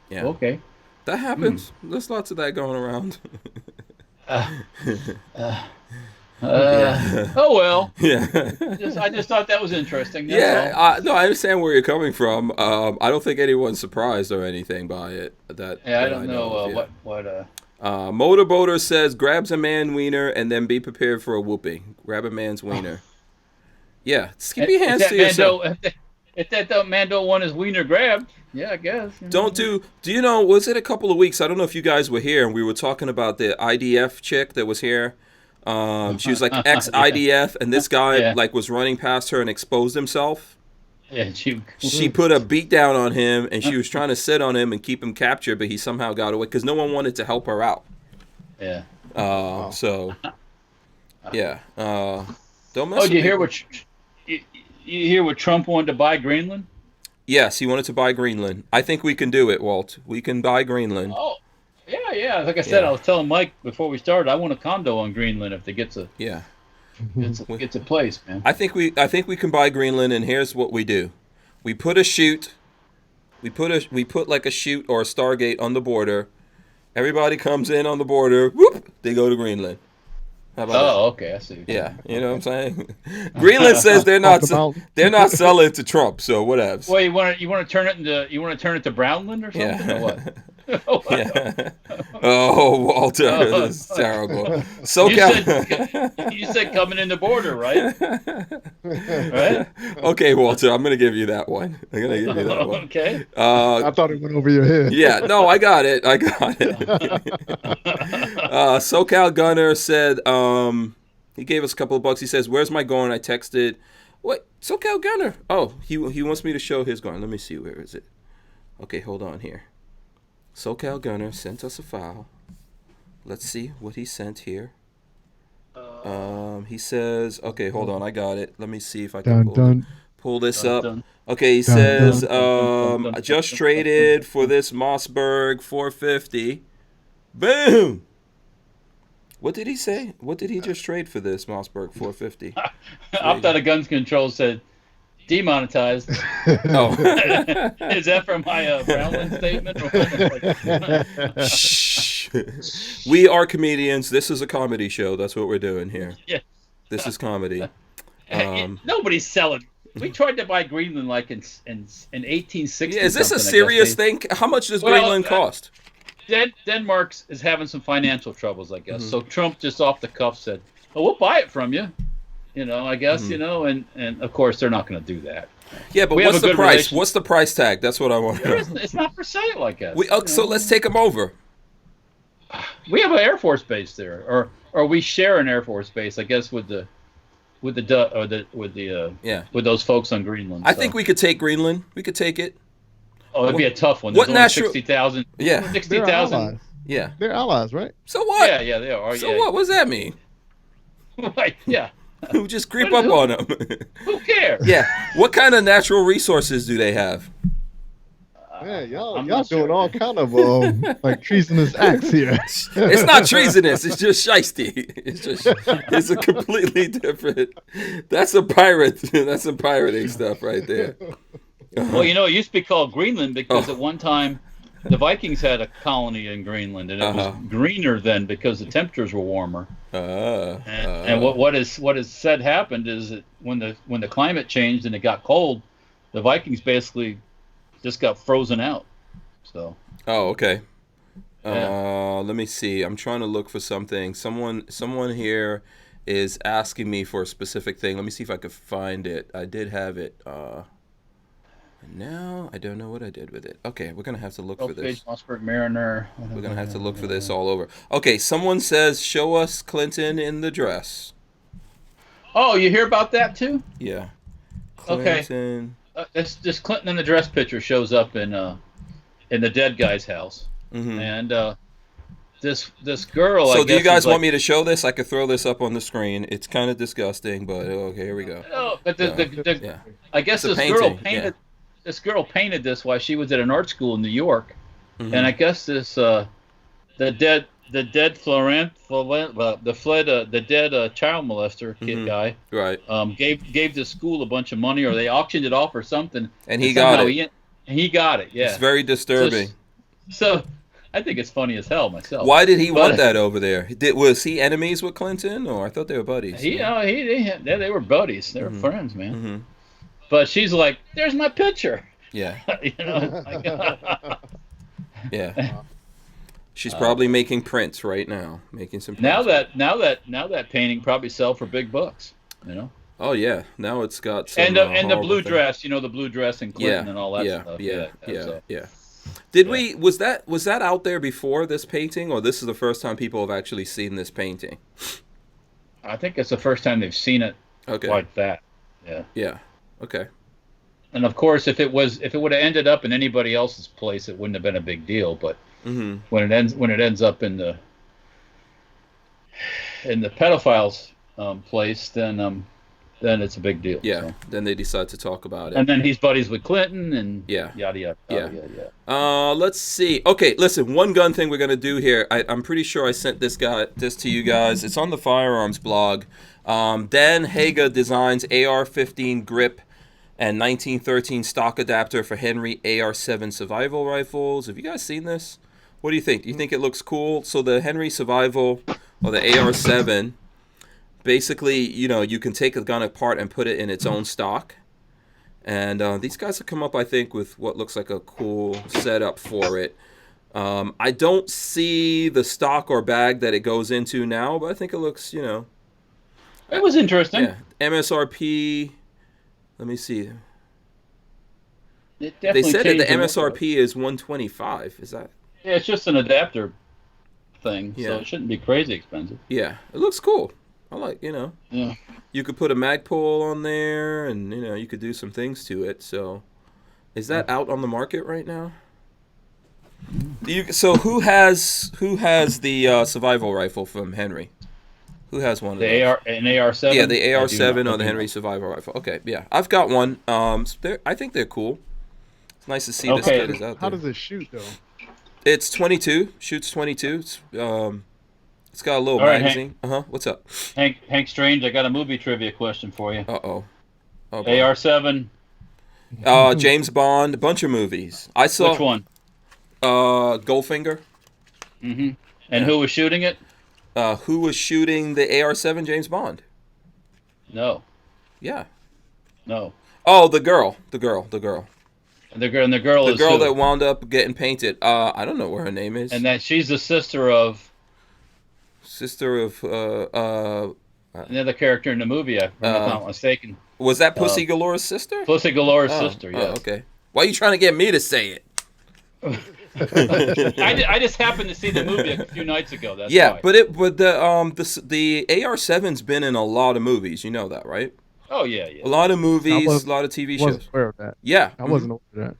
yeah, okay, that happens. There's lots of that going around. Oh well. Yeah. I just thought that was interesting. Yeah, no, I understand where you're coming from. I don't think anyone's surprised or anything by it. I don't know what. Motorboater says grabs a man wiener and then be prepared for a whooping. Grab a man's wiener. Yeah, keep your hands to yourself. If that man don't want his wiener grabbed, yeah, I guess. Do you know, was it a couple of weeks? I don't know if you guys were here and we were talking about the IDF chick that was here. She was like ex-IDF, and this guy like was running past her and exposed himself. Yeah, she put a beat down on him, and she was trying to sit on him and keep him captured, but he somehow got away because no one wanted to help her out. Yeah. So, yeah. Don't mess. Oh, did you hear you hear what Trump wanted to buy Greenland? Yes, he wanted to buy Greenland. I think we can do it, Walt. We can buy Greenland. Oh. Yeah. Like I said, I was telling Mike before we started, I want a condo on Greenland if it gets a place, man. I think we can buy Greenland, and here's what we do: we put a chute, we put like a chute or a Stargate on the border. Everybody comes in on the border. Whoop! They go to Greenland. How about that? Okay, I see. Yeah, you know what I'm saying. Greenland says they're not selling to Trump, so whatever. Well, you want to turn it to Brownland or something, or what? Yeah. Oh, Walter, this is terrible. You said coming in the border, right? Right? Okay, Walter, I'm gonna give you that one. Okay. I thought it went over your head. Yeah, no, I got it. SoCal Gunner said he gave us a couple of bucks. He says, "Where's my gun?" I texted, "What? SoCal Gunner? Oh, he wants me to show his gun. Let me see, where is it? Okay, hold on here. SoCal Gunner sent us a file. Let's see what he sent here. He says, okay, hold on, I got it. Let me see if I can pull this up. Okay, he says, I just traded for this Mossberg 450. Boom! What did he say? What did he just trade for this Mossberg 450? Opt out of Guns Control said demonetized. Oh. Is that from my Brownland statement? Shh. We are comedians. This is a comedy show. That's what we're doing here. Yeah. This is comedy. Nobody's selling. We tried to buy Greenland like in 1860. Yeah, is this a serious thing? How much does Greenland cost? Denmark is having some financial troubles, I guess. So Trump just off the cuff said, "Oh, we'll buy it from you." I guess, and of course they're not going to do that. Yeah, but what's the price? What's the price tag? That's what I want to know. It's not for sale, I guess. So let's take them over. We have an Air Force base there, or we share an Air Force base, I guess, with those folks on Greenland. I think we could take Greenland. We could take it. Oh, it'd be a tough one. What national? 60,000. Yeah, 60,000. Yeah, they're allies, right? So what? Yeah, they are. So what? What does that mean? Right. Yeah. Who just creep up on them? Who cares? Yeah. What kind of natural resources do they have? Yeah, y'all doing all kind of like treasonous acts here. It's not treasonous. It's just shiesty. It's a completely different. That's a pirate. That's some pirating stuff right there. Well, it used to be called Greenland because at one time the Vikings had a colony in Greenland, and it was greener then because the temperatures were warmer. And what is said happened is that when the climate changed and it got cold, the Vikings basically just got frozen out. So. Oh, okay. Yeah. Let me see. I'm trying to look for something. Someone here is asking me for a specific thing. Let me see if I could find it. I did have it. Now I don't know what I did with it. Okay, we're gonna have to look for this. Mossberg Mariner. We're gonna have to look for this all over. Okay, someone says, "Show us Clinton in the dress." Oh, you hear about that too? Yeah. Clinton. Okay. This Clinton in the dress picture shows up in the dead guy's house, and this girl. So do you guys want me to show this? I could throw this up on the screen. It's kind of disgusting, but okay, here we go. No, but I guess this girl painted. This girl painted this while she was at an art school in New York, and I guess this the dead child molester kid guy, right? Gave the school a bunch of money, or they auctioned it off or something, and he got it. He got it. Yeah, it's very disturbing. So I think it's funny as hell myself. Why did he want that over there? Was he enemies with Clinton, or I thought they were buddies? They were buddies. They were friends, man. But she's like, "There's my picture." Yeah. Yeah. She's probably making prints right now, making some prints. Now that painting probably sell for big bucks, Oh yeah, now it's got some, and the blue dress, the blue dress and Clinton and all that stuff. Yeah. Was that out there before this painting, or this is the first time people have actually seen this painting? I think it's the first time they've seen it like that. Yeah. Yeah. Okay. And of course, if it would have ended up in anybody else's place, it wouldn't have been a big deal. But when it ends up in the pedophile's place, then it's a big deal. Yeah. So. Then they decide to talk about it. And then he's buddies with Clinton, and yada yada. Let's see. Okay, listen. One gun thing we're gonna do here. I'm pretty sure I sent this to you guys. It's on the Firearms blog. Dan Haga designs AR-15 grip and 1913 stock adapter for Henry AR-7 survival rifles. Have you guys seen this? What do you think? Do you think it looks cool? So the Henry survival, or the AR-7, basically, you can take a gun apart and put it in its own stock. And these guys have come up, I think, with what looks like a cool setup for it. I don't see the stock or bag that it goes into now, but I think it looks, It was interesting. Yeah. MSRP. Let me see. They said that the MSRP is $125. Is that? Yeah, it's just an adapter thing, so it shouldn't be crazy expensive. Yeah, it looks cool. I like, Yeah. You could put a Magpul on there, and you could do some things to it. So, is that out on the market right now? So who has the survival rifle from Henry? Who has one of those? An AR-7? Yeah, the AR-7 or the Henry survival rifle. Okay, yeah. I've got one. I think they're cool. It's nice to see this kid is out there. How does it shoot, though? It's 22. Shoots 22. It's, It's got a little All right, magazine. What's up? Hank Strange, I got a movie trivia question for you. Uh-oh. AR-7. James Bond, a bunch of movies. I saw. Which one? Goldfinger. Mm-hmm. And who was shooting it? Who was shooting the AR-7 James Bond? No. Yeah. No. Oh, the girl. And the girl The is girl who? that wound up getting painted. I don't know what her name is. And that she's the sister of Another another character in the movie, if I'm not mistaken. Was that Pussy Galore's sister? Pussy Galore's sister, yes. Oh, okay. Why are you trying to get me to say it? I just happened to see the movie a few nights ago. That's yeah, why. but the AR-7's been in a lot of movies. You know that, right? Oh yeah. A lot of movies, a lot of TV shows. I wasn't aware of that. Yeah, I wasn't aware of that.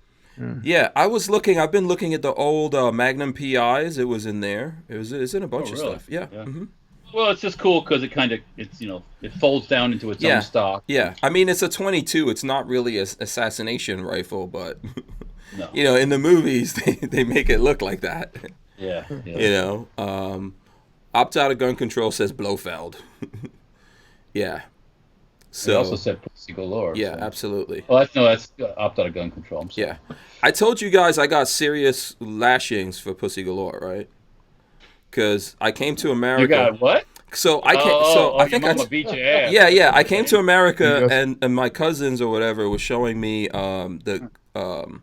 Yeah, I was looking. I've been looking at the old Magnum PIs. It was in there. It's in a bunch of stuff. Yeah. Mm-hmm. Well, it's just cool because it folds down into its own stock. Yeah, I mean it's a 22. It's not really an assassination rifle, but No. in the movies they make it look like that. Yeah. Opt out of gun control says Blofeld. Yeah. So They also said Pussy Galore. yeah, so. absolutely. Well, that's opt out of gun control. I'm sorry. Yeah, I told you guys I got serious lashings for Pussy Galore, right? Because I came to America. You got what? So I came. I think your mama beat your ass. Yeah. I came to America, and my cousins or whatever was showing me whatever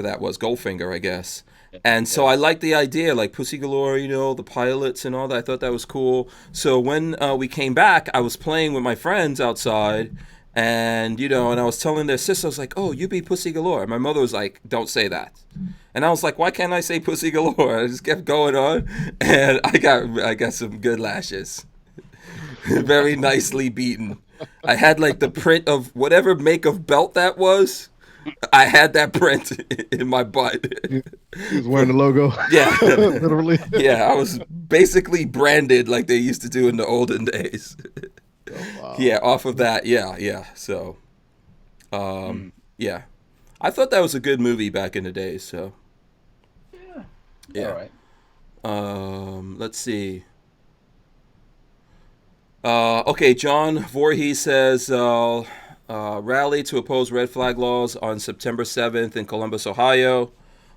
that was, Goldfinger, I guess. And so I liked the idea, like Pussy Galore, the pilots and all that. I thought that was cool. So when we came back, I was playing with my friends outside, and and I was telling their sister, I was like, "Oh, you be Pussy Galore." And my mother was like, "Don't say that." And I was like, "Why can't I say Pussy Galore?" I just kept going on, and I got some good lashes. Very nicely beaten. I had like the print of whatever make of belt that was. I had that print in my butt. He was wearing the logo. Yeah. Literally. Yeah, I was basically branded like they used to do in the olden days. Oh, wow. Yeah, off of that. Yeah. So, yeah. I thought that was a good movie back in the day, so. Yeah. All right. Let's see. Okay, John Voorhees says, rally to oppose red flag laws on September 7th in Columbus, Ohio.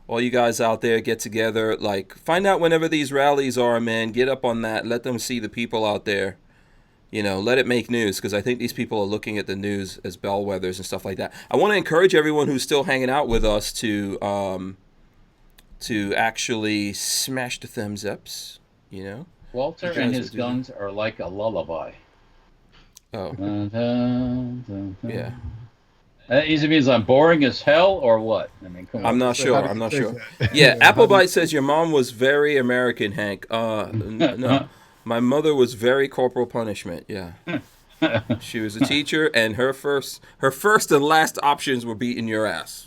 All you guys out there get together, find out whenever these rallies are, man. Get up on that. Let them see the people out there. Let it make news, because I think these people are looking at the news as bellwethers and stuff like that. I want to encourage everyone who's still hanging out with us to actually smash the thumbs ups, Walter and his guns are like a lullaby. Oh. Yeah. That either means I'm boring as hell or what? I mean, come on. I'm not sure. Yeah, Applebite says your mom was very American, Hank. No. My mother was very corporal punishment. Yeah. She was a teacher, and her first and last options were beating your ass.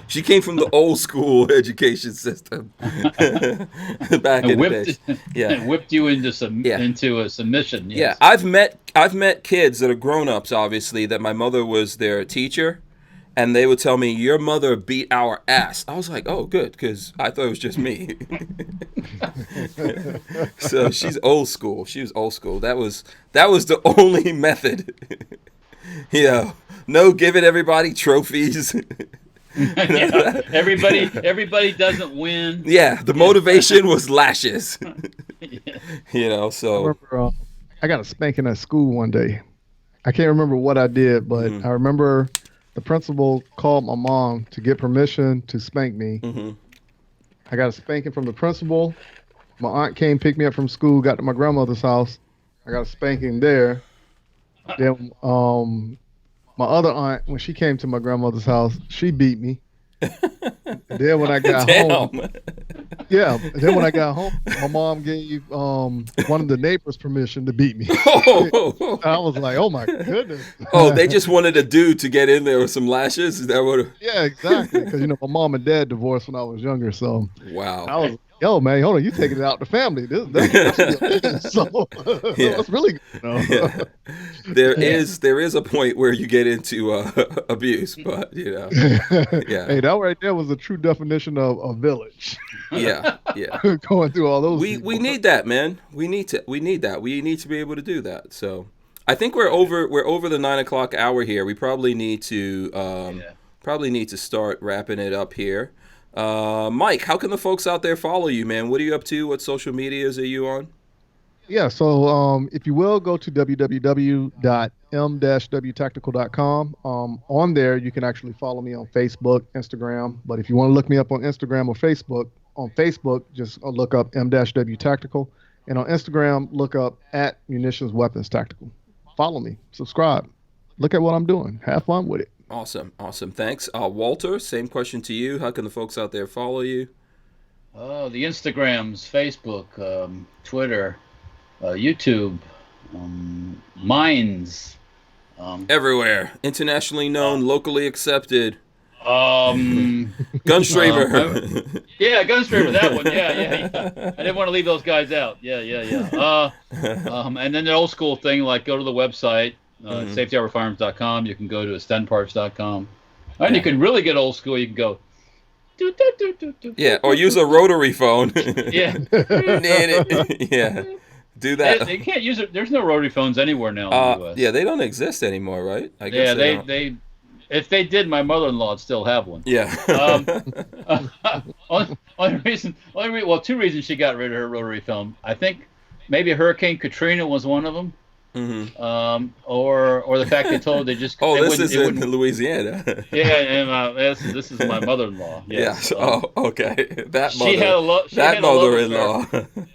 She came from the old school education system back in the days. Yeah, whipped you into a submission. Yes. Yeah, I've met kids that are grown-ups, obviously, that my mother was their teacher, and they would tell me, "Your mother beat our ass." I was like, "Oh, good," because I thought it was just me. So she's old school. She was old school. That was the only method. No giving everybody trophies. Yeah, everybody doesn't win. Yeah, the motivation was lashes. So I remember, I got a spanking at school one day. I can't remember what I did, but I remember the principal called my mom to get permission to spank me. Mm-hmm. I got a spanking from the principal. My aunt came, picked me up from school, got to my grandmother's house. I got a spanking there. Then my other aunt, when she came to my grandmother's house, she beat me. And then when I got home, then when I got home, my mom gave one of the neighbors permission to beat me. I was like, oh my goodness. Oh, they just wanted a dude to get in there with some lashes? Is that what? Yeah, exactly. Because my mom and dad divorced when I was younger, so wow. I was yo, man, hold on, you taking it out the family. So that's really good. Yeah. There is a point where you get into abuse, but yeah. Hey, that right there was a true definition of a village. Yeah. Going through all those. We need that, man. We need that. We need to be able to do that. So I think we're over the 9 o'clock hour here. We probably need to start wrapping it up here. Mike, how can the folks out there follow you, man? What are you up to? What social medias are you on? Yeah, so if you will, go to www.m-wtactical.com. On there, you can actually follow me on Facebook, Instagram. But if you want to look me up on Instagram or Facebook, on Facebook, just look up M-W Tactical. And on Instagram, look up @Munitions Weapons Tactical. Follow me, subscribe, look at what I'm doing, have fun with it. Awesome. Thanks. Walter, same question to you. How can the folks out there follow you? Oh, the Instagrams, Facebook, Twitter, YouTube, Minds. Everywhere. Internationally known, locally accepted. Gunstraber. Yeah, Gunstraber, that one. Yeah. I didn't want to leave those guys out. Yeah. And then the old school thing, like go to the website, safetyharborfarms.com. You can go to estendparts.com. And you can really get old school. You can go. Yeah, or use a rotary phone. Yeah. Yeah. Do that. They can't use it. There's no rotary phones anywhere now in the US. Yeah, they don't exist anymore, right? I guess they if they did, my mother-in-law would still have one. Yeah. Two reasons she got rid of her rotary phone. I think maybe Hurricane Katrina was one of them. Mm-hmm. Or the fact they told her they just. This is in Louisiana. Yeah, and this is my mother-in-law. Yes. Yeah. Okay. That mother-in-law.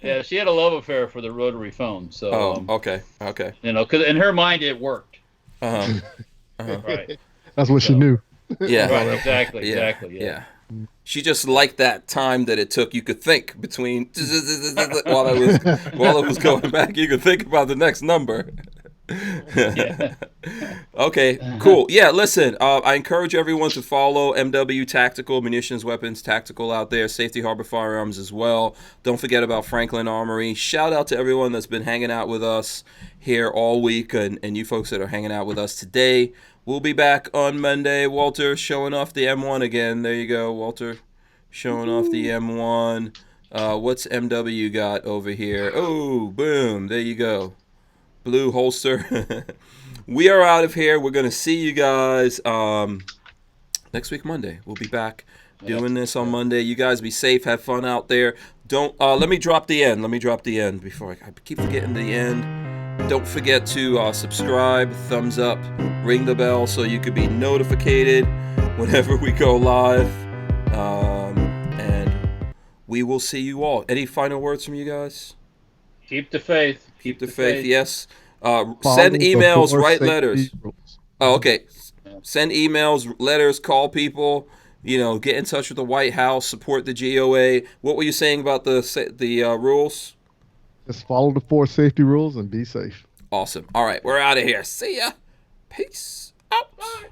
Yeah, she had a love affair for the rotary phone. So. Okay. Because in her mind it worked. Right. That's what she knew. Yeah. Right. Exactly. Yeah. She just liked that time that it took. You could think between while it was going back. You could think about the next number. Yeah. Okay, cool. Yeah, listen, I encourage everyone to follow MW Tactical, Munitions Weapons Tactical out there, Safety Harbor Firearms as well. Don't forget about Franklin Armory. Shout out to everyone that's been hanging out with us here all week and you folks that are hanging out with us today. We'll be back on Monday. Walter showing off the M1 again. There you go, Walter. Showing off the M1. What's MW got over here? Oh, boom. There you go. Blue holster. We are out of here. We're going to see you guys next week, Monday. We'll be back doing this on Monday. You guys be safe. Have fun out there. Don't. Let me drop the end. Before I keep forgetting the end. Don't forget to subscribe, thumbs up, ring the bell so you could be notified whenever we go live. And we will see you all. Any final words from you guys? Keep the faith. Keep the faith, yes. Send emails, write letters. Oh, okay. Send emails, letters, call people. Get in touch with the White House, support the GOA. What were you saying about the rules? Just follow the 4 safety rules and be safe. Awesome. All right, we're out of here. See ya. Peace out. Bye.